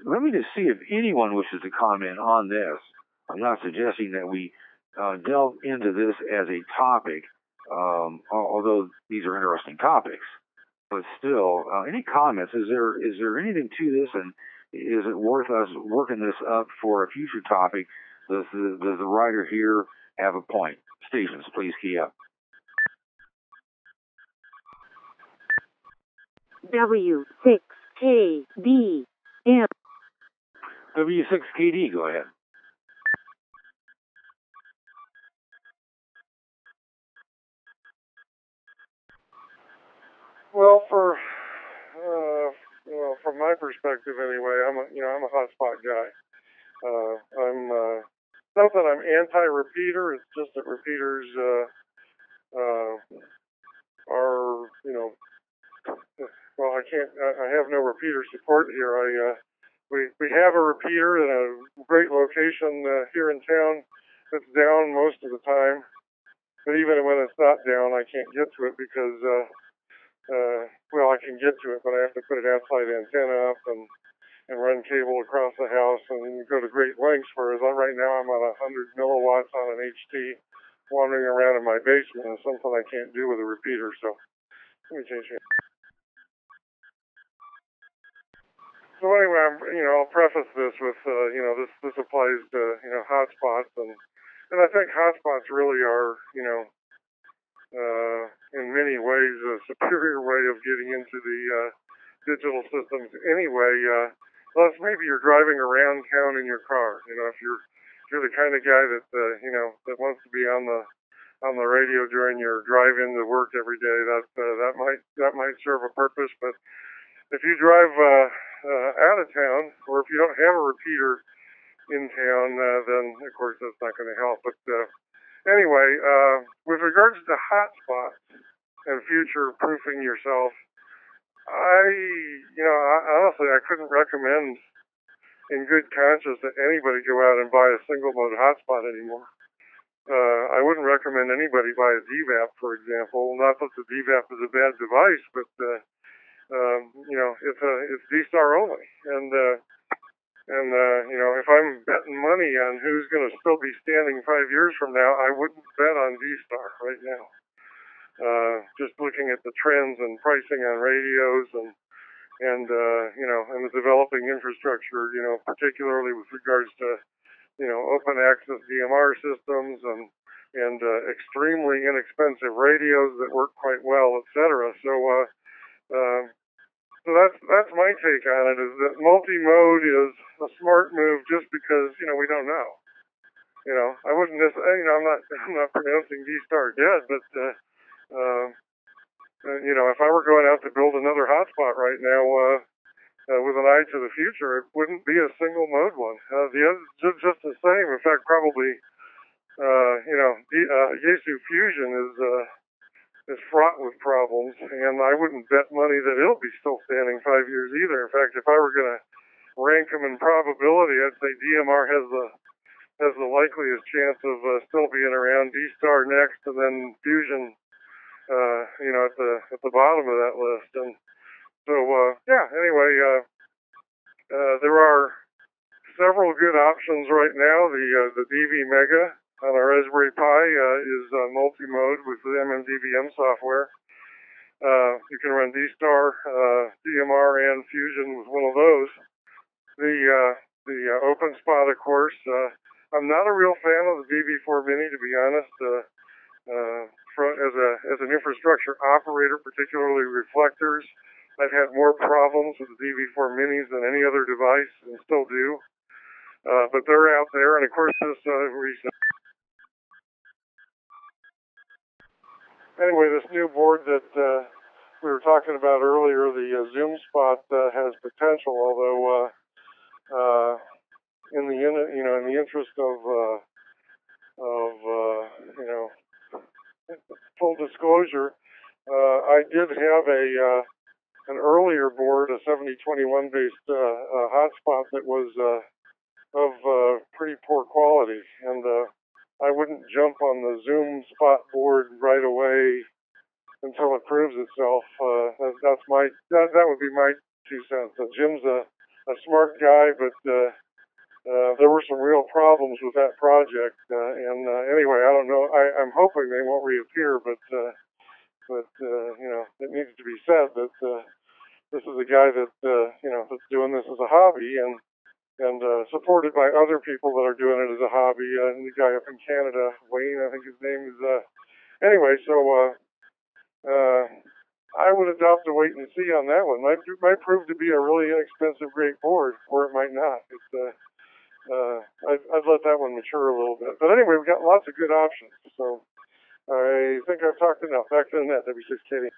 Let me just see if anyone wishes to comment on this. I'm not suggesting that we delve into this as a topic, although these are interesting topics. But still, any comments? Is there anything to this, and is it worth us working this up for a future topic? Does the writer here have a point? Stations, please key up. W6KDM. W6KD, go ahead. Well, from my perspective anyway, I'm a hotspot guy. I'm not that I'm anti-repeater. It's just that repeaters are well, I have no repeater support here. We have a repeater at a great location here in town that's down most of the time. But even when it's not down, I can't get to it because I can get to it, but I have to put an outside antenna up and run cable across the house and go to great lengths. Whereas right now I'm at 100 milliwatts on an HT wandering around in my basement. Is something I can't do with a repeater. So let me change it. So anyway, I'll preface this with this applies to hotspots, and I think hotspots really are in many ways a superior way of getting into the digital systems anyway. Unless maybe you're driving around town in your car. If you're the kind of guy that that wants to be on the radio during your drive into work every day, that might serve a purpose. But if you drive out of town, or if you don't have a repeater in town, then of course that's not going to help. But anyway, with regards to hotspots and future proofing yourself, honestly, I couldn't recommend in good conscience that anybody go out and buy a single mode hotspot anymore. I wouldn't recommend anybody buy a DVAP, for example. Not that the DVAP is a bad device, but it's D-Star only, and if I'm betting money on who's going to still be standing 5 years from now, I wouldn't bet on D-Star right now. Just looking at the trends and pricing on radios and the developing infrastructure, particularly with regards to, open access DMR systems and extremely inexpensive radios that work quite well, et cetera. So that's my take on it, is that multi-mode is a smart move just because, we don't know. I wouldn't necessarily, I'm not pronouncing D-Star dead, but, if I were going out to build another hotspot right now, with an eye to the future, it wouldn't be a single mode one. The other, just the same. In fact, probably, Yaesu Fusion is fraught with problems, and I wouldn't bet money that it'll be still standing 5 years either. In fact, if I were going to rank them in probability, I'd say DMR has the likeliest chance of still being around, D-Star next, and then Fusion, at the bottom of that list. And so, anyway, there are several good options right now. The DV Mega on our Raspberry Pi is multi-mode with the MMDVM software. You can run D-Star, DMR, and Fusion with one of those. The OpenSpot, of course. I'm not a real fan of the DV4 Mini, to be honest. As an infrastructure operator, particularly reflectors, I've had more problems with the DV4 Minis than any other device, and still do. But they're out there, and of course this this new board that we were talking about earlier, the Zoom Spot, has potential. Although, in the interest of full disclosure, I did have an earlier board, a 7021 based hotspot that was of pretty poor quality, and I wouldn't jump on the Zoom Spot board right away until it proves itself. That would be my 2 cents. Jim's a smart guy, but there were some real problems with that project, and anyway, I don't know. I'm hoping they won't reappear, but it needs to be said that this is a guy that that's doing this as a hobby and supported by other people that are doing it as a hobby. And the guy up in Canada, Wayne, I think his name is. Anyway, so I would adopt a wait and see on that one. Might prove to be a really inexpensive, great board, or it might not. I'd let that one mature a little bit. But anyway, we've got lots of good options. So I think I've talked enough. Back to the net, W6KD.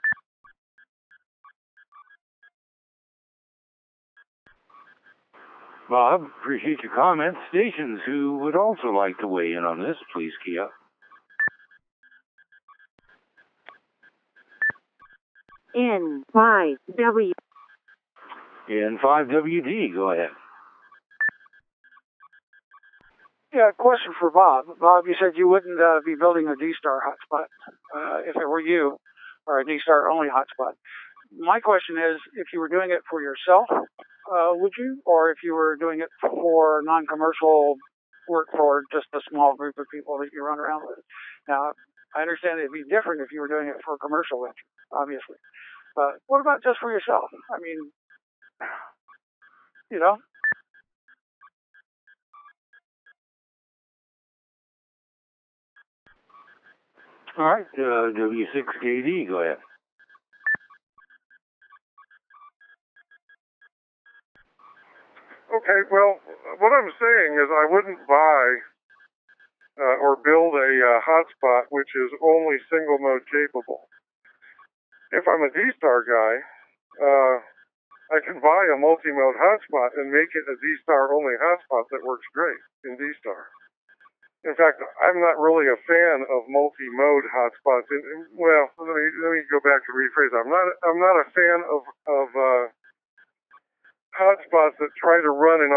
Bob, appreciate your comments. Stations who would also like to weigh in on this, please key up. N5W. N5WD, go ahead. Yeah, question for Bob. Bob, you said you wouldn't be building a D-Star hotspot if it were you, or a D-Star only hotspot. My question is, if you were doing it for yourself, would you? Or if you were doing it for non-commercial work for just a small group of people that you run around with? Now, I understand it'd be different if you were doing it for a commercial venture, obviously. But what about just for yourself? I mean, All right, W6KD, go ahead. Okay, well, what I'm saying is I wouldn't buy or build a hotspot which is only single mode capable. If I'm a D-Star guy, I can buy a multi-mode hotspot and make it a D-Star only hotspot that works great in D-Star. In fact, I'm not really a fan of multi-mode hotspots. Well, let me go back to rephrase. I'm not a fan of hotspots that try to run in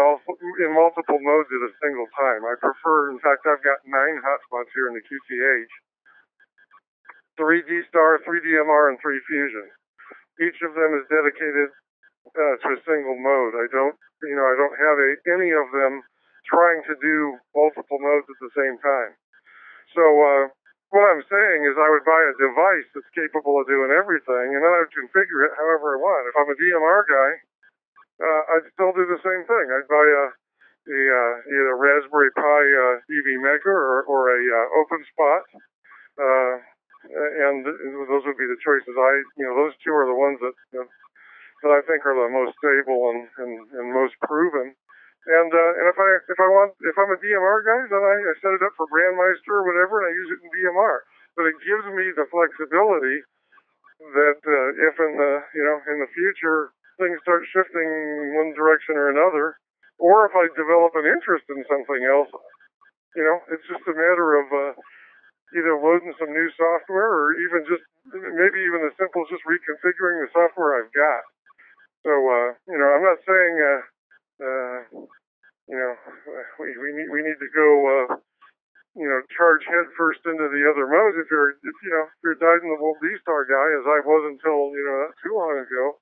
multiple modes at a single time. I prefer, in fact, I've got 9 hotspots here in the QTH: 3 D-Star, 3 DMR, and 3 Fusion. Each of them is dedicated to a single mode. I don't have any of them trying to do multiple modes at the same time. So what I'm saying is I would buy a device that's capable of doing everything, and then I would configure it however I want. If I'm a DMR guy, I'd still do the same thing. I'd buy either Raspberry Pi DV Mega or a OpenSpot, and those would be the choices. Those two are the ones that I think are the most stable and most proven. And if I'm a DMR guy, then I set it up for Brandmeister or whatever, and I use it in DMR. But it gives me the flexibility that if in the future things start shifting one direction or another, or if I develop an interest in something else, it's just a matter of either loading some new software or maybe even as simple as just reconfiguring the software I've got. So I'm not saying we need to go charge head first into the other modes. If you're dyed in the wool D-Star guy, as I was until not too long ago,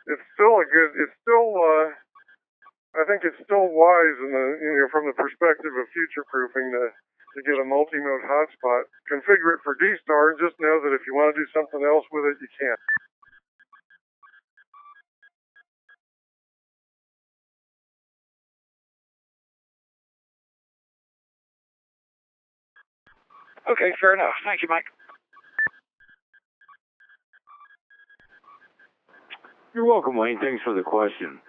I think it's still wise from the perspective of future proofing to get a multi-mode hotspot, configure it for D-Star, and just know that if you want to do something else with it, you can. Okay, fair enough. Thank you, Mike. You're welcome, Wayne. Thanks for the question.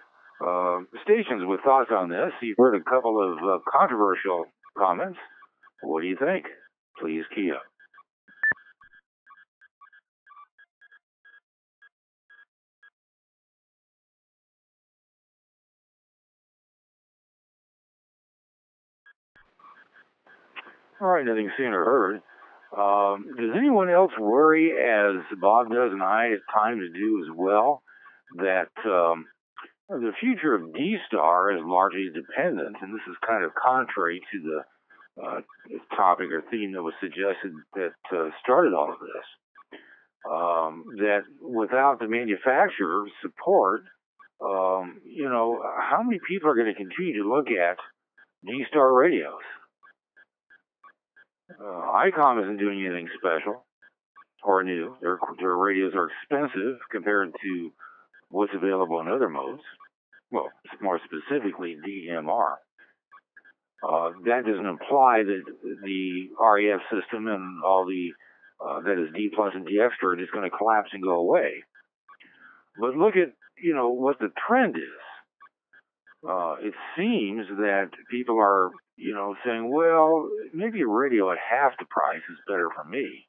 Stations with thoughts on this. You've heard a couple of controversial comments. What do you think? Please key up. All right, nothing seen or heard. Does anyone else worry, as Bob does and I at times do as well, that the future of D-Star is largely dependent, and this is kind of contrary to the topic or theme that was suggested that started all of this, that without the manufacturer's support, how many people are going to continue to look at D-Star radios? ICOM isn't doing anything special or new. Their radios are expensive compared to what's available in other modes. Well, more specifically, DMR. That doesn't imply that the REF system and all the that is D plus and D extra is going to collapse and go away. But look at what the trend is. It seems that people are saying, well, maybe a radio at half the price is better for me.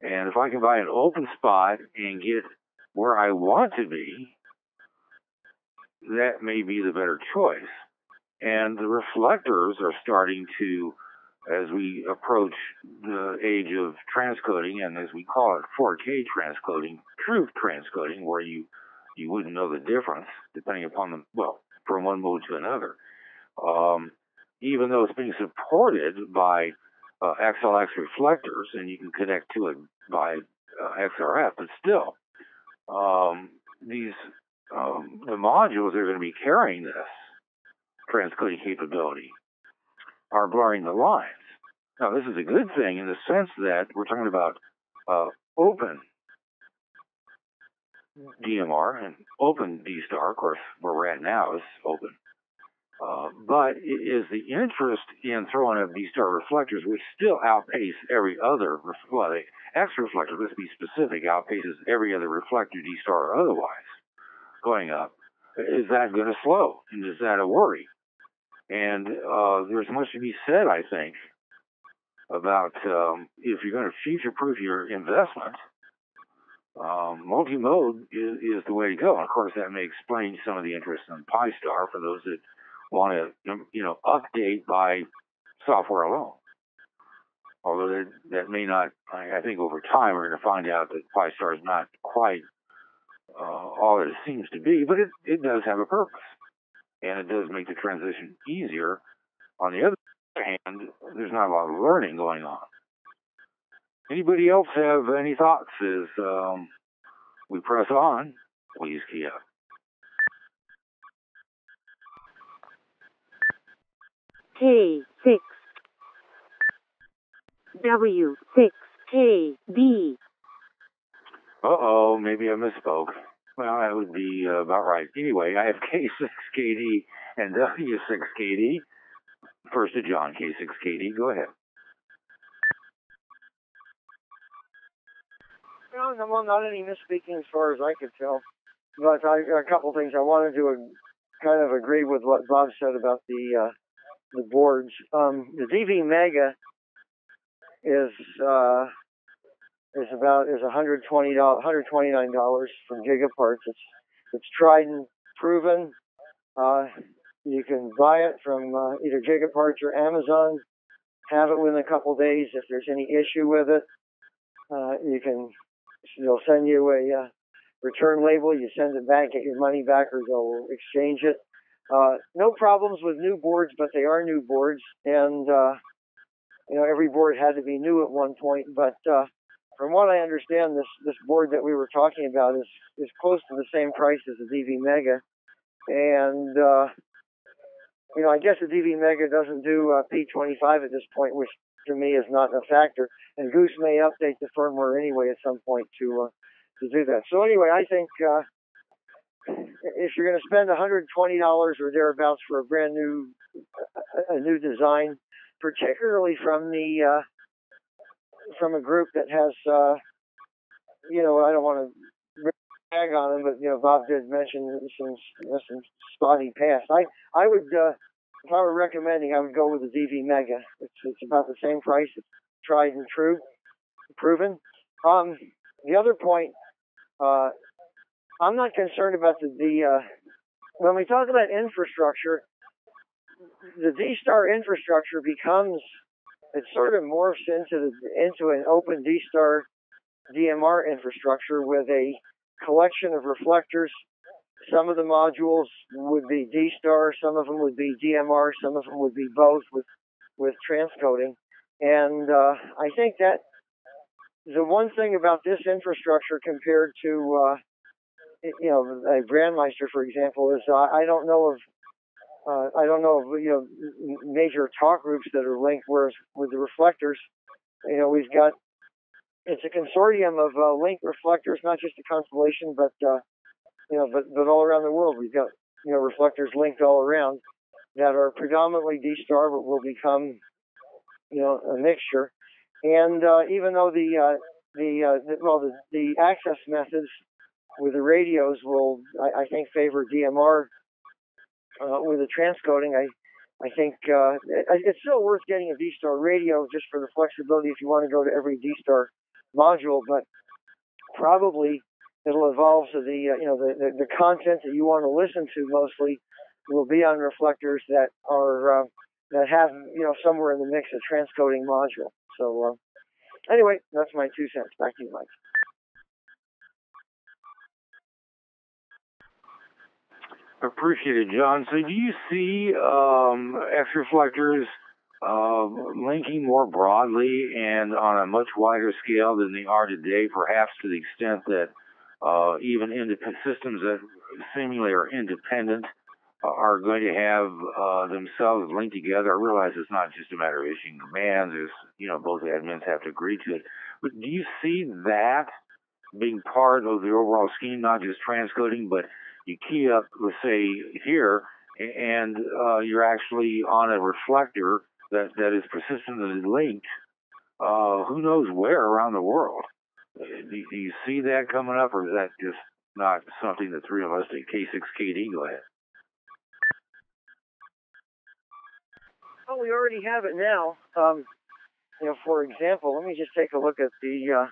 And if I can buy an OpenSpot and get where I want to be, that may be the better choice. And the reflectors are starting to, as we approach the age of transcoding, and as we call it 4K transcoding, truth transcoding, where you wouldn't know the difference depending upon from one mode to another. Even though it's being supported by XLX reflectors, and you can connect to it by XRF, but still, the modules that are going to be carrying this transcoding capability are blurring the lines. Now, this is a good thing in the sense that we're talking about open DMR and open D-Star. Of course, where we're at now is open. But is the interest in throwing up D-Star reflectors, which still outpace every other, the X reflector, let's be specific, outpaces every other reflector, D-Star or otherwise, going up, is that going to slow? And is that a worry? And there's much to be said, I think, about if you're going to future-proof your investment, multi-mode is the way to go. And of course, that may explain some of the interest in Pi-Star for those that want to, update by software alone. Although that may not, I think over time we're going to find out that Pi-Star is not quite all that it seems to be, but it does have a purpose. And it does make the transition easier. On the other hand, there's not a lot of learning going on. Anybody else have any thoughts as we press on? Please key up. K6 W6KB. Uh-oh, maybe I misspoke. Well, that would be about right. Anyway, I have K6KD and W6KD. First to John, K6KD. Go ahead. No, not any misspeaking as far as I could tell. But a couple things. I wanted to kind of agree with what Bob said about the boards. The DV Mega is $129 from Gigaparts. It's tried and proven. You can buy it from either Gigaparts or Amazon. Have it within a couple days. If there's any issue with it, they'll send you a return label. You send it back, get your money back, or they'll exchange it. No problems with new boards, but they are new boards, and every board had to be new at one point. But from what I understand, this board that we were talking about is close to the same price as the DV Mega, and I guess the DV Mega doesn't do P25 at this point, which to me is not a factor. And Goose may update the firmware anyway at some point to do that. So anyway, I think if you're going to spend $120 or thereabouts for a brand new design, particularly from a group that has I don't want to brag on them, but Bob did mention some spotty past. I would if I were recommending, I would go with the DV Mega. It's about the same price. It's tried and true, proven. The other point, I'm not concerned about when we talk about infrastructure, the D-Star infrastructure it sort of morphs into an open D-Star DMR infrastructure with a collection of reflectors. Some of the modules would be D-Star, some of them would be DMR, some of them would be both with transcoding. And I think that the one thing about this infrastructure compared to a Brandmeister, for example, is I don't know of major talk groups that are linked. Whereas with the reflectors, we've got it's a consortium of linked reflectors, not just a constellation, but all around the world. We've got reflectors linked all around that are predominantly D-Star, but will become a mixture. And even though the access methods with the radios will, I think, favor DMR with the transcoding, I think it's still worth getting a D-Star radio just for the flexibility if you want to go to every D-Star module, but probably it'll evolve so the content that you want to listen to mostly will be on reflectors that are that have somewhere in the mix a transcoding module. So anyway, that's my 2 cents. Back to you, Mike. Appreciate it, John. So do you see X reflectors linking more broadly and on a much wider scale than they are today, perhaps to the extent that even systems that seemingly are independent are going to have themselves linked together? I realize it's not just a matter of issuing commands. There's, both admins have to agree to it. But do you see that being part of the overall scheme, not just transcoding, but you key up, let's say, here, and you're actually on a reflector that is persistently linked, who knows where around the world? Do you see that coming up, or is that just not something that's realistic? K6KD, go ahead. Well, we already have it now. For example, let me just take a look at the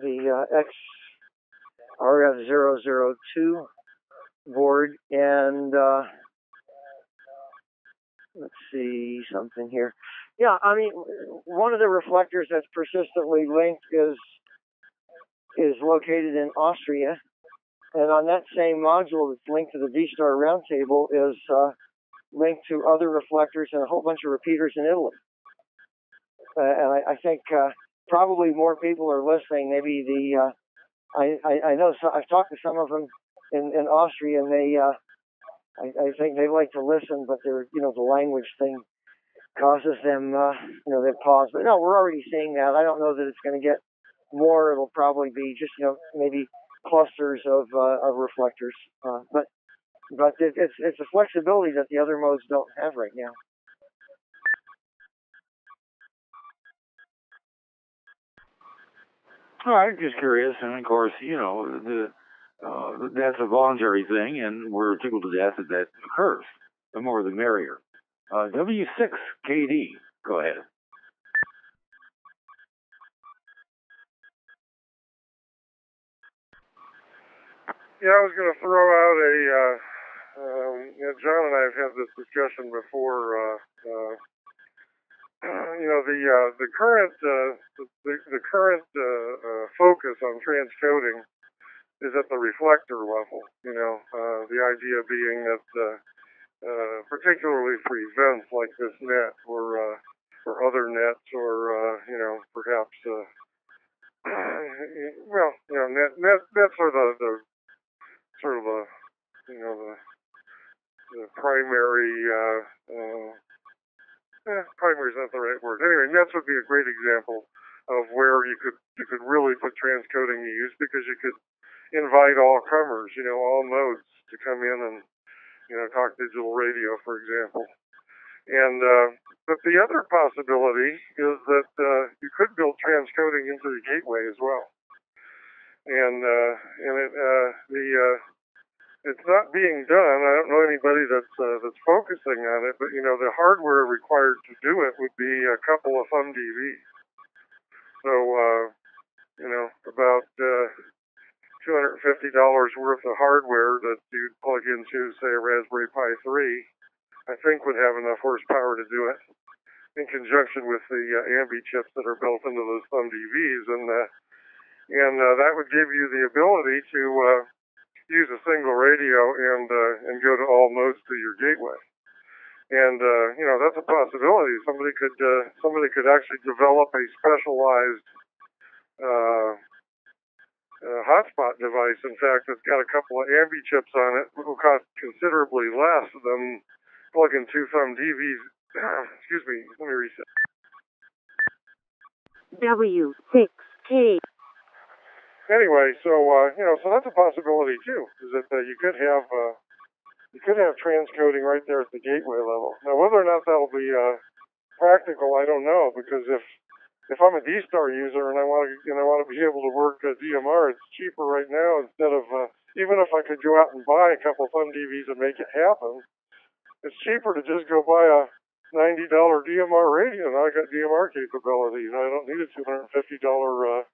the XRF002 board, and let's see something here. Yeah, I mean, one of the reflectors that's persistently linked is located in Austria, and on that same module that's linked to the D-Star roundtable is linked to other reflectors and a whole bunch of repeaters in Italy. And I think probably more people are listening. Maybe I know I've talked to some of them in Austria, and they I think they like to listen, but they're the language thing causes them they pause. But no, we're already seeing that. I don't know that it's going to get more. It'll probably be just maybe clusters of reflectors. But it's a flexibility that the other modes don't have right now. All right, just curious, and of course, that's a voluntary thing, and we're tickled to death that occurs. The more the merrier. W6KD, go ahead. Yeah, I was going to throw out John and I have had this discussion before. The current focus on transcoding is at the reflector level. The idea being that particularly for events like this net or other nets or perhaps nets are the primary. Primary is not the right word. Anyway, nets would be a great example of where you could really put transcoding to use, because you could invite all comers, all modes to come in and talk digital radio, for example. And but the other possibility is that you could build transcoding into the gateway as well. And it's not being done. I don't know anybody that's focusing on it, but the hardware required to do it would be a couple of thumb DVs. So about $250 worth of hardware that you'd plug into, say, a Raspberry Pi 3, I think would have enough horsepower to do it, in conjunction with the Ambi chips that are built into those thumb DVs, and that would give you the ability to use a single radio and go to all modes through your gateway. And that's a possibility. Somebody could actually develop a specialized hotspot device. In fact, it's got a couple of Ambi chips on it. It will cost considerably less than plugging two thumb DVs. Excuse me. Let me reset. W6K. Anyway, so that's a possibility too. Is that you could have transcoding right there at the gateway level. Now, whether or not that'll be practical, I don't know, because if I'm a D-Star user and I want to be able to work DMR, it's cheaper right now. Instead of even if I could go out and buy a couple thumb DVs and make it happen, it's cheaper to just go buy a $90 DMR radio. Now I got DMR capabilities. I don't need a $250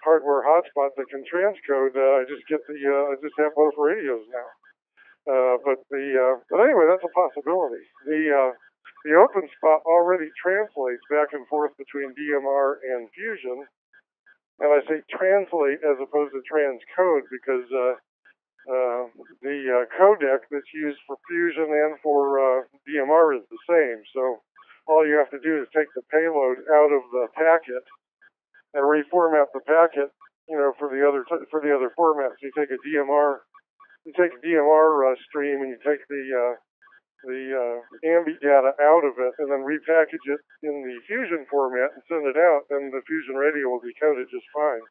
hardware hotspot that can transcode. I just have both radios now. But anyway, that's a possibility. The open spot already translates back and forth between DMR and Fusion, and I say translate as opposed to transcode because the codec that's used for Fusion and for DMR is the same. So all you have to do is take the payload out of the packet and reformat the packet, for the other formats. You take a DMR stream and you take the Ambi data out of it and then repackage it in the Fusion format and send it out, and the Fusion radio will decode it just fine.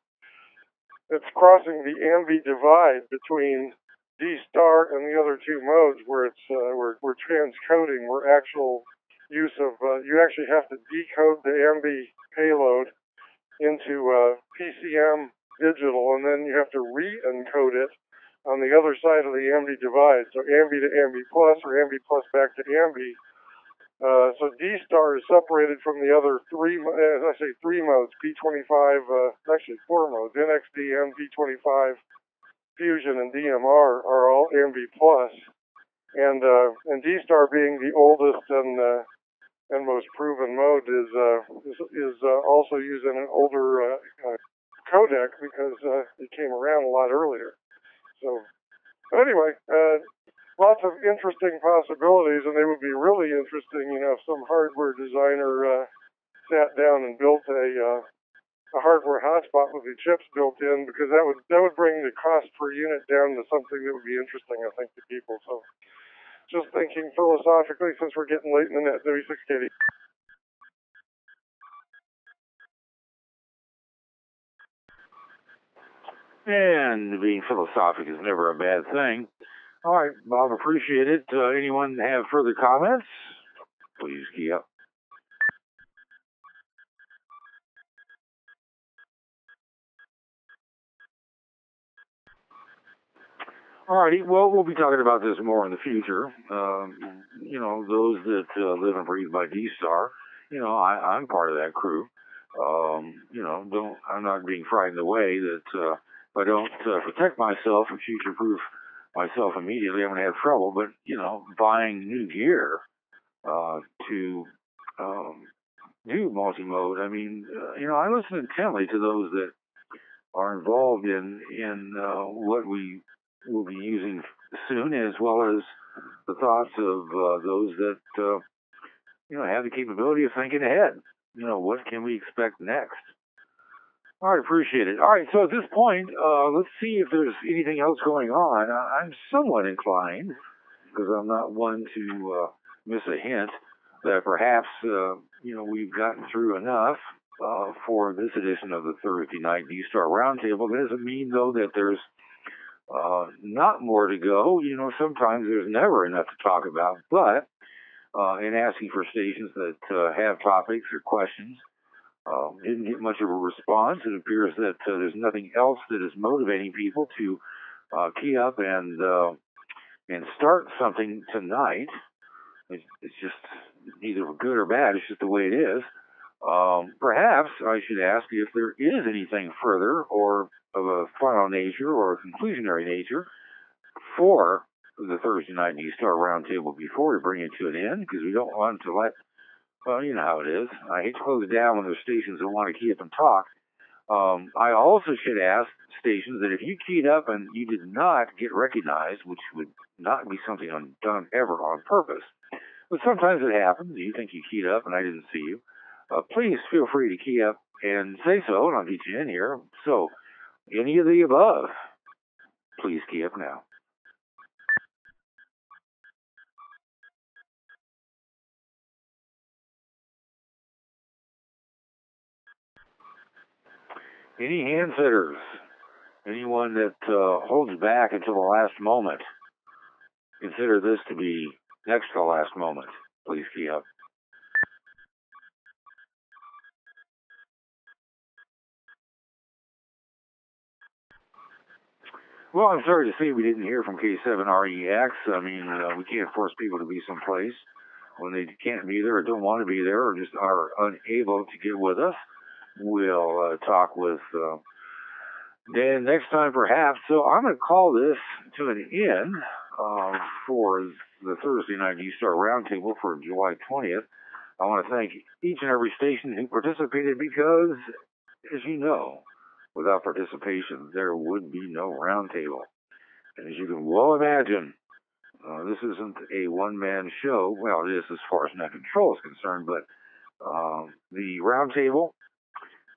It's crossing the Ambi divide between D-Star and the other two modes where it's we're transcoding, where actual use of you actually have to decode the Ambi payload into PCM digital, and then you have to re-encode it on the other side of the Ambi divide. So Ambi to Ambi plus, or Ambi plus back to Ambi. So D-Star is separated from the other three, as I say, three modes, P25, actually four modes, NXD, MV25, Fusion, and DMR are all MV+. And D-Star being the oldest and most proven mode is also using an older codec because it came around a lot earlier. So anyway, lots of interesting possibilities, and they would be really interesting, if some hardware designer sat down and built a hardware hotspot with the chips built in, because that would bring the cost per unit down to something that would be interesting, I think, to people. So just thinking philosophically, since we're getting late in the net, W6KD. And being philosophic is never a bad thing. All right, Bob, appreciate it. Anyone have further comments? Please key up. Alrighty, well, we'll be talking about this more in the future. Those that live and breathe by D-Star, I'm part of that crew. I'm not being frightened away that if I don't protect myself and future-proof myself immediately, I'm going to have trouble. But, buying new gear to do multi-mode, I listen intently to those that are involved in what we will be using soon, as well as the thoughts of those that have the capability of thinking ahead. What can we expect next? All right, appreciate it. All right, so at this point, let's see if there's anything else going on. I'm somewhat inclined, because I'm not one to miss a hint, that perhaps we've gotten through enough for this edition of the Thursday Night D-Star Roundtable. That doesn't mean, though, that there's not more to go. Sometimes there's never enough to talk about. But in asking for stations that have topics or questions, didn't get much of a response. It appears that there's nothing else that is motivating people to key up and start something tonight. It's just neither good or bad. It's just the way it is. Perhaps I should ask if there is anything further or of a final nature or a conclusionary nature for the Thursday Night D-Star Roundtable before we bring it to an end, because we don't want to let, well, you know how it is. I hate to close it down when there's stations that want to key up and talk. I also should ask stations that if you keyed up and you did not get recognized, which would not be something done ever on purpose, but sometimes it happens. You think you keyed up and I didn't see you. Please feel free to key up and say so, and I'll get you in here. So, any of the above, please key up now. Any hand sitters? Anyone that holds back until the last moment? Consider this to be next to the last moment. Please key up. Well, I'm sorry to see we didn't hear from K7REX. We can't force people to be someplace when they can't be there or don't want to be there or just are unable to get with us. We'll talk with Dan next time, perhaps. So I'm going to call this to an end for the Thursday Night D-Star Roundtable for July 20th. I want to thank each and every station who participated because, as you know, without participation, there would be no roundtable. And as you can well imagine, this isn't a one-man show. Well, it is as far as net control is concerned, but the roundtable,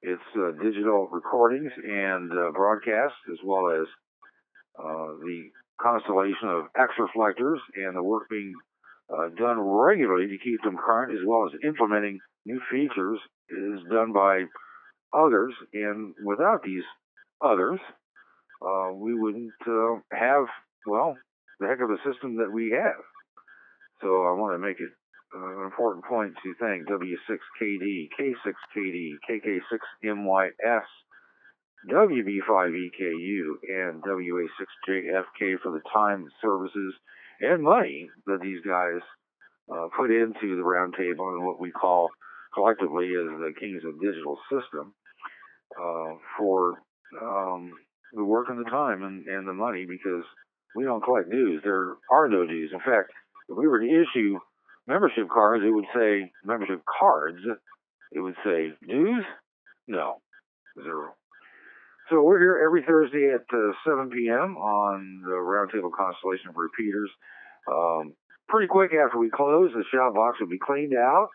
it's digital recordings and broadcasts, as well as the constellation of X-reflectors and the work being done regularly to keep them current, as well as implementing new features, is done by others. And without these others, we wouldn't have, well, the heck of a system that we have. So I want to make it an important point to thank W6KD, K6KD, KK6MYS, WB5EKU, and WA6JFK for the time, services, and money that these guys put into the roundtable and what we call collectively as the Kings of Digital System for the work and the time and the money, because we don't collect dues. There are no dues. In fact, if we were to issue membership cards, it would say membership cards. It would say dues? No, 0. So we're here every Thursday at 7 p.m. on the Roundtable Constellation of Repeaters. Pretty quick after we close, the shout box will be cleaned out.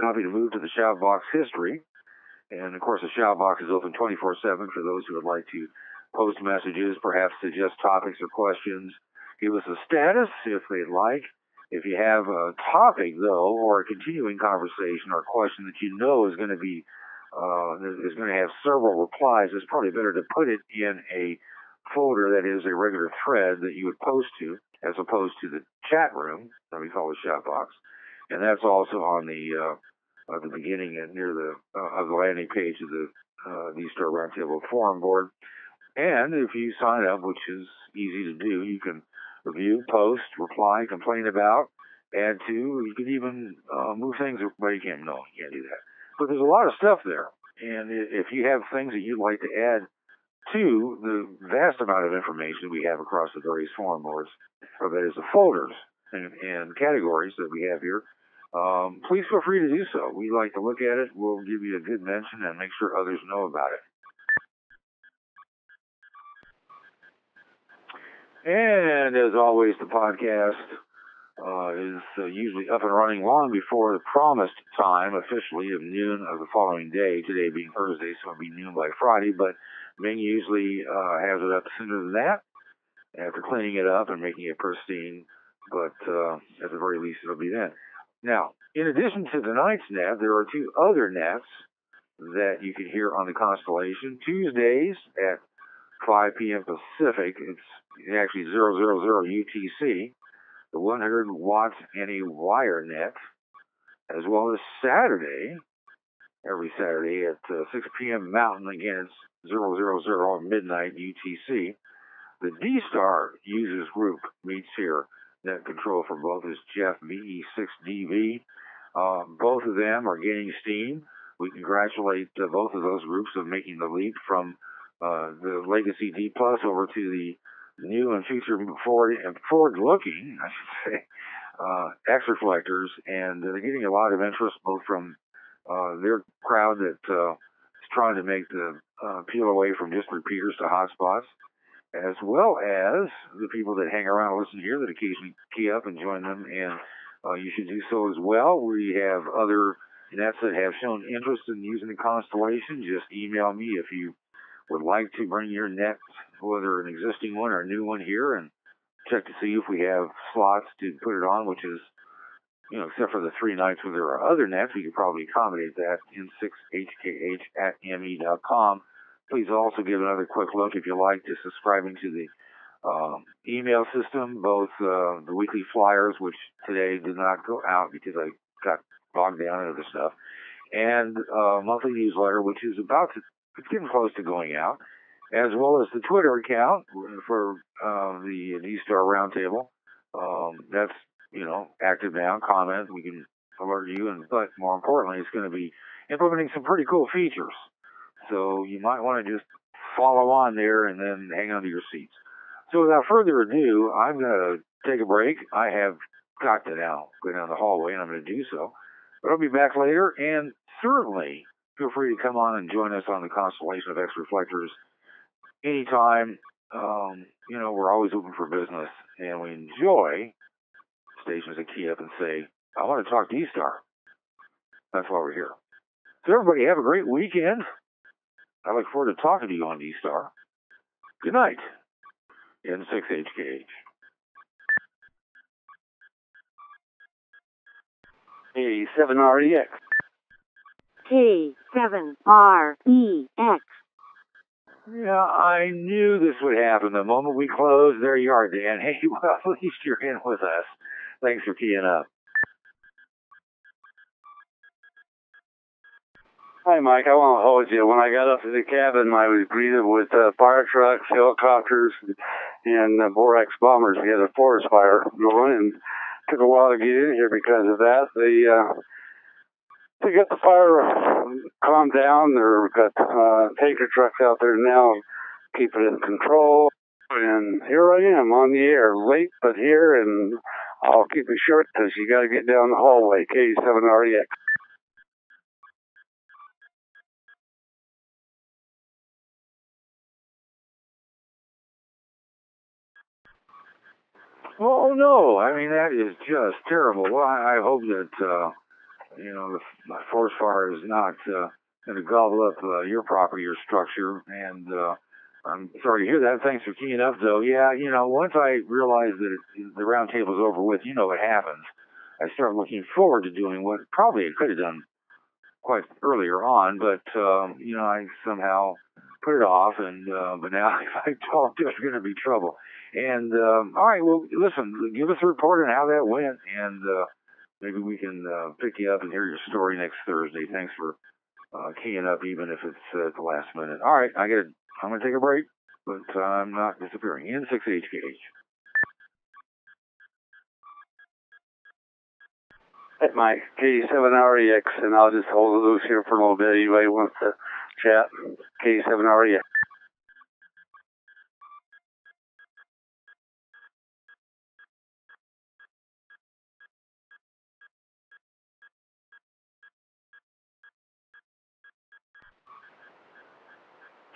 Copy to move to the shout box history. And, of course, the shout box is open 24/7 for those who would like to post messages, perhaps suggest topics or questions. Give us a status if they'd like. If you have a topic, though, or a continuing conversation or a question that you know is going to be is going to have several replies, it's probably better to put it in a folder that is a regular thread that you would post to, as opposed to the chat room that we call the shout box. And that's also on the beginning and near the of the landing page of the D-Star Roundtable Forum board. And if you sign up, which is easy to do, you can review, post, reply, complain about, add to. You can even move things, but you can't do that. But there's a lot of stuff there. And if you have things that you'd like to add to the vast amount of information we have across the various forum boards, or that is the folders and categories that we have here, please feel free to do so. We like to look at it. We'll give you a good mention and make sure others know about it. And as always, the podcast is usually up and running long before the promised time, officially, of noon of the following day. Today being Thursday, so it'll be noon by Friday, but Ming usually has it up sooner than that, after cleaning it up and making it pristine, but at the very least it'll be then. Now, in addition to tonight's net, there are 2 other nets that you can hear on the Constellation. Tuesdays at 5 p.m. Pacific, it's actually 000 UTC, the 100 watts any-wire net, as well as Saturday, every Saturday at 6 p.m. Mountain, again it's 000 midnight UTC. The D-Star users group meets here. Net control for both is Jeff VE6DV. Both of them are gaining steam. We congratulate both of those groups of making the leap from the Legacy D Plus over to the new and future forward-looking, I should say, X reflectors, and they're getting a lot of interest both from their crowd that is trying to make the peel away from just repeaters to hotspots, as well as the people that hang around and listen here that occasionally key up and join them, and you should do so as well. We have other nets that have shown interest in using the Constellation. Just email me if you would like to bring your net, whether an existing one or a new one here, and check to see if we have slots to put it on, which is, except for the 3 nights where there are other nets, we could probably accommodate that in 6hkh@me.com. Please also give another quick look, if you like, to subscribing to the email system, both the weekly flyers, which today did not go out because I got bogged down into the stuff, and monthly newsletter, which is it's getting close to going out, as well as the Twitter account for the D-Star Roundtable. That's, active now, comment, we can alert you, but more importantly, it's going to be implementing some pretty cool features. So you might want to just follow on there and then hang on to your seats. So without further ado, I'm going to take a break. I have got to now go down the hallway, and I'm going to do so. But I'll be back later, and certainly feel free to come on and join us on the Constellation of X Reflectors anytime. We're always open for business, and we enjoy stations that key up and say, I want to talk D-Star. That's why we're here. So everybody have a great weekend. I look forward to talking to you on D-Star. Good night. In 6HKH. K7REX. K7REX. Yeah, I knew this would happen. The moment we closed, there you are, Dan. Hey, well, at least you're in with us. Thanks for keying up. Hi, Mike. I won't hold you. When I got up to the cabin, I was greeted with fire trucks, helicopters, and Borax bombers. We had a forest fire going, and Took a while to get in here because of that. They got the fire calmed down. They've got tanker trucks out there now, keeping it in control. And here I am on the air, late but here, and I'll keep it short because you got to get down the hallway. K7REX. Oh no, I mean that is just terrible. Well, I hope that the forest fire is not going to gobble up your property or structure. And I'm sorry to hear that. Thanks for keying up, though. Yeah, once I realized that the round table's over with, what happens. I started looking forward to doing what probably I could have done quite earlier on, but I somehow put it off, and but now if I don't, there's going to be trouble. And all right, well, listen, give us a report on how that went, and maybe we can pick you up and hear your story next Thursday. Thanks for keying up, even if it's at the last minute. All right, I'm going to take a break, but I'm not disappearing. N6HKH. At my K7REX, and I'll just hold it loose here for a little bit. Anybody wants to chat? K7REX.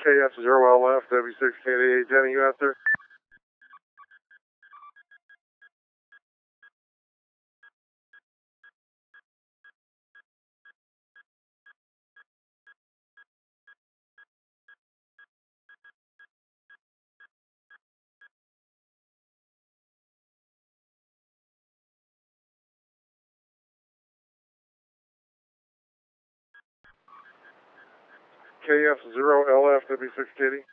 KF0LF, W6KDA. Jenny, you out there? KF0LF, W6KD.